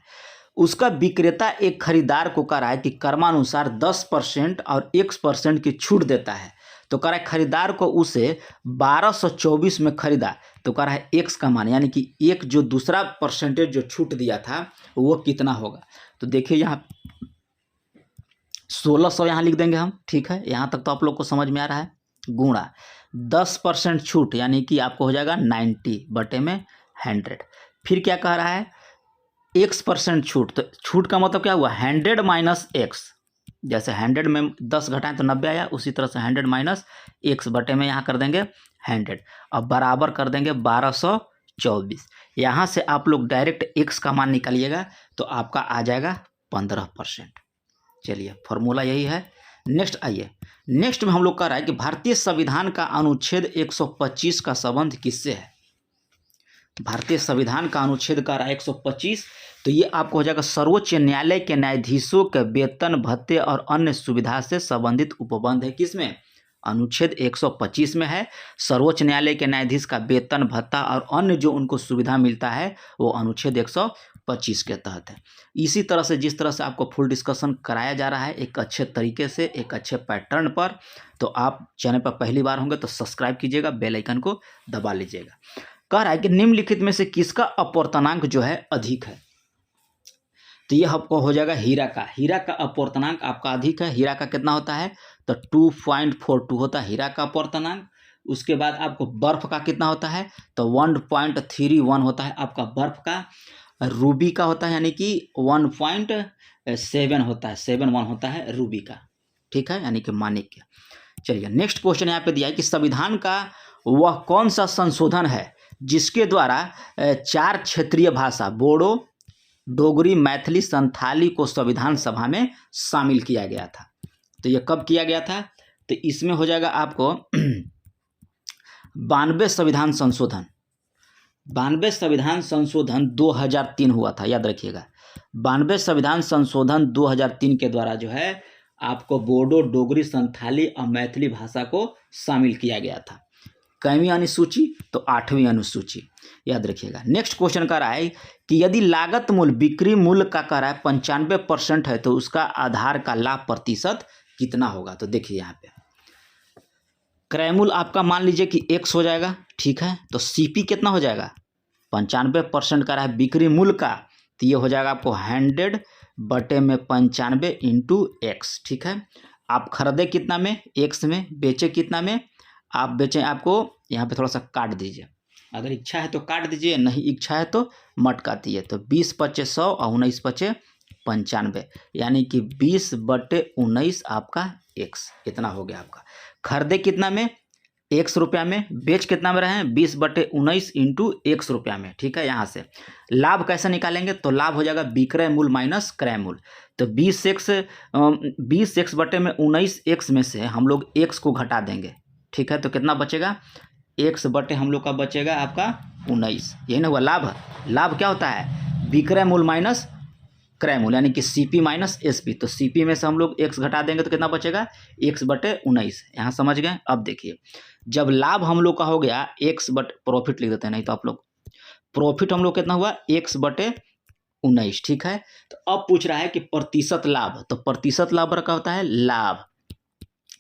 उसका विक्रेता एक खरीदार को कह रहा है कि क्रमानुसार 10% और X% की छूट देता है। तो कह रहा है खरीदार को उसे 1224 में खरीदा, तो कह रहा है X का मान यानी कि एक जो दूसरा परसेंटेज जो छूट दिया था वो कितना होगा? तो देखिए यहाँ 1600 यहाँ लिख देंगे हम। ठीक है, यहाँ तक तो आप लोग को समझ में आ रहा है। गुणा 10% छूट यानी कि आपको हो जाएगा 90 बटे में 100, फिर क्या कह रहा है, x% छूट। तो छूट का मतलब क्या हुआ, 100 माइनस x, जैसे 100 में 10 घटाएं तो 90 आया, उसी तरह से 100 माइनस x बटे में यहाँ कर देंगे 100, अब बराबर कर देंगे 1224। यहाँ से आप लोग डायरेक्ट x का मान निकालिएगा तो आपका आ जाएगा 15%। चलिए फॉर्मूला यही है। नेक्स्ट आइए, नेक्स्ट में हम लोग कह रहा है कि भारतीय संविधान का अनुच्छेद 125 का संबंध किससे है। भारतीय संविधान का अनुच्छेद कह रहा है 125, तो ये आपको हो जाएगा सर्वोच्च न्यायालय के न्यायाधीशों के वेतन भत्ते और अन्य सुविधा से संबंधित उपबंध है। किसमें, अनुच्छेद 125 में है। सर्वोच्च न्यायालय के न्यायाधीश का वेतन भत्ता और अन्य जो उनको सुविधा मिलता है वो अनुच्छेद 125 के तहत है। इसी तरह से जिस तरह से आपको फुल डिस्कशन कराया जा रहा है एक अच्छे तरीके से, एक अच्छे पैटर्न पर, तो आप चैनल पर पहली बार होंगे तो सब्सक्राइब कीजिएगा, बेल आइकन को दबा लीजिएगा। कह रहा है कि निम्नलिखित में से किसका अपवर्तनांक जो है अधिक है। तो ये आपको हो जाएगा हीरा का अपवर्तनांक आपका अधिक है। हीरा का कितना होता है, तो 2.42 होता है हीरा का अपवर्तनांक। उसके बाद आपको बर्फ का कितना होता है, तो 1.31 होता है आपका बर्फ का। रूबी का होता है यानी कि 1.7 होता है, 71 होता है रूबी का, ठीक है, यानी कि माणिक्य। चलिए नेक्स्ट क्वेश्चन यहाँ पे दिया है कि संविधान का वह कौन सा संशोधन है जिसके द्वारा 4 क्षेत्रीय भाषा बोडो, डोगरी, मैथिली, संथाली को संविधान सभा में शामिल किया गया था। तो ये कब किया गया था, तो इसमें हो जाएगा आपको 92 संविधान संशोधन। 92 संविधान संशोधन 2003 हुआ था, याद रखिएगा। 92 संविधान संशोधन 2003 के द्वारा जो है आपको बोडो, डोगरी, संथाली और मैथिली भाषा को शामिल किया गया था। कईवीं अनुसूची, तो 8वीं अनुसूची, याद रखिएगा। नेक्स्ट क्वेश्चन का रहा है कि यदि लागत मूल्य बिक्री मूल्य का कह रहा है 95% है तो उसका आधार का लाभ प्रतिशत कितना होगा। तो देखिए यहाँ पे क्रय मूल्य आपका मान लीजिए कि x हो जाएगा, ठीक है, तो CP कितना हो जाएगा, 95% का रहा है बिक्री मूल्य का, तो ये हो जाएगा आपको 100 बटे में 95 इंटू x, ठीक है। आप खरीदे कितना में, x में, बेचे कितना में, आप बेचें, आपको यहाँ पे थोड़ा सा काट दीजिए, अगर इच्छा है तो काट दीजिए, नहीं इच्छा है तो मत काटिए। तो 20 पचे 100 और 19 पचे 95, यानी कि 20 बटे 19 आपका x, इतना हो गया आपका। खरीदे कितना में, x रुपया में, बेच कितना में रहे हैं, 20 बटे 19 इंटू x रुपया में, ठीक है। यहाँ से लाभ कैसे निकालेंगे, तो लाभ हो जाएगा विक्रय मूल्य माइनस क्रय मूल्य। तो 20x बटे में 19x में से हम लोग x को घटा देंगे, ठीक है, तो कितना बचेगा, x बटे हम लोग का बचेगा आपका 19, यही ना हुआ लाभ। लाभ क्या होता है, विक्रय मूल्य माइनस क्रय मूल्य, यानी कि CP माइनस SP। तो CP में से हम लोग x घटा देंगे तो कितना बचेगा, x बटे 19। यहाँ समझ गए। अब देखिए जब लाभ हम लोग का हो गया x बटे, प्रॉफिट लिख देते हैं, नहीं तो आप लोग, प्रॉफिट हम लोग कितना हुआ x बटे 19, ठीक है। तो अब पूछ रहा है कि प्रतिशत लाभ, तो प्रतिशत लाभ का होता है लाभ,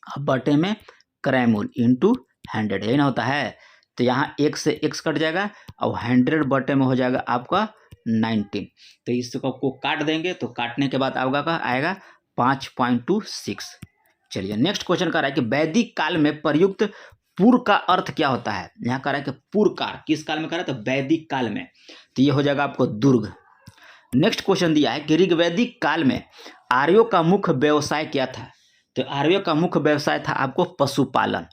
अब बटे में क्रय मूल्य इंटू 100, यही ना होता है। तो यहाँ x से x कट जाएगा और 100 बटे में हो जाएगा आपका 19। तो इसको को काट देंगे, तो काटने के बाद आपका आएगा 5.26। चलिए नेक्स्ट क्वेश्चन कर रहा है कि वैदिक काल में प्रयुक्त पूर्व का अर्थ क्या होता है। यहाँ कह रहा है कि पूर्व काल किस काल में कर रहा है, तो वैदिक काल में, तो ये हो जाएगा आपको दुर्ग। नेक्स्ट क्वेश्चन दिया है कि ऋग्वैदिक काल में आर्यों का मुख्य व्यवसाय क्या था। तो आर्यों का मुख्य व्यवसाय था आपको पशुपालन।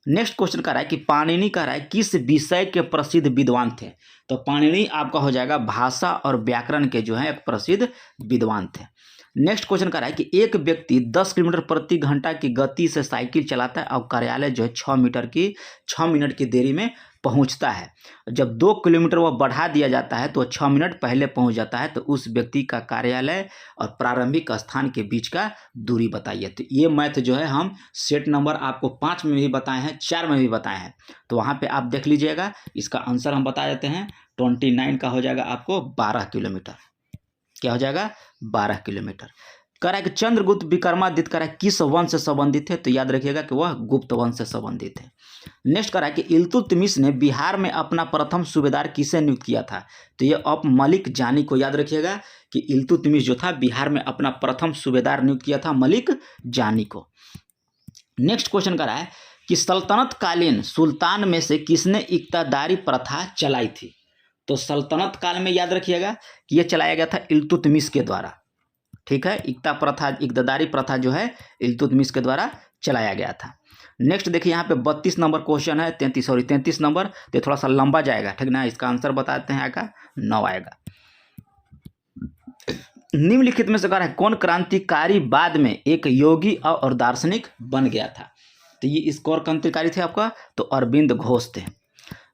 नेक्स्ट क्वेश्चन कह रहा है कि पाणिनि कह रहा है किस विषय के प्रसिद्ध विद्वान थे। तो पाणिनि आपका हो जाएगा भाषा और व्याकरण के जो है एक प्रसिद्ध विद्वान थे। नेक्स्ट क्वेश्चन कह रहा है कि एक व्यक्ति 10 किलोमीटर प्रति घंटा की गति से साइकिल चलाता है और कार्यालय जो है 6 मिनट की देरी में पहुंचता है। जब 2 किलोमीटर वह बढ़ा दिया जाता है तो 6 मिनट पहले पहुंच जाता है। तो उस व्यक्ति का कार्यालय और प्रारंभिक स्थान के बीच का दूरी बताइए। तो ये मैथ जो है हम सेट नंबर आपको 5 में भी बताए हैं, 4 में भी बताए हैं, तो वहाँ पे आप देख लीजिएगा। इसका आंसर हम बता देते हैं, 29 का हो जाएगा आपको 12 किलोमीटर। क्या हो जाएगा, 12 किलोमीटर। कह रहा है कि चंद्रगुप्त विक्रमादित्य कह रहा है किस वंश से संबंधित है। तो याद रखिएगा कि वह गुप्त वंश से संबंधित है। नेक्स्ट कह रहा है कि इल्तुतमिश ने बिहार में अपना प्रथम सूबेदार किसे नियुक्त किया था। तो ये अब मलिक जानी को याद रखिएगा कि इल्तुतमिश जो था बिहार में अपना प्रथम सूबेदार नियुक्त किया था मलिक जानी को। नेक्स्ट क्वेश्चन कह रहा है कि सल्तनत कालीन सुल्तान में से किसने इक्तादारी प्रथा चलाई थी। तो सल्तनत काल में याद रखिएगा कि ये चलाया गया था इल्तुतमिश के द्वारा। ठीक है, इक़्तिदारी प्रथा जो है इल्तुतमिश के द्वारा चलाया गया था। नेक्स्ट देखिए यहाँ पे 32 नंबर क्वेश्चन है, 33 नंबर, तो थोड़ा सा लंबा जाएगा, ठीक ना। इसका आंसर बताते हैं, आएगा 9 आएगा। निम्नलिखित में से कह रहा है कौन क्रांतिकारी बाद में एक योगी और दार्शनिक बन गया था। तो ये इस कौन क्रांतिकारी थे आपका, तो अरविंद घोष थे।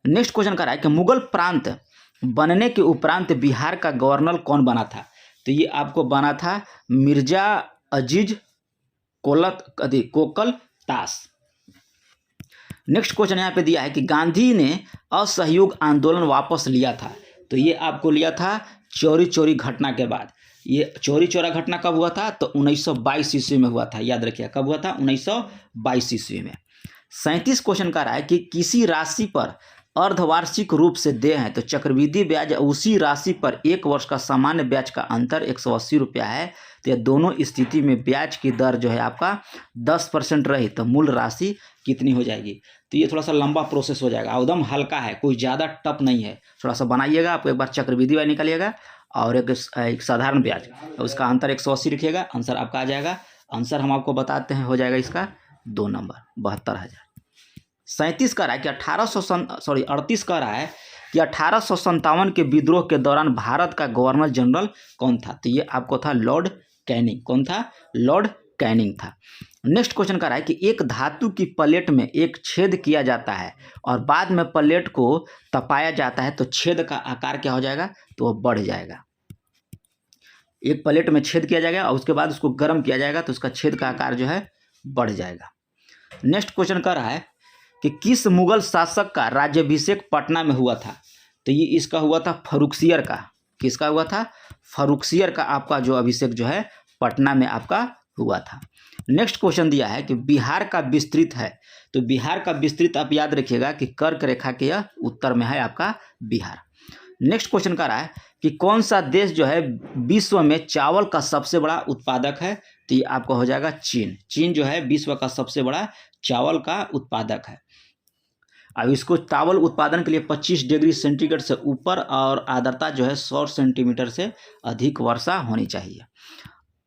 नेक्स्ट क्वेश्चन कह रहा है कि मुगल प्रांत बनने के उपरांत बिहार का गवर्नर कौन बना था। तो ये आपको बना था मिर्जा अजीज कोकल तास। नेक्स्ट क्वेश्चन यहाँ पे दिया है कि गांधी ने असहयोग आंदोलन वापस लिया था। तो ये आपको लिया था चौरी चौरी घटना के बाद। ये चौरी चौरा घटना कब हुआ था, तो 1922 ईस्वी में हुआ था, याद रखिए कब हुआ था, 1922 ईस्वी में। 37 क्वेश्चन का रहा है कि किसी राशि पर अर्धवार्षिक रूप से देय है, तो चक्रवृद्धि ब्याज उसी राशि पर एक वर्ष का सामान्य ब्याज का अंतर 180 रुपया है। तो ये दोनों स्थिति में ब्याज की दर जो है आपका 10% रही तो मूल राशि कितनी हो जाएगी। तो ये थोड़ा सा लंबा प्रोसेस हो जाएगा, एकदम हल्का है, कोई ज़्यादा टफ नहीं है। थोड़ा सा बनाइएगा, आपको एक बार चक्रवृद्धि ब्याज निकालिएगा और एक साधारण ब्याज, उसका अंतर 180 लिखिएगा, आंसर आपका आ जाएगा। आंसर हम आपको बताते हैं, हो जाएगा इसका 2 नंबर 72,000। 37 का रहा है कि 38 का रहा है कि 1857 के विद्रोह के दौरान भारत का गवर्नर जनरल कौन था। तो ये आपको था लॉर्ड कैनिंग। कौन था, लॉर्ड कैनिंग था। नेक्स्ट क्वेश्चन का रहा है कि एक धातु की प्लेट में एक छेद किया जाता है और बाद में प्लेट को तपाया जाता है, तो छेद का आकार क्या हो जाएगा, तो वो बढ़ जाएगा। एक प्लेट में छेद किया जाएगा और उसके बाद उसको गर्म किया जाएगा, तो उसका छेद का आकार जो है बढ़ जाएगा। नेक्स्ट क्वेश्चन का रहा है कि किस मुगल शासक का राज्याभिषेक पटना में हुआ था। तो ये इसका हुआ था फर्रुखसियर का। किसका हुआ था, फर्रुखसियर का आपका जो अभिषेक जो है पटना में आपका हुआ था। नेक्स्ट क्वेश्चन दिया है कि बिहार का विस्तृत है। तो बिहार का विस्तृत आप याद रखिएगा कि कर्क रेखा के यह उत्तर में है आपका बिहार। नेक्स्ट क्वेश्चन का रहा है कि कौन सा देश जो है विश्व में चावल का सबसे बड़ा उत्पादक है। तो ये आपको हो जाएगा चीन। चीन जो है विश्व का सबसे बड़ा चावल का उत्पादक है। अब इसको चावल उत्पादन के लिए 25 डिग्री सेंटीग्रेड से ऊपर और आर्द्रता जो है 100 सेंटीमीटर से अधिक वर्षा होनी चाहिए।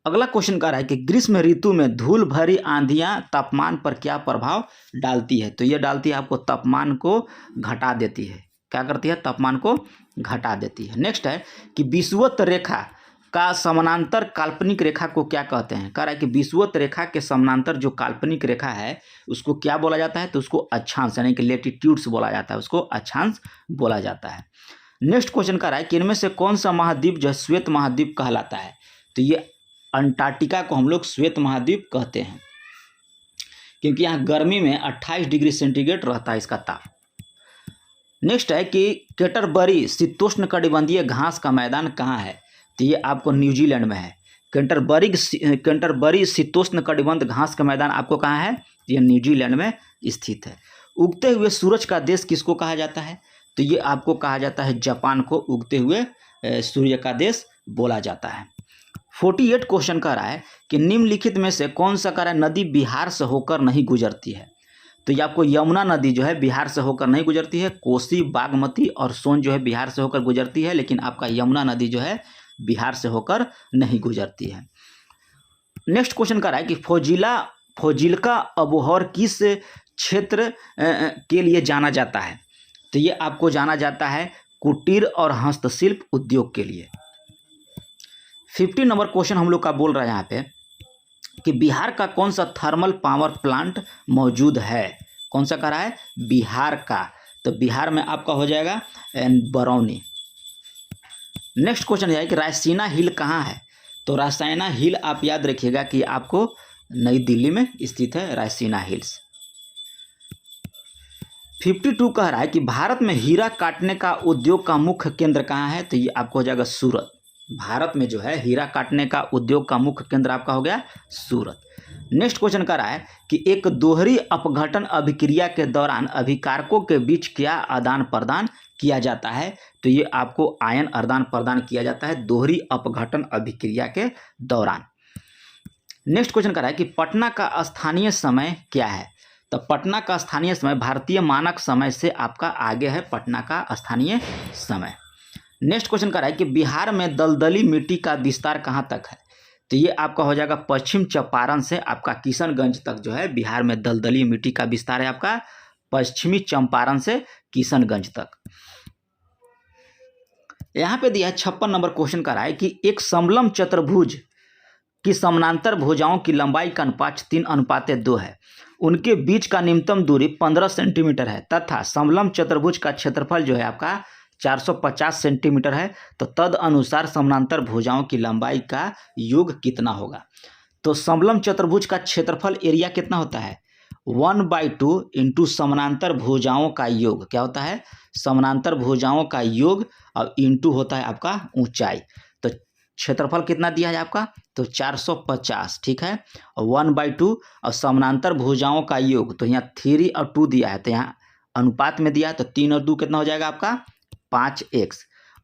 अगला क्वेश्चन का रहा है कि ग्रीष्म ऋतु में धूल भरी आंधियां तापमान पर क्या प्रभाव डालती है। तो ये डालती है आपको तापमान को घटा देती है। क्या करती है, तापमान को घटा देती है। नेक्स्ट है कि विषुवत रेखा का समानांतर काल्पनिक रेखा को क्या कहते हैं। कह रहा है कि विषुवत रेखा के समानांतर जो काल्पनिक रेखा है उसको क्या बोला जाता है, तो उसको अक्षांश यानी कि लेटिट्यूड्स बोला जाता है, उसको अक्षांश बोला जाता है। नेक्स्ट क्वेश्चन का रहा है कि इनमें से कौन सा महाद्वीप जो श्वेत महाद्वीप कहलाता है। तो ये अंटार्कटिका को हम लोग श्वेत महाद्वीप कहते हैं, क्योंकि यहाँ गर्मी में 28 डिग्री सेंटीग्रेड रहता है इसका ताप। नेक्स्ट है कि कैटरबरी शीतोष्ण कटिबंधीय घास का मैदान कहाँ है। तो ये आपको न्यूजीलैंड में है। कैंटरबरी शीतोष्ण कटिबंध घास का मैदान आपको कहाँ है, ये न्यूजीलैंड में स्थित है। उगते हुए सूरज का देश किसको कहा जाता है। तो ये आपको कहा जाता है जापान को उगते हुए सूर्य का देश बोला जाता है। 48 क्वेश्चन कह रहा है कि निम्नलिखित में से कौन सा कह रहा है नदी बिहार से होकर नहीं गुजरती है। तो ये आपको यमुना नदी जो है बिहार से होकर नहीं गुजरती है। कोसी, बागमती और सोन जो है बिहार से होकर गुजरती है, लेकिन आपका यमुना नदी जो है बिहार से होकर नहीं गुजरती है। नेक्स्ट क्वेश्चन कर रहा है कि फोजिल्का अबोहर किस क्षेत्र के लिए जाना जाता है। तो ये आपको जाना जाता है कुटीर और हस्तशिल्प उद्योग के लिए। 50 नंबर क्वेश्चन हम लोग का बोल रहा है यहाँ पे कि बिहार का कौन सा थर्मल पावर प्लांट मौजूद है। कौन सा कह रहा है, बिहार का। तो बिहार में आपका हो जाएगा बरौनी। नेक्स्ट क्वेश्चन है कि रायसीना हिल कहाँ है। तो रायसीना हिल आप याद रखिएगा कि आपको नई दिल्ली में स्थित है रायसीना हिल्स। 52 कह रहा है कि भारत में हीरा काटने का उद्योग का मुख्य केंद्र कहाँ है। तो ये आपको हो जाएगा सूरत। भारत में जो है हीरा काटने का उद्योग का मुख्य केंद्र आपका हो गया सूरत। नेक्स्ट क्वेश्चन का रहा है कि एक दोहरी अपघटन अभिक्रिया के दौरान अभिकारकों के बीच क्या आदान प्रदान किया जाता है। तो ये आपको आयन आदान प्रदान किया जाता है दोहरी अपघटन अभिक्रिया के दौरान। नेक्स्ट क्वेश्चन का रहा है कि पटना का स्थानीय समय क्या है। तो पटना का स्थानीय समय भारतीय मानक समय से आपका आगे है पटना का स्थानीय समय। नेक्स्ट क्वेश्चन कर रहा है कि बिहार में दलदली मिट्टी का विस्तार कहाँ तक है। तो ये आपका हो जाएगा पश्चिम चंपारण से आपका किशनगंज तक जो है बिहार में दलदली मिट्टी का विस्तार है आपका पश्चिमी चंपारण से किशनगंज तक। यहाँ पे दिया है 56 नंबर क्वेश्चन कर रहा है कि एक समलंब चतुर्भुज की समानांतर भुजाओं की लंबाई का अनुपात 3:2 है। उनके बीच का न्यूनतम दूरी 15 सेंटीमीटर है तथा समलंब चतुर्भुज का क्षेत्रफल जो है आपका 450 सेंटीमीटर है। तो तद अनुसार समानांतर भुजाओं की लंबाई का योग कितना होगा। तो समलंब चतुर्भुज का क्षेत्रफल एरिया कितना होता है 1/2 इंटू समानांतर भुजाओं का योग क्या होता है समानांतर भुजाओं का योग और इंटू होता है आपका ऊंचाई। तो क्षेत्रफल कितना दिया है आपका तो 450 ठीक है 1/2 और समानांतर भुजाओं का योग तो यहाँ 3 और 2 दिया है तो यहाँ अनुपात में दिया है तो 3 और 2 कितना हो जाएगा आपका 5x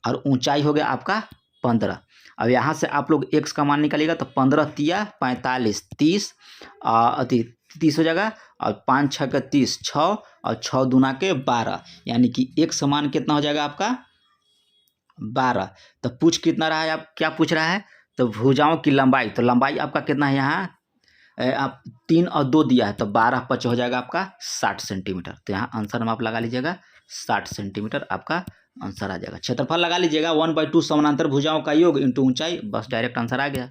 और ऊंचाई हो गया आपका 15। अब यहाँ से आप लोग x का मान निकालिएगा तो 15 तिया 45 30 हो जाएगा और 5 6 के 30 6 और 6 दूना के 12 यानी कि x मान कितना हो जाएगा आपका 12। तो पूछ कितना रहा है आप क्या पूछ रहा है तो भुजाओं की लंबाई तो लंबाई आपका कितना है यहाँ आप 3 और 2 दिया है तो 12 5 हो जाएगा आपका 60 सेंटीमीटर। तो यहाँ आंसर में आप लगा लीजिएगा 60 सेंटीमीटर आपका आंसर आ जाएगा। क्षेत्रफल लगा लीजिएगा 1/2 समानांतर भुजाओं का योग इंटू ऊंचाई बस डायरेक्ट आंसर आ गया।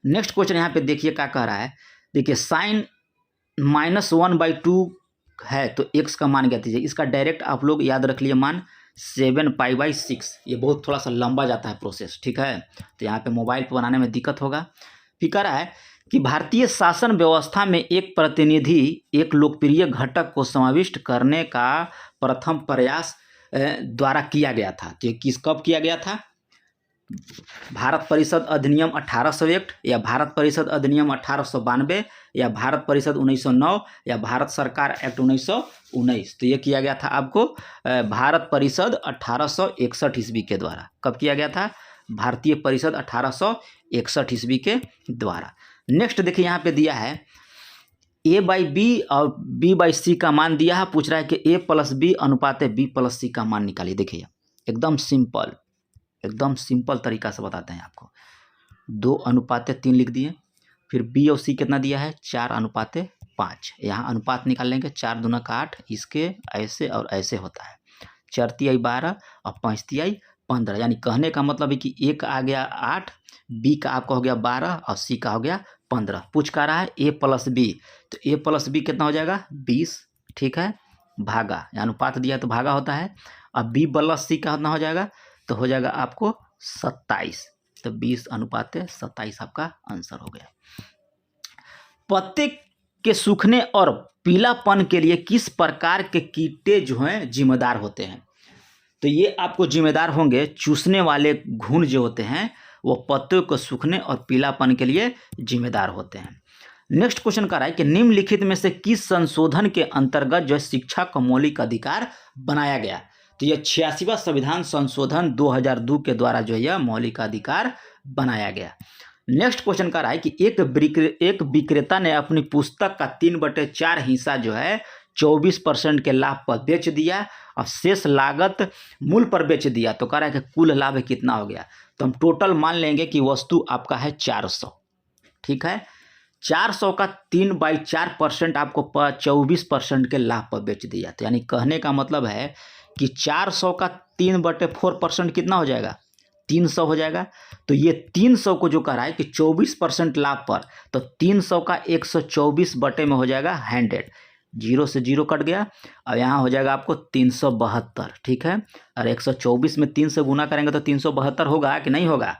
नेक्स्ट क्वेश्चन यहाँ पे देखिए क्या कह रहा है देखिए साइन -1/2 है तो x का मान ज्ञात कीजिए। इसका डायरेक्ट आप लोग याद रख लिए मान 7π/6। ये बहुत थोड़ा सा लंबा जाता है प्रोसेस ठीक है तो यहाँ पे मोबाइल पर बनाने में दिक्कत होगा। फिर कह रहा है कि भारतीय शासन व्यवस्था में एक प्रतिनिधि एक लोकप्रिय घटक को समाविष्ट करने का प्रथम प्रयास द्वारा किया गया था। तो किस कब किया गया था भारत परिषद अधिनियम 1801 या भारत परिषद अधिनियम 1892 या भारत परिषद 1909 या भारत सरकार एक्ट 1919। तो ये किया गया था आपको भारत परिषद 1861 ईस्वी के द्वारा। कब किया गया था भारतीय परिषद 1861 ईस्वी के द्वारा। नेक्स्ट देखिए यहाँ पे दिया है a/b और b/c का मान दिया है। पूछ रहा है कि a+b अनुपात b+c का मान निकालिए। देखिए एकदम सिंपल तरीका से बताते हैं आपको 2:3 लिख दिए फिर b और c कितना दिया है 4:5। यहाँ अनुपात निकाल लेंगे 4 दूना का 8 इसके ऐसे और ऐसे होता है 4 तिहाई 12 और 5 तिहाई 15 यानी कहने का मतलब है कि a का आ गया 8 b का आपका हो गया 12 और c का हो गया 15। पूछ का रहा है a+b तो a+b कितना हो जाएगा 20 ठीक है भागा अनुपात दिया तो भागा होता है। अब b+c का कितना हो जाएगा तो हो जाएगा आपको 27। तो 20:27 आपका आंसर हो गया। पत्ते के सूखने और पीलापन के लिए किस प्रकार के कीटे जो हैं जिम्मेदार होते हैं। तो ये आपको जिम्मेदार होंगे चूसने वाले घुन जो होते हैं वो पत्तों को सूखने और पीलापन के लिए जिम्मेदार होते हैं। नेक्स्ट क्वेश्चन कर रहा है कि निम्नलिखित में से किस संशोधन के अंतर्गत जो शिक्षा का मौलिक अधिकार बनाया गया। तो यह 86वां संविधान संशोधन 2002 के द्वारा जो है यह मौलिक अधिकार बनाया गया। नेक्स्ट क्वेश्चन कर रहा है कि एक विक्रेता ने अपनी पुस्तक का 3/4 हिस्सा जो है 24% के लाभ पर बेच दिया और शेष लागत मूल पर बेच दिया। तो कह रहा है कि कुल लाभ कितना हो गया। तो हम टोटल मान लेंगे कि वस्तु आपका है 400 ठीक है 400 का 3/4% आपको 24% के लाभ पर बेच दिया। तो यानी कहने का मतलब है कि 400 का 3/4% कितना हो जाएगा 300 हो जाएगा। तो ये 300 को जो कह रहा है कि 24% लाभ पर तो 300 का 124 बटे में हो जाएगा 100 0 से 0 कट गया और यहाँ हो जाएगा आपको 372 ठीक है। और 124 में 3 से गुना करेंगे तो 372 होगा कि नहीं होगा।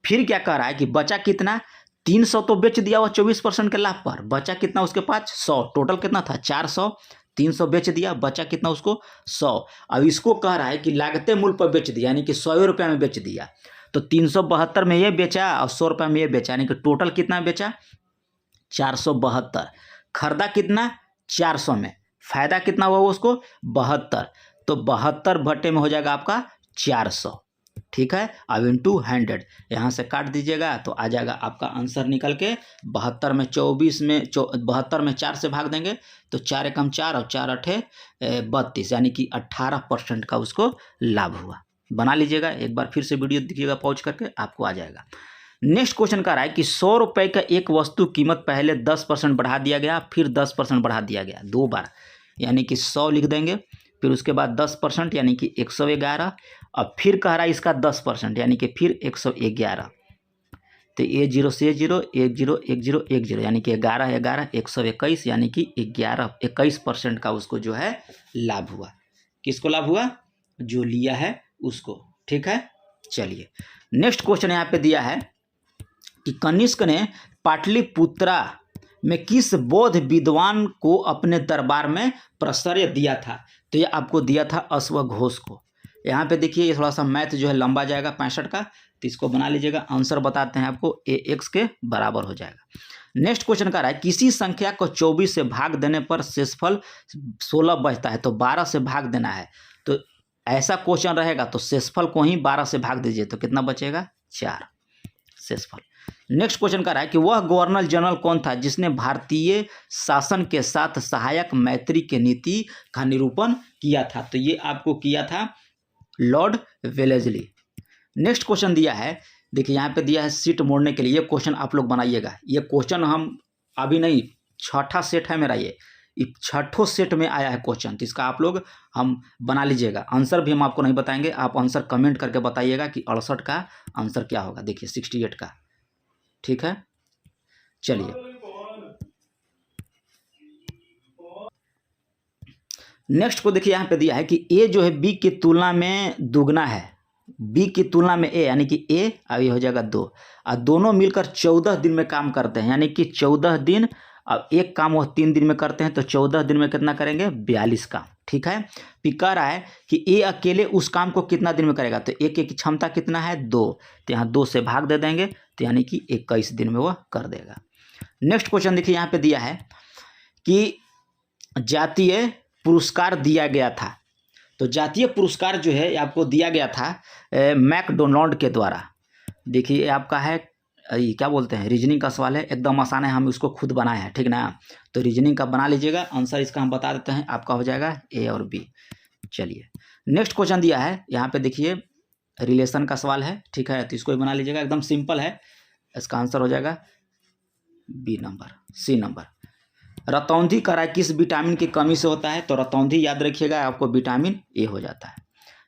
फिर क्या कह रहा है कि बचा कितना 300 तो बेच दिया हुआ 24% के लाभ पर बचा कितना उसके पास 100 टोटल कितना था 400 300 बेच दिया बचा कितना उसको 100। अब इसको कह रहा है कि लागते मूल्य पर बेच दिया यानी कि 100 रुपये में बेच दिया। तो 372 में ये बेचा और 100 रुपये में ये बेचा यानी कि टोटल कितना बेचा 472। खरीदा कितना 400 में फायदा कितना हुआ उसको 72। तो 72 बटे में हो जाएगा आपका 400 ठीक है। अब इंटू 100 यहाँ से काट दीजिएगा तो आ जाएगा आपका आंसर निकल के 72 में 72 में 4 से भाग देंगे तो 4 × 4 और 4 × 8 = 32 यानी कि 18% का उसको लाभ हुआ। बना लीजिएगा, एक बार फिर से वीडियो देखिएगा पॉज करके, आपको आ जाएगा। नेक्स्ट क्वेश्चन का रहा है कि 100 रुपये का एक वस्तु कीमत पहले 10% बढ़ा दिया गया, फिर 10% बढ़ा दिया गया, 2 बार, यानी कि 100 लिख देंगे, फिर उसके बाद 10% यानी कि 111, और फिर कह रहा है इसका 10% यानी कि फिर 111। तो A0 से 0, 10 10 10 यानी कि 11 11 121 यानी कि 21% का उसको जो है लाभ हुआ। किसको लाभ हुआ? जो लिया है उसको। ठीक है, चलिए नेक्स्ट क्वेश्चन यहाँ पे दिया है कि कनिष्क ने पाटलिपुत्रा में किस बौद्ध विद्वान को अपने दरबार में प्रश्रय दिया था? तो ये आपको दिया था अश्वघोष को। यहाँ पे देखिए ये थोड़ा सा मैथ जो है लंबा जाएगा 65 का, तो इसको बना लीजिएगा। आंसर बताते हैं आपको, AX के बराबर हो जाएगा। नेक्स्ट क्वेश्चन का रहा है किसी संख्या को 24 से भाग देने पर शेषफल 16 बचता है, तो 12 से भाग देना है। तो ऐसा क्वेश्चन रहेगा तो शेषफल को ही 12 से भाग दीजिए, तो कितना बचेगा? 4 शेषफल। नेक्स्ट क्वेश्चन का रहा है कि वह गवर्नर जनरल कौन था जिसने भारतीय शासन के साथ सहायक मैत्री के नीति का निरूपण किया था? तो ये आपको किया था लॉर्ड वेलेस्ली। नेक्स्ट क्वेश्चन दिया है, देखिए यहाँ पे दिया है सीट मोड़ने के लिए। ये क्वेश्चन आप लोग बनाइएगा। ये क्वेश्चन हम अभी नहीं, छठा सेट है मेरा, ये छठों सेट में आया है क्वेश्चन, तो इसका आप लोग हम बना लीजिएगा। आंसर भी हम आपको नहीं बताएंगे, आप आंसर कमेंट करके बताइएगा कि 68 का आंसर क्या होगा। देखिए 68 का। ठीक है, चलिए नेक्स्ट को देखिए, यहाँ पे दिया है कि A जो है B की तुलना में दुगना है, B की तुलना में A, यानी कि A अभी हो जाएगा 2, और दोनों मिलकर 14 दिन में काम करते हैं, यानी कि 14 दिन। अब एक काम वो 3 दिन में करते हैं, तो 14 दिन में कितना करेंगे? 42 काम। ठीक है, फिर कह रहा है कि A अकेले उस काम को कितना दिन में करेगा? तो A की क्षमता कितना है? 2, तो यहाँ 2 से भाग दे देंगे, तो यानी कि 21 दिन में वह कर देगा। नेक्स्ट क्वेश्चन देखिए, यहाँ पे दिया है कि जातीय पुरस्कार दिया गया था। तो जातीय पुरस्कार जो है आपको दिया गया था मैकडोनाल्ड के द्वारा। देखिए आपका है, ये क्या बोलते हैं, रीजनिंग का सवाल है, एकदम आसान है, हम इसको खुद बनाए हैं। ठीक ना, तो रीजनिंग का बना लीजिएगा। आंसर इसका हम बता देते हैं, आपका हो जाएगा A और B। चलिए नेक्स्ट क्वेश्चन दिया है, यहाँ पे देखिए रिलेशन का सवाल है। ठीक है, तो इसको भी बना लीजिएगा, एकदम सिंपल है। इसका आंसर हो जाएगा B नंबर, C नंबर। रतौंधी कह रहा है किस विटामिन की कमी से होता है? तो रतौंधी याद रखिएगा, आपको विटामिन A हो जाता है।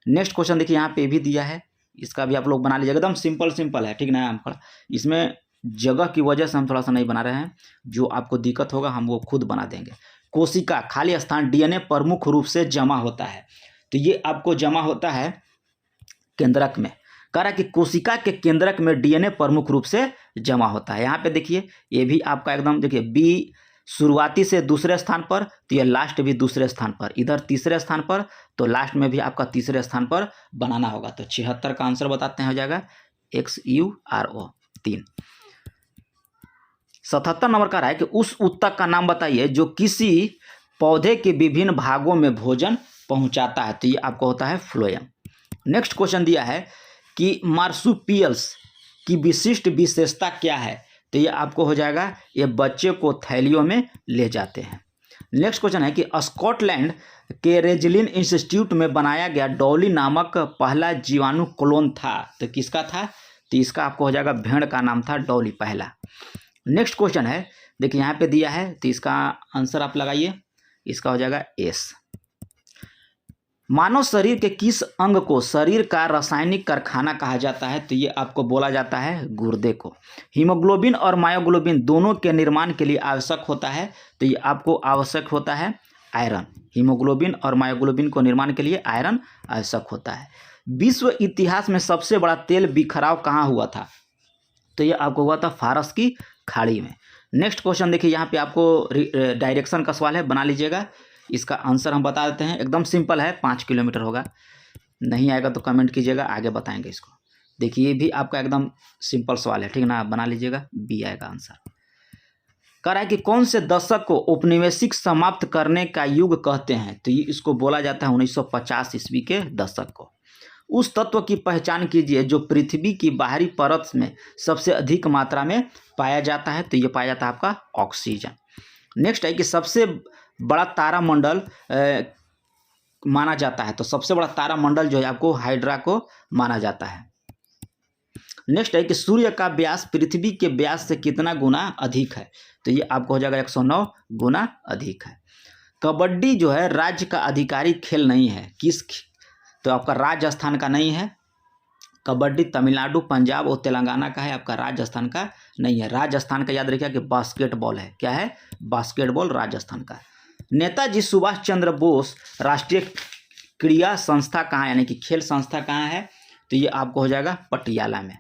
नेक्स्ट क्वेश्चन देखिए, यहाँ पे भी दिया है, इसका भी आप लोग बना लीजिएगा, एकदम सिंपल है। ठीक ना, इसमें जगह की वजह से हम थोड़ा सा नहीं बना रहे हैं, जो आपको दिक्कत होगा हम वो खुद बना देंगे। कोशिका खाली स्थान DNA प्रमुख रूप से जमा होता है, तो ये आपको जमा होता है केंद्रक में। कह रहा है कि कोशिका के केंद्रक में DNA प्रमुख रूप से जमा होता है। यहाँ पे देखिए ये भी आपका एकदम देखिए B शुरुआती से दूसरे स्थान पर, तो ये लास्ट भी दूसरे स्थान पर, इधर तीसरे स्थान पर, तो लास्ट में भी आपका तीसरे स्थान पर बनाना होगा। तो 76 का आंसर बताते हैं, हो जाएगा XURO 3। 77 नंबर का रहा है कि उस उत्तक का नाम बताइए जो किसी पौधे के विभिन्न भागों में भोजन पहुंचाता है। तो ये आपको होता है फ्लोएम। नेक्स्ट क्वेश्चन दिया है कि मार्सुपियल्स की विशिष्ट विशेषता क्या है? तो ये आपको हो जाएगा, ये बच्चे को थैलियों में ले जाते हैं। नेक्स्ट क्वेश्चन है कि स्कॉटलैंड के रेजलिन इंस्टीट्यूट में बनाया गया डॉली नामक पहला जीवाणु क्लोन था, तो किसका था? तो इसका आपको हो जाएगा, भेड़ का नाम था डॉली पहला। नेक्स्ट क्वेश्चन है, देखिए यहाँ पे दिया है, तो इसका आंसर आप लगाइए, इसका हो जाएगा S। मानव शरीर के किस अंग को शरीर का रासायनिक कारखाना कहा जाता है? तो ये आपको बोला जाता है गुर्दे को। हीमोग्लोबिन और मायोग्लोबिन दोनों के निर्माण के लिए आवश्यक होता है, तो ये आपको आवश्यक होता है आयरन। हीमोग्लोबिन और मायोग्लोबिन को निर्माण के लिए आयरन आवश्यक होता है। विश्व इतिहास में सबसे बड़ा तेल बिखराव कहाँ हुआ था? तो ये आपको हुआ था फारस की खाड़ी में। नेक्स्ट क्वेश्चन देखिए, यहाँ पे आपको डायरेक्शन का सवाल है, बना लीजिएगा। इसका आंसर हम बता देते हैं, एकदम सिंपल है, 5 किलोमीटर होगा। नहीं आएगा तो कमेंट कीजिएगा, आगे बताएंगे इसको। देखिए ये भी आपका एकदम सिंपल सवाल है, ठीक ना, बना लीजिएगा, B आएगा आंसर। कह रहा है कि कौन से दशक को औपनिवेशिक समाप्त करने का युग कहते हैं? तो ये इसको बोला जाता है 1950 ईस्वी के दशक को। उस तत्व की पहचान कीजिए जो पृथ्वी की बाहरी परत में सबसे अधिक मात्रा में पाया जाता है। तो ये पाया जाता है आपका ऑक्सीजन। नेक्स्ट है कि सबसे बड़ा तारामंडल माना जाता है, तो सबसे बड़ा तारामंडल जो है आपको हाइड्रा को माना जाता है। नेक्स्ट है कि सूर्य का व्यास पृथ्वी के व्यास से कितना गुना अधिक है, तो ये आपको हो जाएगा 109 गुना अधिक है। कबड्डी जो है राज्य का आधिकारिक खेल नहीं है, तो आपका राजस्थान का नहीं है। कबड्डी तमिलनाडु, पंजाब और तेलंगाना का है, आपका राजस्थान का नहीं है। राजस्थान का याद रखिए कि बास्केटबॉल है। क्या है? बास्केटबॉल राजस्थान का। नेताजी सुभाष चंद्र बोस राष्ट्रीय क्रीड़ा संस्था कहाँ, यानी कि खेल संस्था कहाँ है, तो ये आपको हो जाएगा पटियाला में।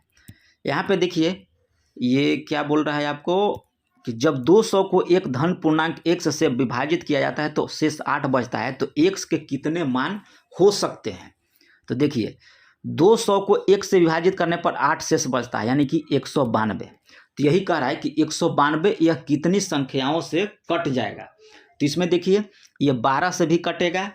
यहाँ पे देखिए ये क्या बोल रहा है आपको कि जब 200 को एक धन पूर्णांक x से विभाजित किया जाता है तो शेष 8 बचता है, तो x के कितने मान हो सकते हैं। तो देखिए 200 को 1 से विभाजित करने पर 8 शेष बचता है, यानी कि 192। तो यही कह रहा है कि 192 यह कितनी संख्याओं से कट जाएगा। तो इसमें देखिए ये 12 से भी कटेगा,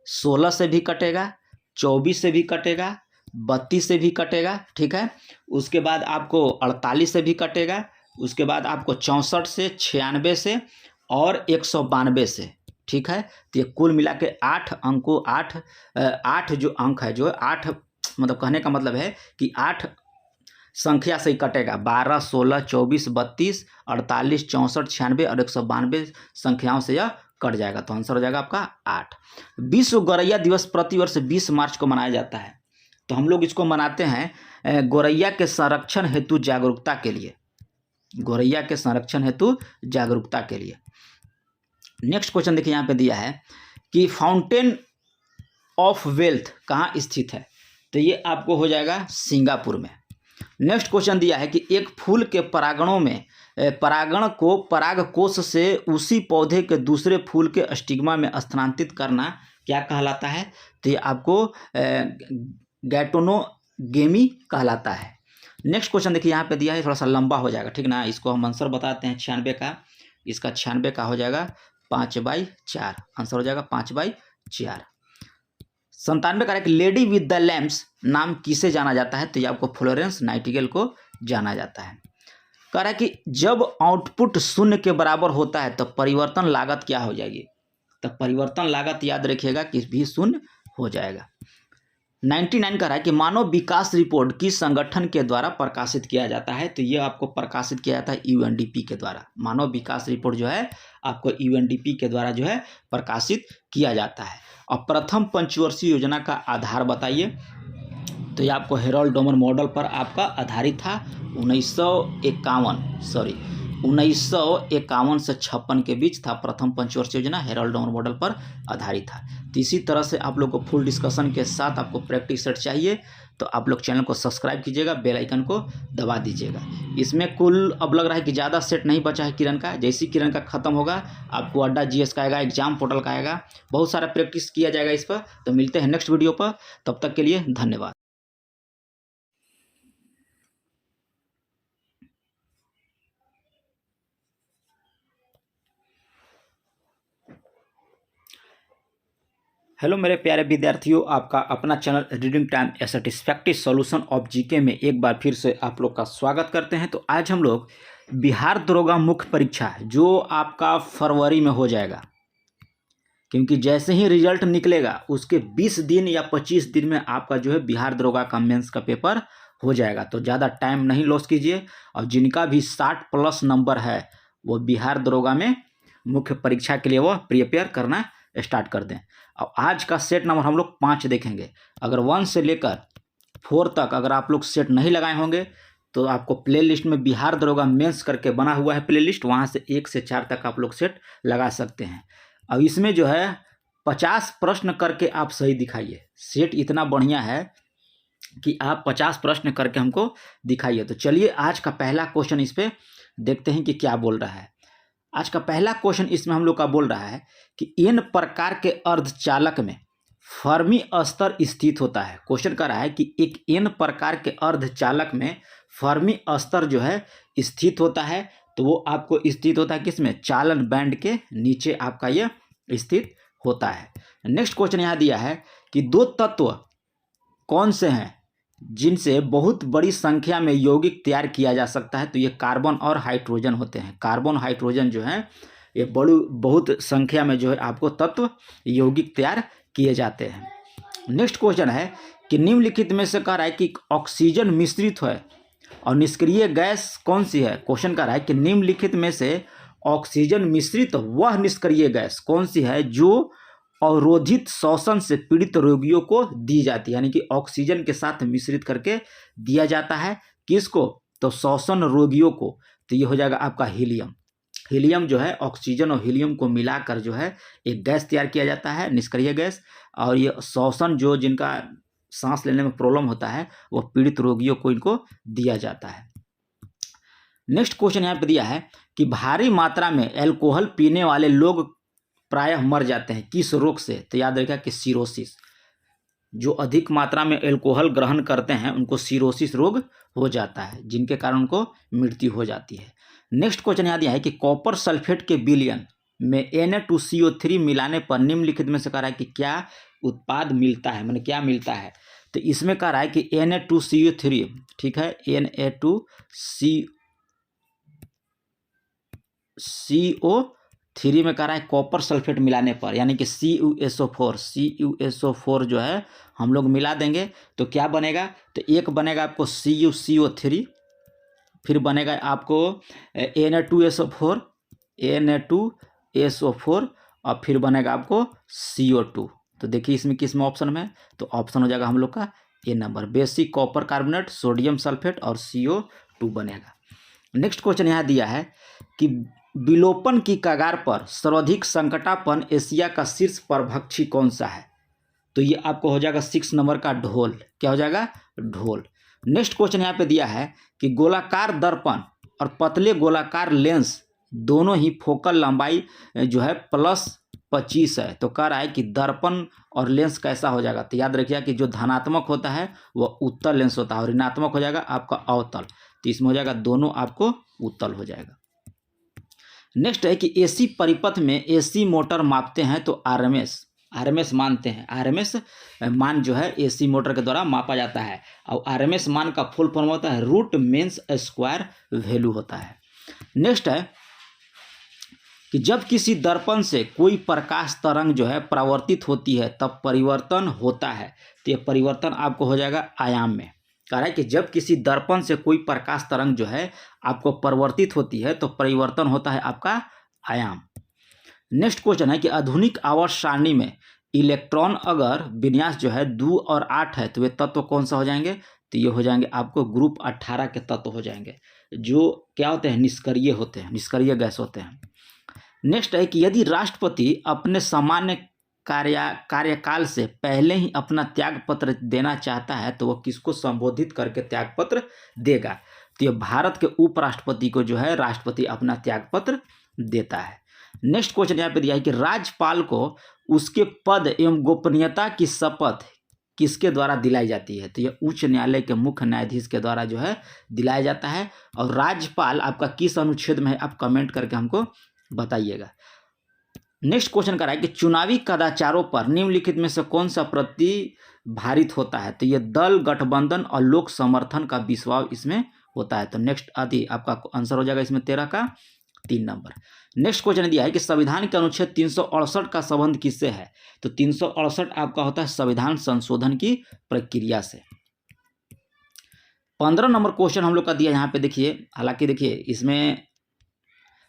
16 से भी कटेगा, 24 से भी कटेगा, 32 से भी कटेगा, ठीक है। उसके बाद आपको 48 से भी कटेगा, उसके बाद आपको 64 से, 96 से और 192 से, ठीक है। तो ये कुल मिला के 8 अंकों 8 जो अंक है, जो 8 मतलब कहने का मतलब है कि 8 संख्या से ही कटेगा। 12, 16, 24, 32, 48, 64, 96 और 192 संख्याओं से यह कट जाएगा। तो आंसर हो जाएगा आपका 8। विश्व गौरैया दिवस प्रतिवर्ष 20 मार्च को मनाया जाता है। तो हम लोग इसको मनाते हैं गौरैया के संरक्षण हेतु जागरूकता के लिए, गौरैया के संरक्षण हेतु जागरूकता के लिए। नेक्स्ट क्वेश्चन देखिए यहाँ पे दिया है कि फाउंटेन ऑफ वेल्थ कहाँ स्थित है, तो ये आपको हो जाएगा सिंगापुर में। नेक्स्ट क्वेश्चन दिया है कि एक फूल के परागणों में परागण को परागकोश से उसी पौधे के दूसरे फूल के स्टिग्मा में स्थानांतरित करना क्या कहलाता है, तो ये आपको गैटोनोगेमी कहलाता है। नेक्स्ट क्वेश्चन देखिए यहाँ पे दिया है, थोड़ा सा लंबा हो जाएगा, ठीक ना। इसको हम आंसर बताते हैं 96 का। इसका 96 का हो जाएगा 5/4, आंसर हो जाएगा 5/4। 97 का है कि लेडी विद द लैम्प्स नाम किसे जाना जाता है, तो ये आपको फ्लोरेंस नाइटिंगेल को जाना जाता है। कह रहा है कि जब आउटपुट 0 के बराबर होता है तो परिवर्तन लागत क्या हो जाएगी, तो परिवर्तन लागत याद रखिएगा कि भी 0 हो जाएगा। 99 कह रहा है कि मानव विकास रिपोर्ट किस संगठन के द्वारा प्रकाशित किया जाता है, तो ये आपको प्रकाशित किया जाता है यूएनडीपी के द्वारा। मानव विकास रिपोर्ट जो है आपको यूएनडीपी के द्वारा जो है प्रकाशित किया जाता है। और प्रथम पंचवर्षीय योजना का आधार बताइए, तो ये आपको हेरोल्ड डोमन मॉडल पर आपका आधारित था। 1951 से 56 के बीच था प्रथम पंचवर्षीय योजना, हेरोल्ड डोमन मॉडल पर आधारित था। तो इसी तरह से आप लोग को फुल डिस्कशन के साथ आपको प्रैक्टिस सेट चाहिए तो आप लोग चैनल को सब्सक्राइब कीजिएगा, बेल आइकन को दबा दीजिएगा। इसमें कुल अब लग रहा है कि ज़्यादा सेट नहीं बचा है किरण का। जैसे किरण का खत्म होगा आपको अड्डा जीएस का आएगा, एग्जाम पोर्टल का आएगा, बहुत सारा प्रैक्टिस किया जाएगा इस पर। तो मिलते हैं नेक्स्ट वीडियो पर, तब तक के लिए धन्यवाद। हेलो मेरे प्यारे विद्यार्थियों, आपका अपना channel reading time A satisfactory solution of GK में एक बार फिर से आप लोग का स्वागत करते हैं। तो आज हम लोग बिहार दरोगा मुख्य परीक्षा जो आपका फरवरी में हो जाएगा, क्योंकि जैसे ही रिजल्ट निकलेगा उसके 20 दिन या 25 दिन में आपका जो है बिहार दरोगा का मेंस का पेपर हो जाएगा। तो ज़्यादा टाइम नहीं लॉस कीजिए, और जिनका भी 60+ नंबर है वो बिहार दरोगा में मुख्य परीक्षा के लिए वो प्रिपेयर करना स्टार्ट कर दें। अब आज का सेट नंबर हम लोग 5 देखेंगे। अगर 1 से लेकर 4 तक अगर आप लोग सेट नहीं लगाए होंगे तो आपको प्लेलिस्ट में बिहार दरोगा मेंस करके बना हुआ है प्लेलिस्ट, वहाँ से 1 से 4 तक आप लोग सेट लगा सकते हैं। अब इसमें जो है 50 प्रश्न करके आप सही दिखाइए। सेट इतना बढ़िया है कि आप 50 प्रश्न करके हमको दिखाइए। तो चलिए आज का पहला क्वेश्चन इस पर देखते हैं कि क्या बोल रहा है। आज का पहला क्वेश्चन इसमें हम लोग का बोल रहा है कि n प्रकार के अर्धचालक में फर्मी स्तर स्थित होता है। क्वेश्चन कर रहा है कि एक n प्रकार के अर्धचालक में फर्मी स्तर जो है स्थित होता है, तो वो आपको स्थित होता है किसमें, चालन बैंड के नीचे आपका ये स्थित होता है। नेक्स्ट क्वेश्चन यहाँ दिया है कि 2 तत्व कौन से हैं जिनसे बहुत बड़ी संख्या में यौगिक तैयार किया जा सकता है, तो ये कार्बन और हाइड्रोजन होते हैं। कार्बन हाइड्रोजन जो है ये बहुत संख्या में जो है आपको तत्व यौगिक तैयार किए जाते हैं। नेक्स्ट क्वेश्चन है कि निम्नलिखित में से कह रहा है कि ऑक्सीजन मिश्रित है और निष्क्रिय गैस कौन सी है। क्वेश्चन कह रहा है कि निम्नलिखित में से ऑक्सीजन मिश्रित वह निष्क्रिय गैस कौन सी है जो अवरोधित श्वसन से पीड़ित रोगियों को दी जाती है, यानी कि ऑक्सीजन के साथ मिश्रित करके दिया जाता है किसको, तो श्वसन रोगियों को। तो ये हो जाएगा आपका हीलियम। हीलियम जो है ऑक्सीजन और हीलियम को मिलाकर जो है एक गैस तैयार किया जाता है, निष्क्रिय गैस। और ये श्वसन जो जिनका सांस लेने में प्रॉब्लम होता है वो पीड़ित रोगियों को इनको दिया जाता है। नेक्स्ट क्वेश्चन यहाँ पे दिया है कि भारी मात्रा में एल्कोहल पीने वाले लोग प्रायः मर जाते हैं किस रोग से। तो याद रखिएगा कि सिरोसिस। जो अधिक मात्रा में एल्कोहल ग्रहण करते हैं उनको सिरोसिस रोग हो जाता है, जिनके कारण उनको मृत्यु हो जाती है। नेक्स्ट क्वेश्चन यहाँ दिया है कि कॉपर सल्फेट के विलयन में Na2CO3 मिलाने पर निम्नलिखित में से कह रहा है कि क्या उत्पाद मिलता है, माने क्या मिलता है। तो इसमें कह रहा है कि Na2CO3, ठीक है, Na2CO3 में कह रहा है कॉपर सल्फेट मिलाने पर, यानी कि CuSO4 जो है हम लोग मिला देंगे तो क्या बनेगा, तो एक बनेगा आपको CuCO3, फिर बनेगा आपको Na2SO4 और फिर बनेगा आपको CO2। तो देखिए इसमें किस में ऑप्शन में, तो ऑप्शन हो जाएगा हम लोग का a number, basic copper carbonate, sodium sulphate और CO2 बनेगा। नेक्स्ट क्वेश्चन यहाँ दिया है कि विलोपन की कगार पर सर्वाधिक संकटापन एशिया का शीर्ष परभक्षी कौन सा है। तो ये आपको हो जाएगा 6 नंबर का ढोल। क्या हो जाएगा, ढोल। नेक्स्ट क्वेश्चन यहाँ पे दिया है कि गोलाकार दर्पण और पतले गोलाकार लेंस दोनों ही फोकल लंबाई जो है +25 है। तो कह रहा है कि दर्पण और लेंस कैसा हो जाएगा। तो याद रखिएगा कि जो धनात्मक होता है वह उत्तल लेंस होता है और ऋणात्मक हो जाएगा आपका अवतल। तो इसमें हो जाएगा दोनों आपको उत्तल हो जाएगा। नेक्स्ट है कि एसी परिपथ में एसी मोटर मापते हैं तो आरएमएस मानते हैं। आरएमएस मान जो है एसी मोटर के द्वारा मापा जाता है और आरएमएस मान का फुल फॉर्म होता है रूट मीन्स स्क्वायर वैल्यू होता है। नेक्स्ट है कि जब किसी दर्पण से कोई प्रकाश तरंग जो है परावर्तित होती है तब परिवर्तन होता है। तो ये परिवर्तन आपको हो जाएगा आयाम में। कह रहा है कि जब किसी दर्पण से कोई प्रकाश तरंग जो है आपको परिवर्तित होती है तो परिवर्तन होता है आपका आयाम। नेक्स्ट क्वेश्चन है कि आधुनिक आवर्त सारणी में इलेक्ट्रॉन अगर विन्यास जो है 2 और 8 है तो वे तत्व कौन सा हो जाएंगे। तो ये हो जाएंगे आपको ग्रुप 18 के तत्व हो जाएंगे, जो क्या होते हैं, निष्क्रिय होते हैं, निष्क्रिय गैस होते हैं। नेक्स्ट है कि यदि राष्ट्रपति अपने सामान्य कार्यकाल से पहले ही अपना त्याग पत्र देना चाहता है तो वह किसको संबोधित करके त्याग पत्र देगा। तो ये भारत के उपराष्ट्रपति को जो है राष्ट्रपति अपना त्याग पत्र देता है। नेक्स्ट क्वेश्चन यहाँ पे दिया है कि राज्यपाल को उसके पद एवं गोपनीयता की शपथ किसके द्वारा दिलाई जाती है। तो यह उच्च न्यायालय के मुख्य न्यायाधीश के द्वारा जो है दिलाया जाता है। और राज्यपाल आपका किस अनुच्छेद में है आप कमेंट करके हमको बताइएगा। नेक्स्ट क्वेश्चन कर रहा है कि चुनावी कदाचारों पर निम्नलिखित में से कौन सा प्रतिभारित होता है। तो ये दल गठबंधन और लोक समर्थन का विश्वास इसमें होता है। तो नेक्स्ट आदि आपका आंसर हो जाएगा इसमें 13 का 3 नंबर। नेक्स्ट क्वेश्चन दिया है कि संविधान के अनुच्छेद 368 का संबंध किससे है। तो 368 आपका होता है संविधान संशोधन की प्रक्रिया से। 15 नंबर क्वेश्चन हम लोग का दिया यहाँ पे देखिए, हालांकि देखिए इसमें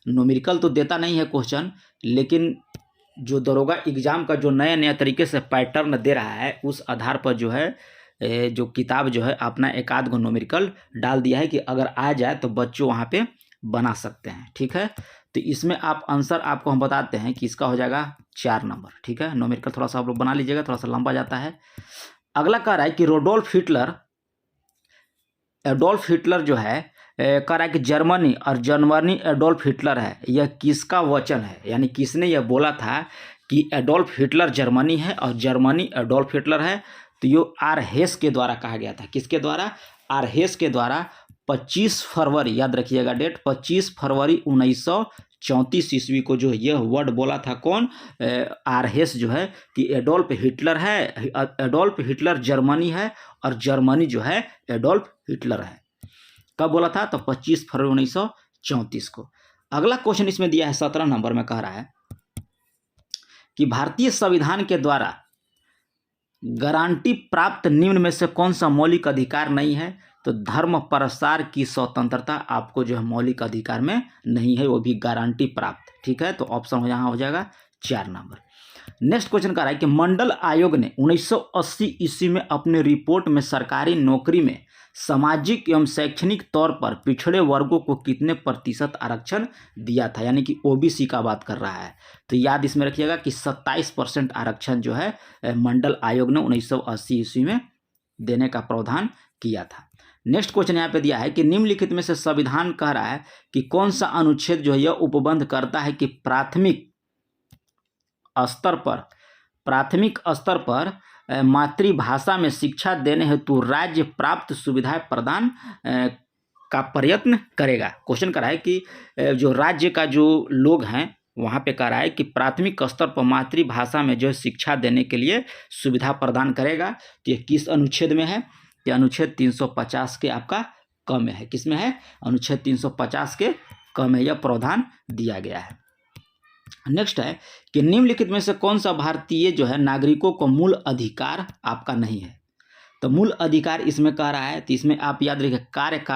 न्यूमेरिकल तो देता नहीं है क्वेश्चन, लेकिन जो दरोगा एग्जाम का जो नया नया तरीके से पैटर्न दे रहा है उस आधार पर जो है जो किताब जो है अपना एक आध गो न्यूमेरिकल डाल दिया है कि अगर आ जाए तो बच्चों वहाँ पे बना सकते हैं। ठीक है, तो इसमें आप आंसर आपको हम बताते हैं कि इसका हो जाएगा 4 नंबर। ठीक है, न्यूमेरिकल थोड़ा सा आप लोग बना लीजिएगा, थोड़ा सा लंबा जाता है। अगला कह रहा है कि एडोल्फ हिटलर जो है कह रहा है कि जर्मनी एडोल्फ हिटलर है, यह किसका वचन है, यानी किसने यह बोला था कि एडोल्फ हिटलर जर्मनी है और जर्मनी एडोल्फ हिटलर है। तो ये आर हेस के द्वारा कहा गया था। किसके द्वारा, आर हेस के द्वारा 25 फरवरी, याद रखिएगा डेट, 25 फरवरी 1934 ईस्वी को जो यह वर्ड बोला था कौन, आर हेस जो है कि एडोल्फ हिटलर है, एडोल्फ हिटलर जर्मनी है और जर्मनी जो है एडोल्फ हिटलर है। कब बोला था, तो 25 फरवरी 1934 को। अगला क्वेश्चन इसमें दिया है 17 नंबर में, कह रहा है कि भारतीय संविधान के द्वारा गारंटी प्राप्त निम्न में से कौन सा मौलिक अधिकार नहीं है? तो धर्म प्रसार की स्वतंत्रता आपको जो है मौलिक अधिकार में नहीं है, वो भी गारंटी प्राप्त। ठीक है, तो ऑप्शन यहाँ हो जाएगा 4 नंबर। नेक्स्ट क्वेश्चन कह रहा है कि मंडल आयोग ने 1980 ईस्वी में अपने रिपोर्ट में सरकारी नौकरी में सामाजिक एवं शैक्षणिक तौर पर पिछड़े वर्गों को कितने प्रतिशत आरक्षण दिया था, यानी कि ओबीसी का बात कर रहा है। तो याद इसमें रखिएगा कि 27% आरक्षण जो है मंडल आयोग ने 1980 ईस्वी में देने का प्रावधान किया था। नेक्स्ट क्वेश्चन यहाँ पे दिया है कि निम्नलिखित में से संविधान कह रहा है कि कौन सा अनुच्छेद जो है यह उपबंध करता है कि प्राथमिक स्तर पर मातृभाषा में शिक्षा देने हेतु राज्य प्राप्त सुविधाएं प्रदान का प्रयत्न करेगा। क्वेश्चन कर रहा है कि जो राज्य का जो लोग हैं वहाँ पे कह रहा है कि प्राथमिक स्तर पर मातृभाषा में जो शिक्षा देने के लिए सुविधा प्रदान करेगा। तो ये किस अनुच्छेद में है? ये अनुच्छेद 350 के आपका क में है। किस में है? अनुच्छेद 350 के क में यह प्रावधान दिया गया है। नेक्स्ट है कि निम्नलिखित में से कौन सा भारतीय जो है नागरिकों को मूल अधिकार आपका नहीं है? तो मूल अधिकार इसमें कह रहा है, तो इसमें आप याद रखिए कार्य का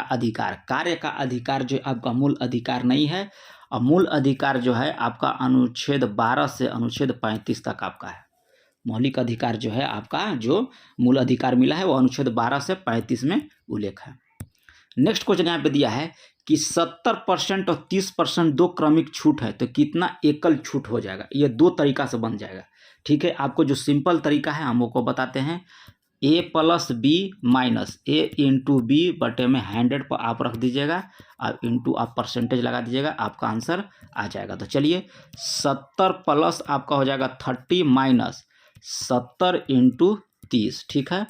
अधिकार जो आपका मूल अधिकार नहीं है। और मूल अधिकार जो है आपका अनुच्छेद 12 से अनुच्छेद 35 तक आपका है। मौलिक अधिकार जो है आपका जो मूल अधिकार मिला है वो अनुच्छेद 12 से 35 में उल्लेख है। नेक्स्ट क्वेश्चन यहाँ पे दिया है कि 70% और 30% दो क्रमिक छूट है, तो कितना एकल छूट हो जाएगा? ये दो तरीका से बन जाएगा। ठीक है, आपको जो सिंपल तरीका है हम को बताते हैं। a plus B minus A into B बटे में 100 पर आप रख दीजिएगा और इंटू आप परसेंटेज लगा दीजिएगा, आपका आंसर आ जाएगा। तो चलिए 70 प्लस आपका हो जाएगा 30 माइनस 70 इंटू 30। ठीक है,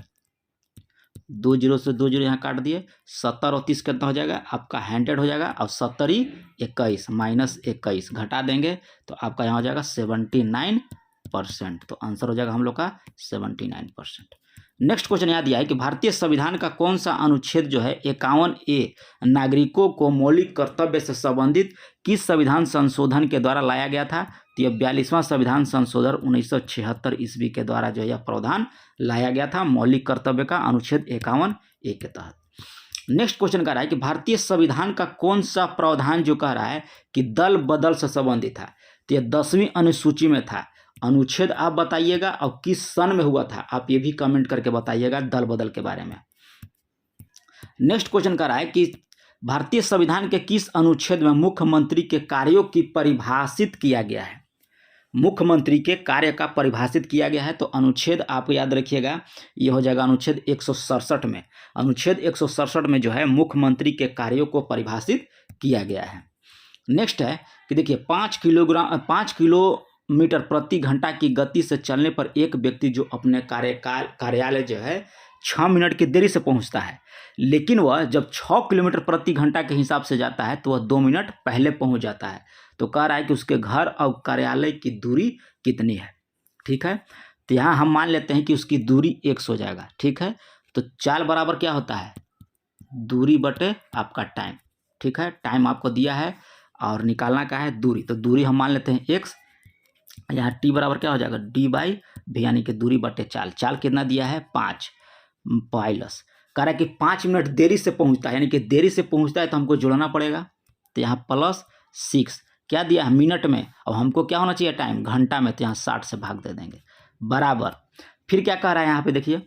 2 जीरो से 2 जीरो यहाँ काट दिए। 70 और 30 कितना हो जाएगा? आपका 100 हो जाएगा। और 70 ही 21 माइनस 21 घटा देंगे तो आपका यहाँ हो जाएगा 79%। तो आंसर हो जाएगा हम लोग का 79%। नेक्स्ट क्वेश्चन यहाँ दिया है कि भारतीय संविधान का कौन सा अनुच्छेद जो है 51A नागरिकों को मौलिक कर्तव्य से संबंधित किस संविधान संशोधन के द्वारा लाया गया था? तो यह 42वां संविधान संशोधन 1976 ईस्वी के द्वारा जो है यह प्रावधान लाया गया था मौलिक कर्तव्य का अनुच्छेद 51A के तहत। नेक्स्ट क्वेश्चन कह रहा है कि भारतीय संविधान का कौन सा प्रावधान जो कह रहा है कि दल बदल से संबंधित था? तो यह 10वीं अनुसूची में था। अनुच्छेद आप बताइएगा और किस सन में हुआ था आप ये भी कमेंट करके बताइएगा दल बदल के बारे में। नेक्स्ट क्वेश्चन कह रहा है कि भारतीय संविधान के किस अनुच्छेद में मुख्यमंत्री के कार्यों की परिभाषित किया गया है? मुख्यमंत्री के कार्य का परिभाषित किया गया है। तो अनुच्छेद आप याद रखिएगा, ये हो जाएगा अनुच्छेद 167 में। अनुच्छेद 167 में जो है मुख्यमंत्री के कार्यों को परिभाषित किया गया है। नेक्स्ट है कि देखिए 5 किलोमीटर प्रति घंटा की गति से चलने पर एक व्यक्ति जो अपने कार्यालय जो है 6 मिनट की देरी से पहुंचता है, लेकिन वह जब 6 किलोमीटर प्रति घंटा के हिसाब से जाता है तो वह 2 मिनट पहले पहुंच जाता है। तो कह रहा है कि उसके घर और कार्यालय की दूरी कितनी है? ठीक है, तो यहाँ हम मान लेते हैं कि उसकी दूरी 100 हो जाएगा। ठीक है, तो चाल बराबर क्या होता है? दूरी बटे आपका टाइम। ठीक है, टाइम आपको दिया है और निकालना का है दूरी, तो दूरी हम मान लेते हैं x। यहाँ t बराबर क्या हो जाएगा? d/v, यानी कि दूरी बटे चाल। चाल कितना दिया है? 5 पाइलस। कह रहा है कि 5 मिनट देरी से पहुंचता है, यानी कि देरी से पहुंचता है तो हमको जोड़ना पड़ेगा। तो यहाँ +6 क्या दिया है? मिनट में। अब हमको क्या होना चाहिए? टाइम घंटा में। तो यहाँ 60 से भाग दे देंगे बराबर। फिर क्या कह रहा है यहाँ पे देखिए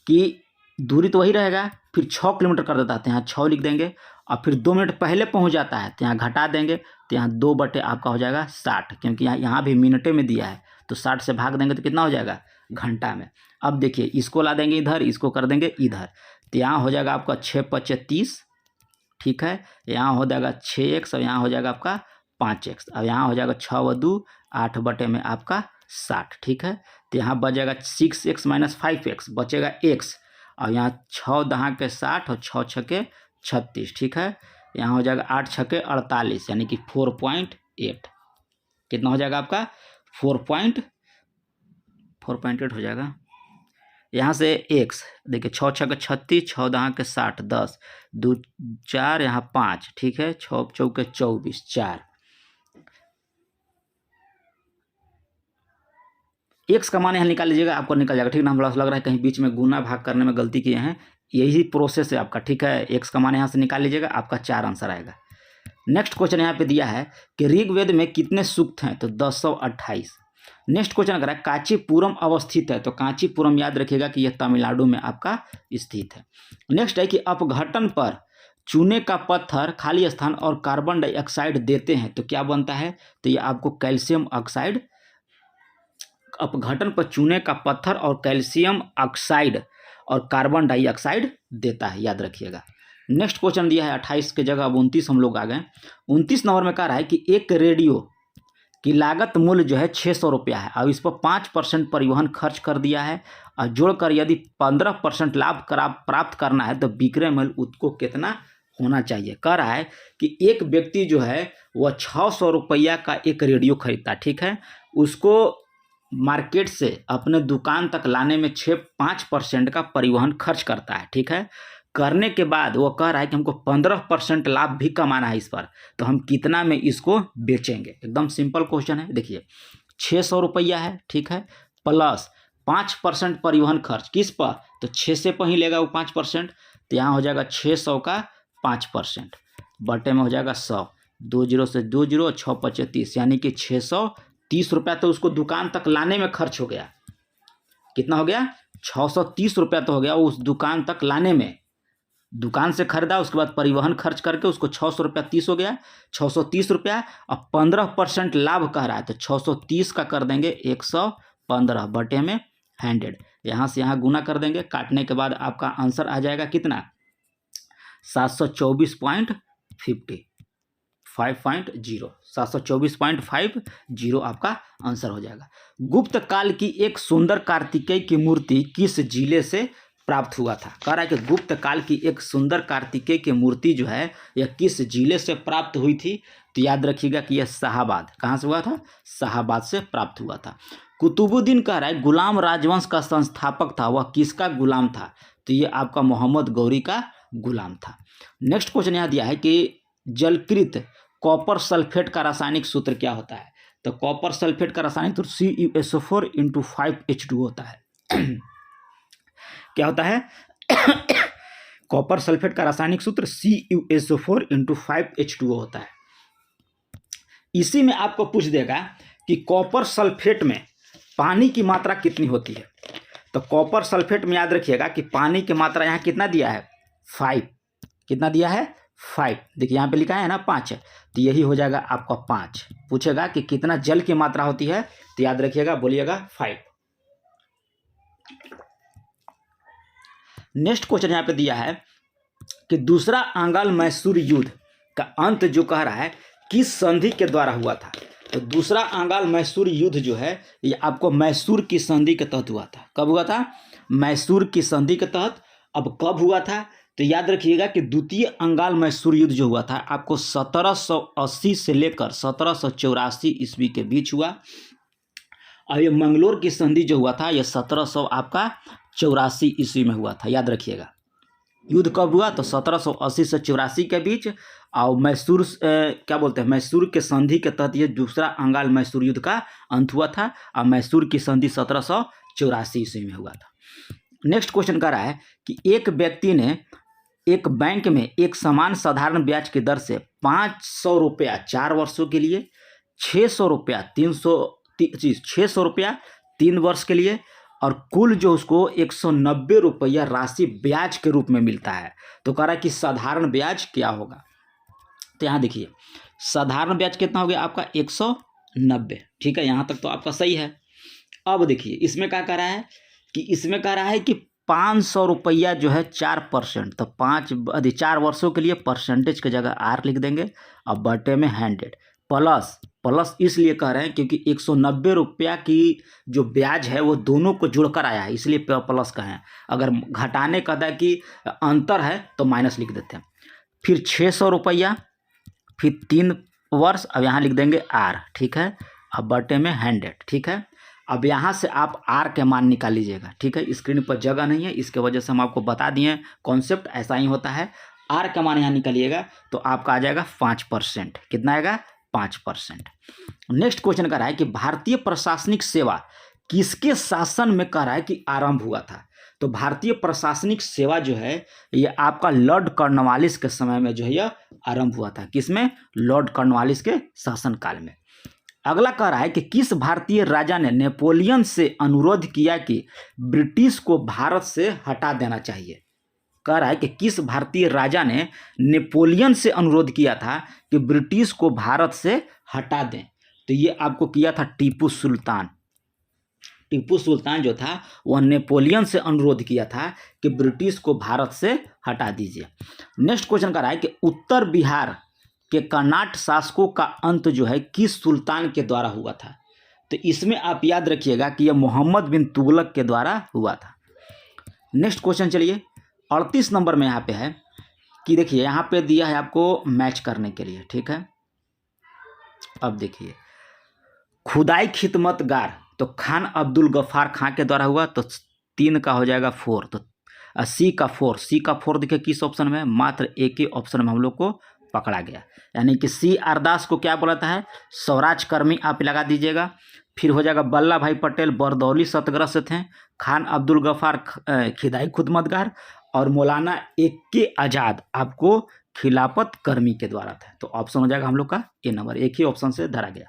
कि दूरी तो वही रहेगा, फिर 6 किलोमीटर कर देता है तो यहाँ 6 लिख देंगे। और फिर 2 मिनट पहले पहुँच जाता है तो यहाँ घटा देंगे। तो यहाँ 2 बटे आपका हो जाएगा 60, क्योंकि यहाँ भी मिनटे में दिया है। तो 60 से भाग देंगे तो कितना हो जाएगा? घंटा में। अब देखिए इसको ला देंगे इधर, इसको कर देंगे इधर। तो यहाँ हो जाएगा आपका 6×5 = 30। ठीक है, यहाँ हो जाएगा 6x और यहाँ हो जाएगा आपका 5x। अब यहाँ हो जाएगा 6×2 8 बटे में आपका 60। ठीक है, तो यहाँ बच जाएगा 6x - 5x बचेगा x। और यहाँ 6×10 = 60 और 6×6 = 36। ठीक है, यहाँ हो जाएगा 8×6 = 48, यानी कि 4.8। कितना हो जाएगा आपका? 4.8 हो जाएगा। यहाँ से x देखिए 6×6 = 36, 6×10 = 60, 10 2 4 यहाँ 5। ठीक है, 6×4 = 24, 4। एक्स का मान यहाँ निकाल लीजिएगा, आपको निकल जाएगा, ठीक ना। हम लग रहा है कहीं बीच में गुना भाग करने में गलती किए हैं, यही प्रोसेस है आपका, ठीक है। एक्स का मान यहाँ से निकाल लीजिएगा, आपका 4 आंसर आएगा। नेक्स्ट क्वेश्चन यहाँ पे दिया है कि ऋग्वेद में कितने सूक्त हैं, तो 1028। नेक्स्ट क्वेश्चन अगर है कांचीपुरम अवस्थित है, तो कांचीपुरम याद रखिएगा कि यह तमिलनाडु में आपका स्थित है। नेक्स्ट है कि अपघटन पर चूने का पत्थर, खाली स्थान और कार्बन डाइऑक्साइड देते हैं तो क्या बनता है, तो ये आपको कैल्शियम ऑक्साइड। अपघटन पर चूने का पत्थर और कैल्शियम ऑक्साइड और कार्बन डाइऑक्साइड देता है, याद रखिएगा। नेक्स्ट क्वेश्चन दिया है 28 के जगह अब 29 हम लोग आ गए। 29 नंबर में कह रहा है कि एक रेडियो की लागत मूल्य जो है 600 रुपया है, अब इस पर 5% परिवहन खर्च कर दिया है और जोड़कर यदि 15% लाभ प्राप्त करना है तो विक्रय मूल्य उसको कितना होना चाहिए। कह रहा है कि एक व्यक्ति जो है वह 600 रुपया का एक रेडियो खरीदता है, ठीक है। उसको मार्केट से अपने दुकान तक लाने में 5% का परिवहन खर्च करता है, ठीक है। करने के बाद वो कह रहा है कि हमको 15% लाभ भी कमाना है इस पर, तो हम कितना में इसको बेचेंगे। एकदम सिंपल क्वेश्चन है। देखिए 600 रुपया है, ठीक है, प्लस 5% परिवहन खर्च किस पर, तो 6 से पर ही लेगा वो 5%, तो यहाँ हो जाएगा 600 का 5% बटे में हो जाएगा 100, 2 जीरो से 2 जीरो, 6 पचे 30, यानी कि 630 रुपया तो उसको दुकान तक लाने में खर्च हो गया। कितना हो गया, 630 रुपया तो हो गया उस दुकान तक लाने में। दुकान से खरीदा, उसके बाद परिवहन खर्च करके उसको 600 रुपया 30 हो गया, 630 रुपया। अब 15% लाभ कह रहा है तो 630 का कर देंगे 115 बटे में 100, यहाँ से यहाँ गुना कर देंगे, काटने के बाद आपका आंसर आ जाएगा कितना, 724.50, 724.50 आपका आंसर हो जाएगा। गुप्त काल की एक सुंदर कार्तिकेय की मूर्ति किस जिले से प्राप्त हुआ था। कह रहा है कि गुप्त काल की एक सुंदर कार्तिकेय की मूर्ति जो है यह किस जिले से प्राप्त हुई थी, तो याद रखिएगा कि यह शाहाबाद, कहाँ से हुआ था, शाहाबाद से प्राप्त हुआ था। कुतुबुद्दीन कह रहा है गुलाम राजवंश का संस्थापक था, वह किसका गुलाम था, तो ये आपका मोहम्मद गौरी का गुलाम था। नेक्स्ट क्वेश्चन यहाँ दिया है कि जलकृत कॉपर सल्फेट का रासायनिक सूत्र क्या होता है, तो कॉपर सल्फेट का रासायनिक सूत्र CuSO4 × 5H2O होता है। क्या होता है कॉपर सल्फेट का रासायनिक सूत्र CuSO4 × 5H2O होता है। इसी में आपको पूछ देगा कि कॉपर सल्फेट में पानी की मात्रा कितनी होती है, तो कॉपर सल्फेट में याद रखिएगा कि पानी की मात्रा यहाँ कितना दिया है, 5, कितना दिया है 5, देखिए यहाँ पे लिखा है ना 5 है, तो यही हो जाएगा आपका 5। पूछेगा कि कितना जल की मात्रा होती है, तो याद रखिएगा, बोलिएगा 5। नेक्स्ट क्वेश्चन यहाँ पे दिया है कि दूसरा आंग्ल मैसूर युद्ध का अंत जो कह रहा है किस संधि के द्वारा हुआ था, तो दूसरा आंग्ल मैसूर युद्ध जो है ये आपको मैसूर की संधि के तहत हुआ था। कब हुआ था, मैसूर की संधि के तहत। अब कब हुआ था, तो याद रखिएगा कि द्वितीय आंग्ल मैसूर युद्ध जो हुआ था आपको 1780 से लेकर 1784 ईस्वी के बीच हुआ। और ये मंगलोर की संधि जो हुआ था ये 1784 ईस्वी में हुआ था, याद रखिएगा। युद्ध कब हुआ, तो 1780 से 84 के बीच। और मैसूर क्या बोलते हैं, मैसूर के संधि के तहत ये दूसरा आंग्ल मैसूर युद्ध का अंत हुआ था और मैसूर की संधि 1784 ईस्वी में हुआ था। नेक्स्ट क्वेश्चन कह रहा है कि एक व्यक्ति ने एक बैंक में एक समान साधारण ब्याज की दर से 500 रुपया 4 वर्षों के लिए, 600 रुपया 600 रुपया 3 वर्ष के लिए और कुल जो उसको 190 रुपया राशि ब्याज के रूप में मिलता है, तो कह रहा है कि साधारण ब्याज क्या होगा। तो यहाँ देखिए साधारण ब्याज कितना हो गया आपका 190, ठीक है, यहाँ तक तो आपका सही है। अब देखिए इसमें क्या कह रहा है कि इसमें कह रहा है कि 500 रुपया जो है 4%, तो 4 वर्षों के लिए परसेंटेज की जगह R लिख देंगे और बटे में 100 प्लस इसलिए कह रहे हैं क्योंकि 190 रुपया की जो ब्याज है वो दोनों को जुड़कर आया है, इसलिए प्लस का है। अगर घटाने का था कि अंतर है तो माइनस लिख देते हैं। फिर 600 रुपया, फिर 3 वर्ष, अब यहाँ लिख देंगे R, ठीक है, अब बटे में 100, ठीक है। अब यहाँ से आप R के मान निकाल लीजिएगा, ठीक है। स्क्रीन पर जगह नहीं है, इसके वजह से हम आपको बता दिए कॉन्सेप्ट ऐसा ही होता है। R का मान यहाँ निकालिएगा तो आपका आ जाएगा 5%, कितना आएगा 5%। नेक्स्ट क्वेश्चन कर रहा है कि भारतीय प्रशासनिक सेवा किसके शासन में कह रहा है कि आरंभ हुआ था? तो भारतीय प्रशासनिक सेवा जो है ये आपका लॉर्ड कॉर्नवालिस के समय में जो है यह आरंभ हुआ था। किसमें? लॉर्ड कॉर्नवालिस के शासनकाल में। अगला कह रहा है कि किस भारतीय राजा ने नेपोलियन से अनुरोध किया कि ब्रिटिश को भारत से हटा देना चाहिए? कह रहा है कि किस भारतीय राजा ने नेपोलियन से अनुरोध किया था कि ब्रिटिश को भारत से हटा दें? तो ये आपको किया था टीपू सुल्तान। टीपू सुल्तान जो था वह नेपोलियन से अनुरोध किया था कि ब्रिटिश को भारत से हटा दीजिए। नेक्स्ट क्वेश्चन कर रहा है कि उत्तर बिहार के कर्नाट शासकों का अंत जो है किस सुल्तान के द्वारा हुआ था? तो इसमें आप याद रखिएगा कि यह मोहम्मद बिन तुगलक के द्वारा हुआ था। नेक्स्ट क्वेश्चन चलिए 38 नंबर में यहाँ पे है कि देखिए यहाँ पे दिया है आपको मैच करने के लिए, ठीक है। अब देखिए खुदाई खिदमतगार तो खान अब्दुल गफ्फार खां के द्वारा हुआ, तो 3 का हो जाएगा 4, तो सी का 4 देखिए किस ऑप्शन में? मात्र एक ही ऑप्शन में हम लोग को पकड़ा गया, यानी कि सी आर दास को क्या बोलता है? स्वराज कर्मी आप लगा दीजिएगा। फिर हो जाएगा वल्लभ भाई पटेल बरदौली सत्याग्रह से थे, खान अब्दुल गफ्फार खिदाई खुदमतगार, और मौलाना AK आज़ाद आपको खिलाफत कर्मी के द्वारा था। तो ऑप्शन हो जाएगा हम लोग का ए नंबर, एक ही ऑप्शन से धरा गया।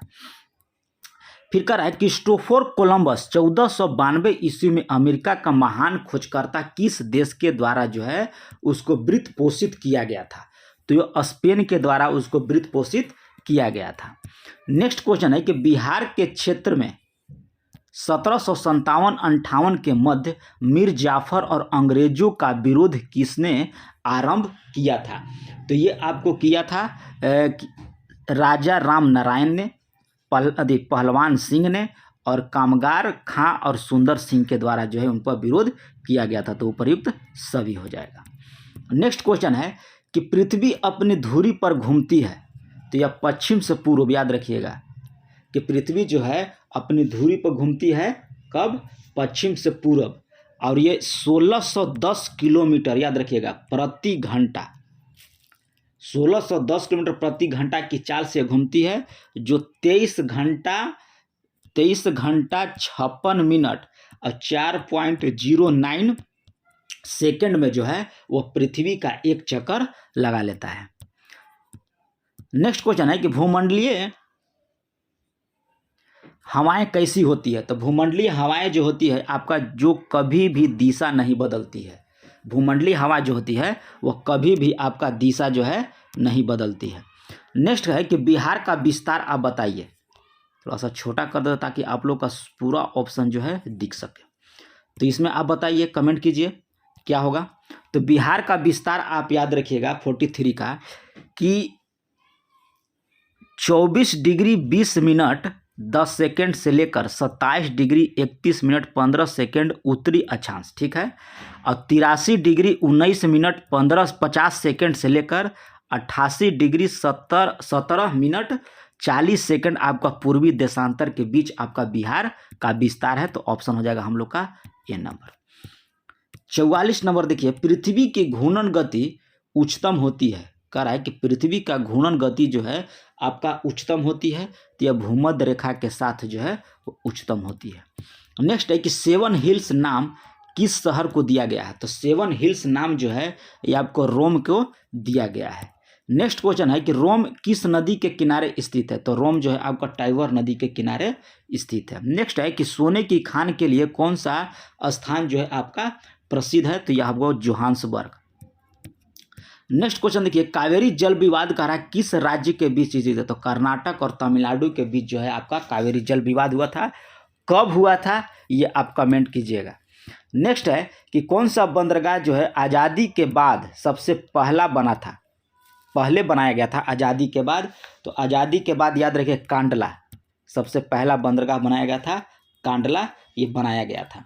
फिर कह रहा है क्रिस्टोफर कोलंबस 1492 ईस्वी में अमेरिका का महान खोजकर्ता किस देश के द्वारा जो है उसको वित्त पोषित किया गया था? तो ये स्पेन के द्वारा उसको वित्त पोषित किया गया था। नेक्स्ट क्वेश्चन है कि बिहार के क्षेत्र में 1757-58 के मध्य मीर जाफर और अंग्रेजों का विरोध किसने आरंभ किया था? तो ये आपको किया था राजा राम नारायण ने, पहलवान सिंह ने, और कामगार खां और सुंदर सिंह के द्वारा जो है उन पर विरोध किया गया था। तो उपयुक्त सभी हो जाएगा। नेक्स्ट क्वेश्चन है कि पृथ्वी अपनी धुरी पर घूमती है, तो यह पश्चिम से पूर्व, याद रखिएगा कि पृथ्वी जो है अपनी धुरी पर घूमती है कब? पश्चिम से पूर्व, और ये 1610 किलोमीटर याद रखिएगा प्रति घंटा, 1610 किलोमीटर प्रति घंटा की चाल से घूमती है, जो 23 घंटा 56 मिनट और 4.09 सेकंड में जो है वह पृथ्वी का एक चक्कर लगा लेता है। नेक्स्ट क्वेश्चन है कि भूमंडलीय हवाएं कैसी होती है? तो भूमंडलीय हवाएं जो होती है आपका जो कभी भी दिशा नहीं बदलती है। भूमंडलीय हवा जो होती है वह कभी भी आपका दिशा जो है नहीं बदलती है। नेक्स्ट है कि बिहार का विस्तार आप बताइए। थोड़ा सा छोटा कर दो ताकि आप लोग का पूरा ऑप्शन जो है दिख सके। तो इसमें आप बताइए, कमेंट कीजिए क्या होगा। तो बिहार का विस्तार आप याद रखिएगा 43 का कि 24 डिग्री 20 मिनट 10 सेकेंड से लेकर 27 डिग्री 31 मिनट 15 सेकेंड उत्तरी अक्षांश, ठीक है, और 83 डिग्री 19 मिनट 50 सेकेंड से लेकर 88 डिग्री 17 मिनट 40 सेकेंड आपका पूर्वी देशांतर के बीच आपका बिहार का विस्तार है। तो ऑप्शन हो जाएगा हम लोग का ए नंबर। 44 नंबर देखिए, पृथ्वी की घूर्णन गति उच्चतम होती है। कह रहा है कि पृथ्वी का घूर्णन गति जो है आपका उच्चतम होती है, तो यह भूमध्य रेखा के साथ जो है वो उच्चतम होती है। नेक्स्ट है कि 7 हिल्स नाम किस शहर को दिया गया है? तो 7 हिल्स नाम जो है ये आपको रोम को दिया गया है। नेक्स्ट क्वेश्चन है कि रोम किस नदी के किनारे स्थित है? तो रोम जो है आपका टाइबर नदी के किनारे स्थित है। नेक्स्ट है कि सोने की खान के लिए कौन सा स्थान जो है आपका प्रसिद्ध है? तो यह आपको जोहान्सबर्ग। नेक्स्ट क्वेश्चन देखिए, कावेरी जल विवाद कह रहा है किस राज्य के बीच स्थित है? तो कर्नाटक और तमिलनाडु के बीच जो है आपका कावेरी जल विवाद हुआ था। कब हुआ था ये आप कमेंट कीजिएगा। नेक्स्ट है कि कौन सा बंदरगाह जो है आज़ादी के बाद सबसे पहला बना था? पहले बनाया गया था आज़ादी के बाद। तो आज़ादी के बाद याद रखिए कांडला सबसे पहला बंदरगाह बनाया गया था, कांडला ये बनाया गया था।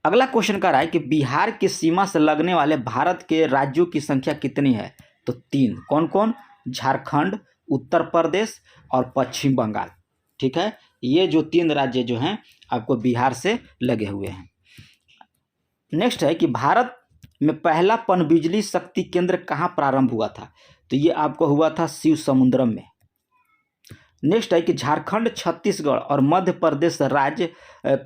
अगला क्वेश्चन कर रहा है कि बिहार की सीमा से लगने वाले भारत के राज्यों की संख्या कितनी है? तो 3। कौन कौन? झारखंड, उत्तर प्रदेश और पश्चिम बंगाल, ठीक है। ये जो 3 राज्य जो हैं आपको बिहार से लगे हुए हैं। नेक्स्ट है कि भारत में पहला पनबिजली शक्ति केंद्र कहाँ प्रारंभ हुआ था? तो ये आपको हुआ था शिव समुद्रम में। नेक्स्ट है कि झारखंड, छत्तीसगढ़ और मध्य प्रदेश राज्य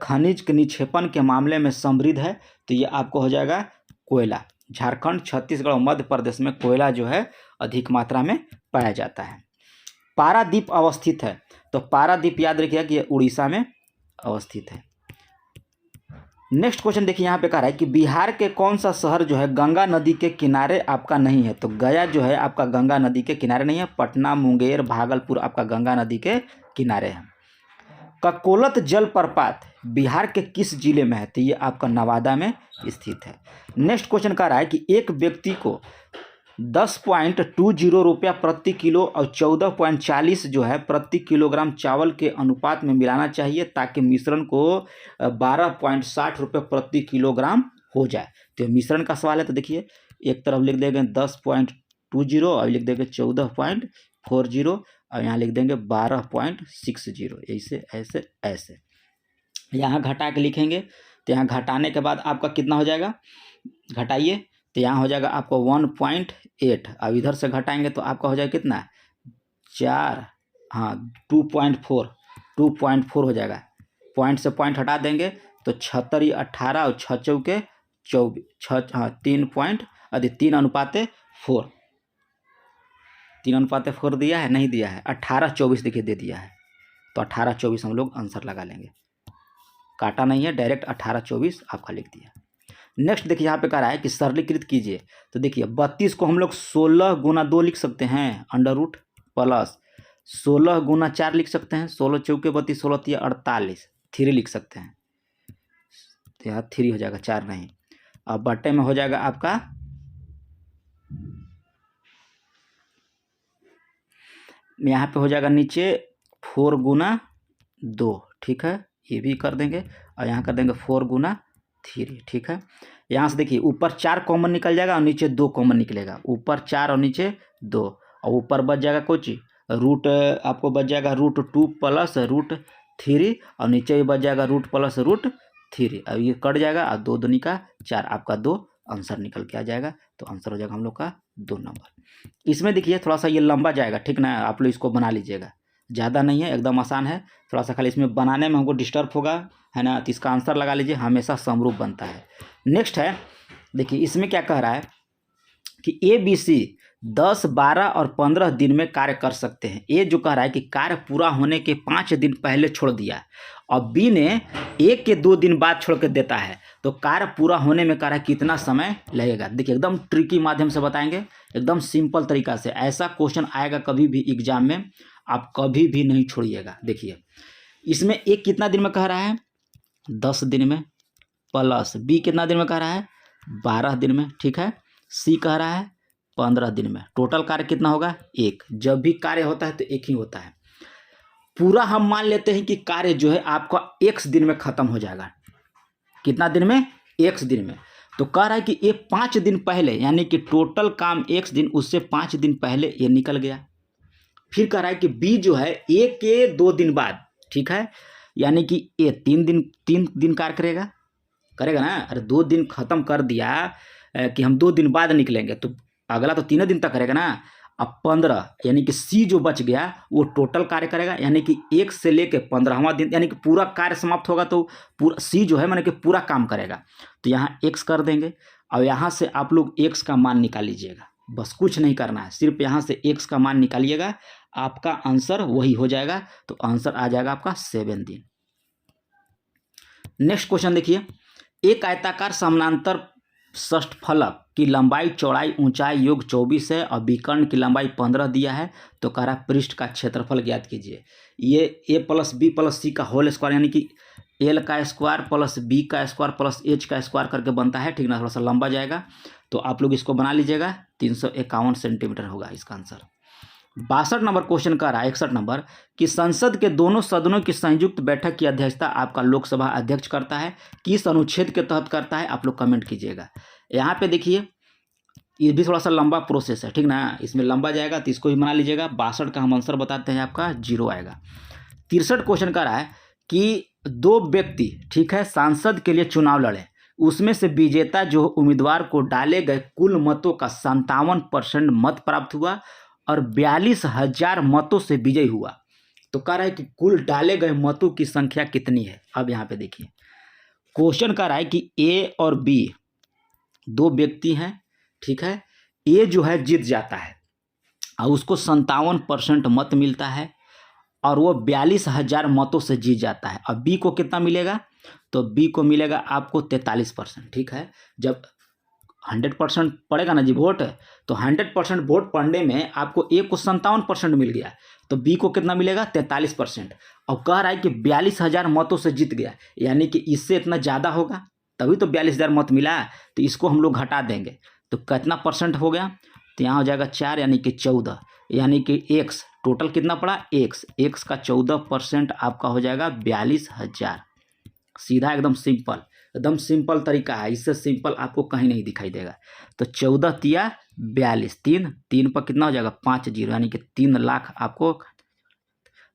खनिज के निक्षेपण के मामले में समृद्ध है, तो ये आपको हो जाएगा कोयला। झारखंड, छत्तीसगढ़ और मध्य प्रदेश में कोयला जो है अधिक मात्रा में पाया जाता है। पारादीप अवस्थित है, तो पारादीप याद रखिएगा कि ये उड़ीसा में अवस्थित है। नेक्स्ट क्वेश्चन देखिए यहाँ पे कह रहा है कि बिहार के कौन सा शहर जो है गंगा नदी के किनारे आपका नहीं है, तो गया जो है आपका गंगा नदी के किनारे नहीं है। पटना, मुंगेर, भागलपुर आपका गंगा नदी के किनारे है। ककोलत जलप्रपात बिहार के किस जिले में है, तो ये आपका नवादा में स्थित है। नेक्स्ट क्वेश्चन कह रहा है कि एक व्यक्ति को 10.20 रुपया प्रति किलो और 14.40 जो है प्रति किलोग्राम चावल के अनुपात में मिलाना चाहिए ताकि मिश्रण को 12.60 रुपये प्रति किलोग्राम हो जाए। तो मिश्रण का सवाल है, तो देखिए एक तरफ लिख देंगे 10.20 और लिख देंगे 14.40 और यहाँ लिख देंगे 12.60, ऐसे ऐसे ऐसे। यहाँ घटा के लिखेंगे, तो यहाँ घटाने के बाद आपका कितना हो जाएगा, घटाइए, तो यहाँ हो जाएगा आपको 1.8। अब इधर से घटाएंगे तो आपका हो जाएगा कितना, 4, हाँ 2.4 हो जाएगा। पॉइंट से पॉइंट हटा देंगे तो 76 या 18 और 6 चौके 24, हाँ 3:4 3:4 दिया है, नहीं दिया है, 18-24 देखिए दे दिया है, तो 18-24 हम लोग आंसर लगा लेंगे। काटा नहीं है, डायरेक्ट 18-24 आपका लिख दिया। नेक्स्ट देखिए यहाँ पे कह रहा है कि सरलीकृत कीजिए, तो देखिए 32 को हम लोग 16 गुना 2 लिख सकते हैं अंडर रूट प्लस 16 गुना 4 लिख सकते हैं, 16 चौके 32, 16 तिया 48, 3 लिख सकते हैं, तो यहाँ 3 हो जाएगा, 4 नहीं। अब बट्टे में हो जाएगा आपका यहाँ पे हो जाएगा नीचे 4 गुना 2, ठीक है, ये भी कर देंगे और यहाँ कर देंगे 4 गुना 3, ठीक है। यहाँ से देखिए ऊपर 4 कॉमन निकल जाएगा और नीचे 2 कॉमन निकलेगा, ऊपर 4 और नीचे 2, और ऊपर बच जाएगा कुछ रूट, आपको बच जाएगा √2 प्लस √3 और नीचे भी बच जाएगा रूट प्लस √3। अब ये कट जाएगा और 2 दूनी का 4, आपका 2 आंसर निकल के आ जाएगा, तो आंसर हो जाएगा हम लोग का 2 नंबर। इसमें देखिए थोड़ा सा ये लंबा जाएगा, ठीक ना, आप लोग इसको बना लीजिएगा, ज़्यादा नहीं है, एकदम आसान है, थोड़ा सा खाली इसमें बनाने में हमको डिस्टर्ब होगा, है ना, तो इसका आंसर लगा लीजिए, हमेशा समरूप बनता है। नेक्स्ट है देखिए इसमें क्या कह रहा है कि ABC 10, 12 और 15 दिन में कार्य कर सकते हैं। ए जो कह रहा है कि कार्य पूरा होने के 5 दिन पहले छोड़ दिया, और बी ने 1 के 2 दिन बाद छोड़ के देता है, तो कार्य पूरा होने में कह रहा है कितना समय लगेगा। देखिए एकदम ट्रिकी माध्यम से बताएंगे, एकदम सिंपल तरीका से। ऐसा क्वेश्चन आएगा कभी भी एग्जाम में, आप कभी भी नहीं छोड़िएगा। देखिए इसमें एक कितना दिन में कह रहा है, 10 दिन में, प्लस बी कितना दिन में कह रहा है, 12 दिन में, ठीक है, सी कह रहा है 15 दिन में। टोटल कार्य कितना होगा, 1। जब भी कार्य होता है तो एक ही होता है। पूरा हम मान लेते हैं कि कार्य जो है आपका x दिन में खत्म हो जाएगा। कितना दिन में, x दिन में। तो कह रहा है कि ये 5 दिन पहले, यानी कि टोटल काम x दिन, उससे 5 दिन पहले ये निकल गया। फिर कह रहा है कि बी जो है 1 के 2 दिन बाद, ठीक है, यानी कि ये 3 दिन कार्य करेगा ना। अरे 2 दिन खत्म कर दिया कि हम 2 दिन बाद निकलेंगे, तो अगला तो 3 दिन तक करेगा ना। अब 15 यानी कि सी जो बच गया वो टोटल कार्य करेगा, यानी कि 1 से लेके 15वां दिन, यानी कि पूरा कार्य समाप्त होगा तो पूरा सी जो है माने कि पूरा काम करेगा। तो यहाँ x कर देंगे और यहाँ से आप लोग x का मान निकाल लीजिएगा, बस कुछ नहीं करना है, सिर्फ यहाँ से x का मान निकालिएगा, आपका आंसर वही हो जाएगा। तो आंसर आ जाएगा आपका 7 दिन। नेक्स्ट क्वेश्चन देखिए, एक आयताकार समानांतर षष्ठफलक की लंबाई, चौड़ाई, ऊंचाई योग 24 है और विकर्ण की लंबाई 15 दिया है, तो कह रहा है पृष्ठ का क्षेत्रफल ज्ञात कीजिए। ये a + b + c का होल स्क्वायर, यानी कि l का स्क्वायर प्लस b का स्क्वायर प्लस h का स्क्वायर करके बनता है, ठीक ना, थोड़ा सा लंबा जाएगा, तो आप लोग इसको बना लीजिएगा। 351 सेंटीमीटर होगा इसका आंसर। 62 नंबर क्वेश्चन का रहा है, 61 नंबर कि संसद के दोनों सदनों की संयुक्त बैठक की अध्यक्षता आपका लोकसभा अध्यक्ष करता है, किस अनुच्छेद के तहत करता है, आप लोग कमेंट कीजिएगा। यहाँ पे देखिए ये भी थोड़ा सा लंबा प्रोसेस है, ठीक ना, इसमें लंबा जाएगा, तो इसको भी बना लीजिएगा। 62 का हम आंसर बताते हैं, आपका 0 आएगा। 63 क्वेश्चन का रहा है कि 2 व्यक्ति, ठीक है, सांसद के लिए चुनाव लड़े, उसमें से विजेता जो उम्मीदवार को डाले गए कुल मतों का 57% मत प्राप्त हुआ और 42,000 मतों से विजयी हुआ, तो कह रहा है कि कुल डाले गए मतों की संख्या कितनी है। अब यहाँ पे देखिए क्वेश्चन कह रहा है कि ए और बी दो व्यक्ति हैं, ठीक है। ए जो है जीत जाता है और उसको 57% मत मिलता है और वो 42,000 मतों से जीत जाता है। अब बी को कितना मिलेगा, तो बी को मिलेगा आपको 43%, ठीक है। जब 100% पड़ेगा ना जी वोट, तो 100% वोट पड़ने में आपको ए को 57% मिल गया, तो बी को कितना मिलेगा 43%। और कह रहा है कि 42,000 मतों से जीत गया, यानी कि इससे इतना ज़्यादा होगा तभी तो 42,000 मत मिला, तो इसको हम लोग घटा देंगे तो कितना परसेंट हो गया, तो यहाँ हो जाएगा 4 यानी कि 14, यानी कि एक्स टोटल कितना पड़ा एक्स का 14% आपका हो जाएगा 42,000। सीधा एकदम सिंपल तरीका है, इससे सिंपल आपको कहीं नहीं दिखाई देगा। तो 14 तिया 42, तीन पर कितना हो जाएगा 50, यानी कि 3 लाख आपको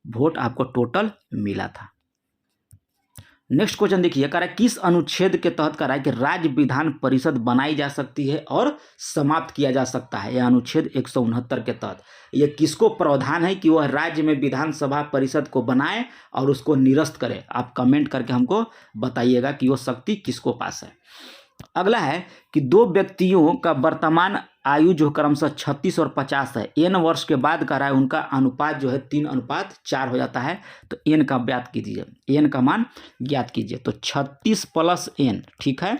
वोट आपको टोटल मिला था। नेक्स्ट क्वेश्चन देखिए, कह रहा है किस अनुच्छेद के तहत कह रहा है कि राज्य विधान परिषद बनाई जा सकती है और समाप्त किया जा सकता है। यह अनुच्छेद 169 के तहत यह किसको प्रावधान है कि वह राज्य में विधानसभा परिषद को बनाए और उसको निरस्त करे। आप कमेंट करके हमको बताइएगा कि वो शक्ति किसको पास है। अगला है कि दो व्यक्तियों का वर्तमान आयु जो क्रमशः 36 और 50 है, n वर्ष के बाद कह रहा है उनका अनुपात जो है 3:4 हो जाता है। तो n का ज्ञात कीजिए, n का मान ज्ञात कीजिए। तो 36 + n, ठीक है,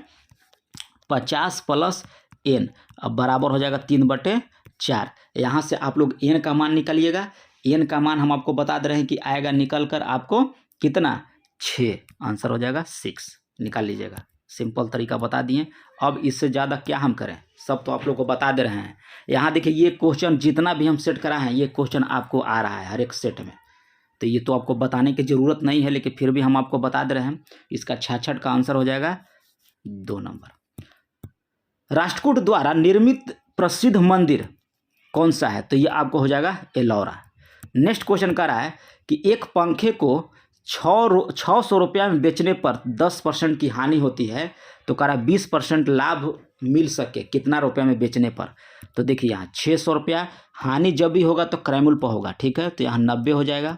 50 + n अब बराबर हो जाएगा 3/4। यहाँ से आप लोग n का मान निकालिएगा। n का मान हम आपको बता दे रहे हैं कि आएगा निकल कर आपको कितना 6, आंसर हो जाएगा 6, निकाल लीजिएगा। सिंपल तरीका बता दिए, अब इससे ज़्यादा क्या हम करें, सब तो आप लोग को बता दे रहे हैं। यहाँ देखिए ये क्वेश्चन जितना भी हम सेट करा है ये क्वेश्चन आपको आ रहा है हर एक सेट में, तो ये तो आपको बताने की ज़रूरत नहीं है, लेकिन फिर भी हम आपको बता दे रहे हैं। इसका 66 का आंसर हो जाएगा 2 नंबर। राष्ट्रकूट द्वारा निर्मित प्रसिद्ध मंदिर कौन सा है, तो ये आपको हो जाएगा एलौरा। नेक्स्ट क्वेश्चन कह रहा है कि एक पंखे को 600 रुपया में बेचने पर 10% की हानि होती है, तो कह रहा 20% लाभ मिल सके कितना रुपया में बेचने पर। तो देखिए यहाँ 600 रुपया हानि जब भी होगा तो क्रैमुल पर होगा, ठीक है। तो यहाँ 90 हो जाएगा,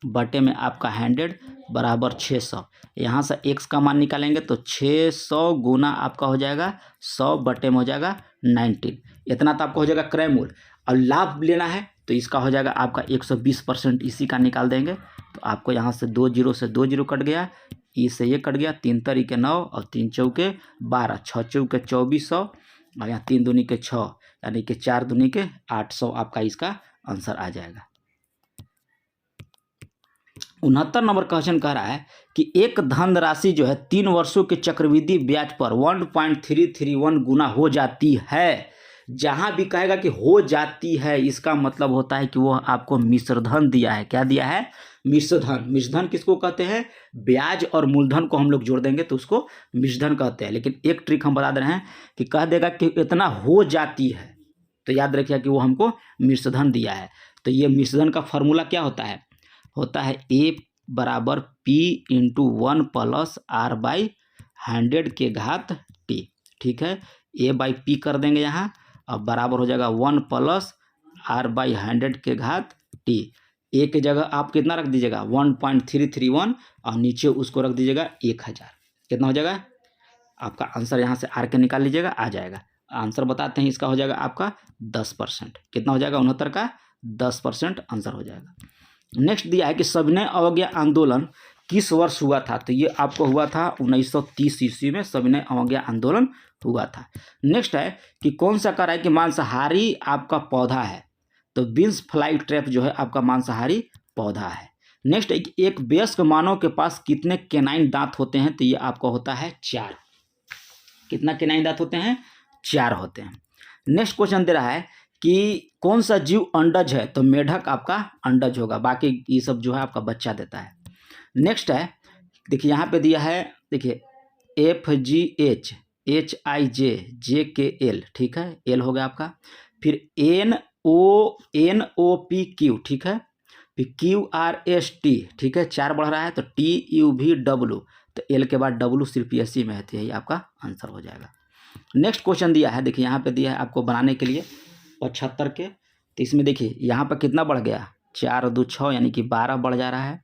बटे में आपका 100 बराबर 600। यहाँ से x का मान निकालेंगे तो 600 गुना आपका हो जाएगा 100 बटे में हो जाएगा 19, इतना तो आपका हो जाएगा क्रैमुल। और लाभ लेना है तो इसका हो जाएगा आपका 120%, इसी का निकाल देंगे। तो आपको यहाँ से 2 0 से 2 0 कट गया, ई से ये कट गया, 3 तरीके 9 और 3 चौके 12, 6 चौके 2400 और यहाँ 3 दूनी के 6 यानी कि 4 दूनी के 800 आपका इसका आंसर आ जाएगा। 69 नंबर क्वेश्चन कह रहा है कि एक धनराशि जो है 3 वर्षों के चक्रवृद्धि ब्याज पर 1.331 गुना हो जाती है। जहां भी कहेगा कि हो जाती है इसका मतलब होता है कि वो आपको मिश्रधन दिया है। क्या दिया है, मिश्रधन। मिश्रधन किसको कहते हैं, ब्याज और मूलधन को हम लोग जोड़ देंगे तो उसको मिश्रधन कहते हैं। लेकिन एक ट्रिक हम बता दे रहे हैं कि कह देगा कि इतना हो जाती है तो याद रखिए कि वो हमको मिश्रधन दिया है। तो ये मिश्रधन का फॉर्मूला क्या होता है A बराबर P × 1 + R/100 के घात T, ठीक है। A/P कर देंगे यहाँ, अब बराबर हो जाएगा 1 + R/100 के घात T। A की जगह आप कितना रख दीजिएगा 1.331 और नीचे उसको रख दीजिएगा 1000, कितना हो जाएगा आपका आंसर। यहाँ से R के निकाल लीजिएगा, आ जाएगा आंसर। बताते हैं इसका हो जाएगा आपका 10%, कितना हो जाएगा 69 का 10% आंसर हो जाएगा। नेक्स्ट दिया है कि सविनय अवज्ञा आंदोलन किस वर्ष हुआ था, तो ये आपको हुआ था 1930 ईस्वी में सविनय अवज्ञा आंदोलन हुआ था। नेक्स्ट है कि कौन सा कह रहा है कि मांसाहारी आपका पौधा है, तो बीन्स फ्लाई ट्रैप जो है आपका मांसाहारी पौधा है। नेक्स्ट है कि एक वयस्क मानव के पास कितने केनाइन दांत होते हैं, तो ये आपका होता है 4। कितना केनाइन दांत होते हैं, 4 होते हैं। नेक्स्ट क्वेश्चन दे रहा है कि कौन सा जीव अंडज है, तो मेढक आपका अंडज होगा, बाकी ये सब जो है आपका बच्चा देता है। नेक्स्ट है देखिए यहाँ पे दिया है, देखिए FGH HIJ JKL, ठीक है, L हो गया आपका, फिर NOPQ, ठीक है, फिर QRST, ठीक है, 4 बढ़ रहा है तो TUVW, तो L के बाद W सिर्फ SC में है, तो यही आपका आंसर हो जाएगा। नेक्स्ट क्वेश्चन दिया है, देखिए यहाँ पे दिया है आपको बनाने के लिए 75 के, तो इसमें देखिए यहाँ पर कितना बढ़ गया 4 और 2 6 यानी कि 12 बढ़ जा रहा है।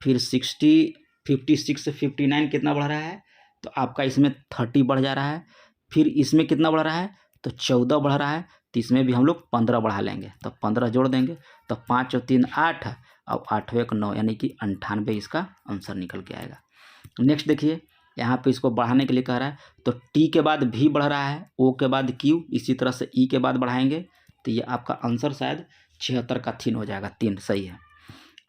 फिर 56 से 59 कितना बढ़ रहा है, तो आपका इसमें 30 बढ़ जा रहा है। फिर इसमें कितना बढ़ रहा है, तो 14 बढ़ रहा है। तो इसमें भी हम लोग 15 बढ़ा लेंगे, तो 15 जोड़ देंगे, तो 5 और 3 8 और 8 और 1 9 यानी कि 98 इसका आंसर निकल के आएगा। नेक्स्ट देखिए, यहाँ पे इसको बढ़ाने के लिए कह रहा है, तो टी के बाद भी बढ़ रहा है, ओ के बाद क्यू, इसी तरह से ई के बाद बढ़ाएंगे, तो ये आपका आंसर शायद 76 का 3 हो जाएगा। 3 सही है।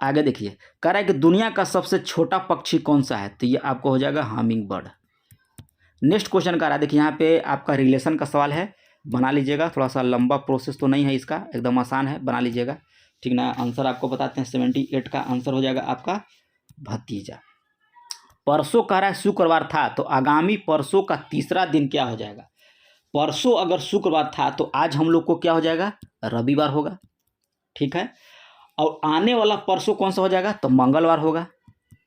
आगे देखिए, कह रहा है कि दुनिया का सबसे छोटा पक्षी कौन सा है, तो ये आपको हो जाएगा हमिंग बर्ड। नेक्स्ट क्वेश्चन कह रहा है, देखिए यहाँ पे आपका रिलेशन का सवाल है, बना लीजिएगा। थोड़ा सा लंबा प्रोसेस तो नहीं है इसका, एकदम आसान है, बना लीजिएगा, ठीक ना। आंसर आपको बताते हैं, 78 का आंसर हो जाएगा आपका भतीजा। परसों कह रहा है शुक्रवार था, तो आगामी परसों का तीसरा दिन क्या हो जाएगा। परसों अगर शुक्रवार था तो आज हम लोग को क्या हो जाएगा, रविवार होगा, ठीक है। और आने वाला परसों कौन सा हो जाएगा, तो मंगलवार होगा।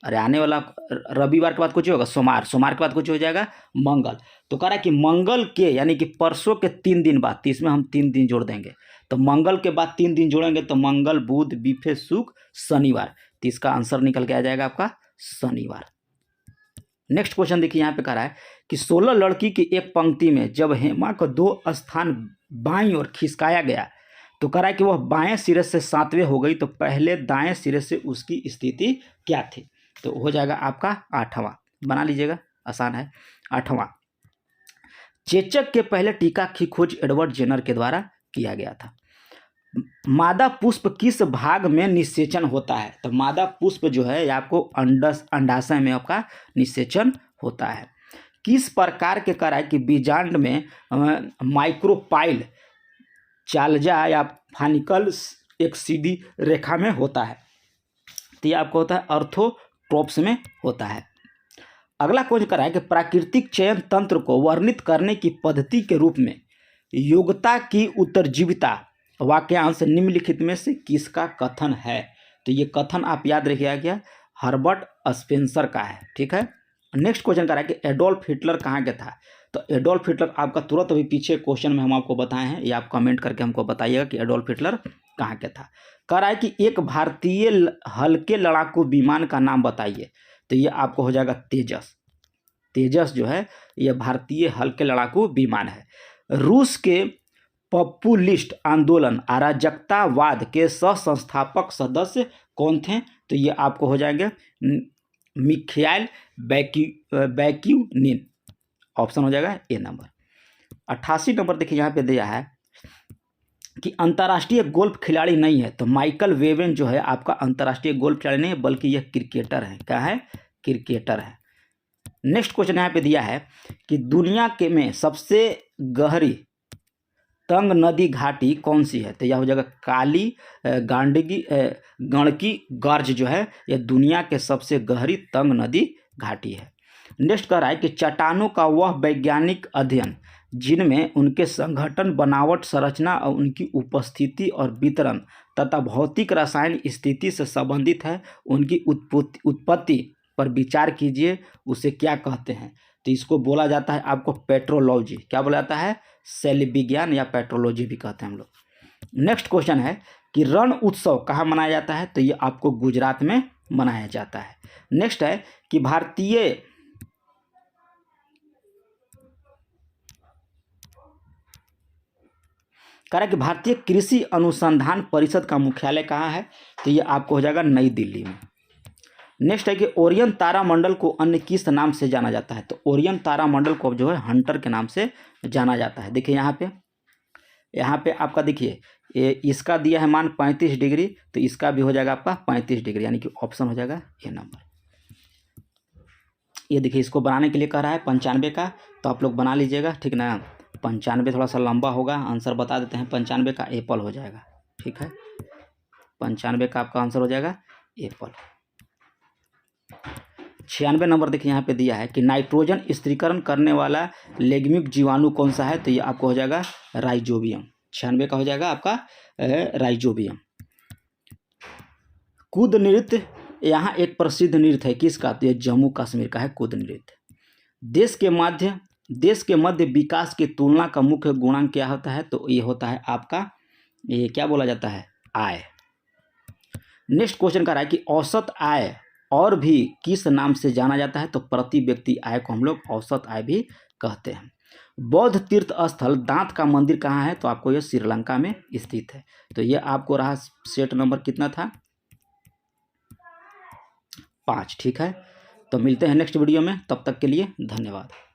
अरे आने वाला रविवार के बाद कुछ होगा सोमवार, सोमवार के बाद कुछ हो जाएगा मंगल। तो कह रहा है कि मंगल के यानी कि परसों के 3 दिन बाद, तो इसमें हम 3 दिन जोड़ देंगे, तो मंगल के बाद 3 दिन जोड़ेंगे, तो मंगल बुध बीफे शुक्र शनिवार, तो इसका आंसर निकल के आ जाएगा आपका शनिवार। नेक्स्ट क्वेश्चन देखिए, यहाँ पे कह रहा है कि 16 लड़की की एक पंक्ति में जब हेमा को 2 स्थान बाईं ओर खिसकाया गया, तो कह रहा है कि वह बाएं सिरे से 7वें हो गई, तो पहले दाएं सिरे से उसकी स्थिति क्या थी, तो हो जाएगा आपका 8वां। बना लीजिएगा, आसान है। 8वां, चेचक के पहले टीका की खोज एडवर्ड जेनर के द्वारा किया गया था। मादा पुष्प किस भाग में निषेचन होता है, तो मादा पुष्प जो है आपको अंडाशय में आपका निषेचन होता है। किस प्रकार के कह रहा है कि बीजांड में माइक्रोपाइल चालजा या फानिकल एक सीधी रेखा में होता है, तो ये आपको होता है अर्थोट्रोप्स में होता है। अगला क्वेश्चन कर रहा है कि प्राकृतिक चयन तंत्र को वर्णित करने की पद्धति के रूप में योग्यता की उत्तरजीविता वाक्यांश निम्नलिखित में से किसका कथन है, तो ये कथन आप याद रखिएगा क्या, हर्बर्ट स्पेंसर का है, ठीक है। नेक्स्ट क्वेश्चन कर रहा है कि एडोल्फ हिटलर कहाँ के था, तो एडोल्फ हिटलर आपका तुरंत अभी पीछे क्वेश्चन में हम आपको बताए हैं, ये आप कमेंट करके हमको बताइएगा कि एडोल्फ हिटलर कहाँ के था। कह रहा है कि एक भारतीय हल्के लड़ाकू विमान का नाम बताइए, तो ये आपको हो जाएगा तेजस। तेजस जो है ये भारतीय हल्के लड़ाकू विमान है। रूस के पॉपुलिस्ट आंदोलन अराजकतावाद के सह संस्थापक सदस्य कौन थे, तो ये आपको हो जाएंगे मिखाइल बैक्यूनिन, ऑप्शन हो जाएगा ए नंबर। 88 नंबर देखिए, यहाँ पे दिया है कि अंतर्राष्ट्रीय गोल्फ खिलाड़ी नहीं है, तो माइकल वेवन जो है आपका अंतर्राष्ट्रीय गोल्फ खिलाड़ी नहीं है, बल्कि यह क्रिकेटर है। क्या है, क्रिकेटर है। नेक्स्ट क्वेश्चन यहाँ पे दिया है कि दुनिया के में सबसे गहरी तंग नदी घाटी कौन सी है, तो यह हो जाएगा काली गंडकी गर्ज जो है यह दुनिया के सबसे गहरी तंग नदी घाटी है। नेक्स्ट कह रहा है कि चट्टानों का वह वैज्ञानिक अध्ययन जिनमें उनके संगठन, बनावट, संरचना और उनकी उपस्थिति और वितरण तथा भौतिक रासायनिक स्थिति से संबंधित है, उनकी उत्पत्ति पर विचार कीजिए, उसे क्या कहते हैं, तो इसको बोला जाता है आपको पेट्रोलॉजी। क्या बोला जाता है, शैल विज्ञान या पेट्रोलॉजी भी कहते हैं हम लोग। नेक्स्ट क्वेश्चन है कि रण उत्सव कहाँ मनाया जाता है, तो ये आपको गुजरात में मनाया जाता है। नेक्स्ट है कि भारतीय कह रहा है कि भारतीय कृषि अनुसंधान परिषद का मुख्यालय कहाँ है, तो ये आपको हो जाएगा नई दिल्ली में। नेक्स्ट है कि ओरियन तारामंडल को अन्य किस नाम से जाना जाता है, तो ओरियन तारामंडल को जो है हंटर के नाम से जाना जाता है। देखिए यहाँ पे आपका देखिए ये इसका दिया है मान 35 डिग्री, तो इसका भी हो जाएगा आपका 35 डिग्री, यानी कि ऑप्शन हो जाएगा ए नंबर। ये देखिए इसको बनाने के लिए कह रहा है 95 का, तो आप लोग बना लीजिएगा, ठीक ना। 95 थोड़ा सा लंबा होगा, आंसर बता देते हैं। 95 का एप्पल हो जाएगा, ठीक है। 95 का आपका आंसर हो जाएगा एप्पल। 96 नंबर देखिए यहाँ पे दिया है कि नाइट्रोजन स्थिरीकरण करने वाला लेग्मिक जीवाणु कौन सा है, तो ये आपको हो जाएगा राइजोबियम। 96 का हो जाएगा आपका राइजोबियम। कूद नृत्य यहाँ एक प्रसिद्ध नृत्य है, किसका, तो ये जम्मू कश्मीर का है कूद नृत्य। देश के मध्य विकास की तुलना का मुख्य गुणांक क्या होता है, तो ये होता है आपका, ये क्या बोला जाता है, आय। नेक्स्ट क्वेश्चन का रहा है कि औसत आय और भी किस नाम से जाना जाता है, तो प्रति व्यक्ति आय को हम लोग औसत आय भी कहते हैं। बौद्ध तीर्थ स्थल दांत का मंदिर कहाँ है, तो आपको यह श्रीलंका में स्थित है। तो ये आपको रहा सेट नंबर कितना था, 5। ठीक है, तो मिलते हैं नेक्स्ट वीडियो में, तब तक के लिए धन्यवाद।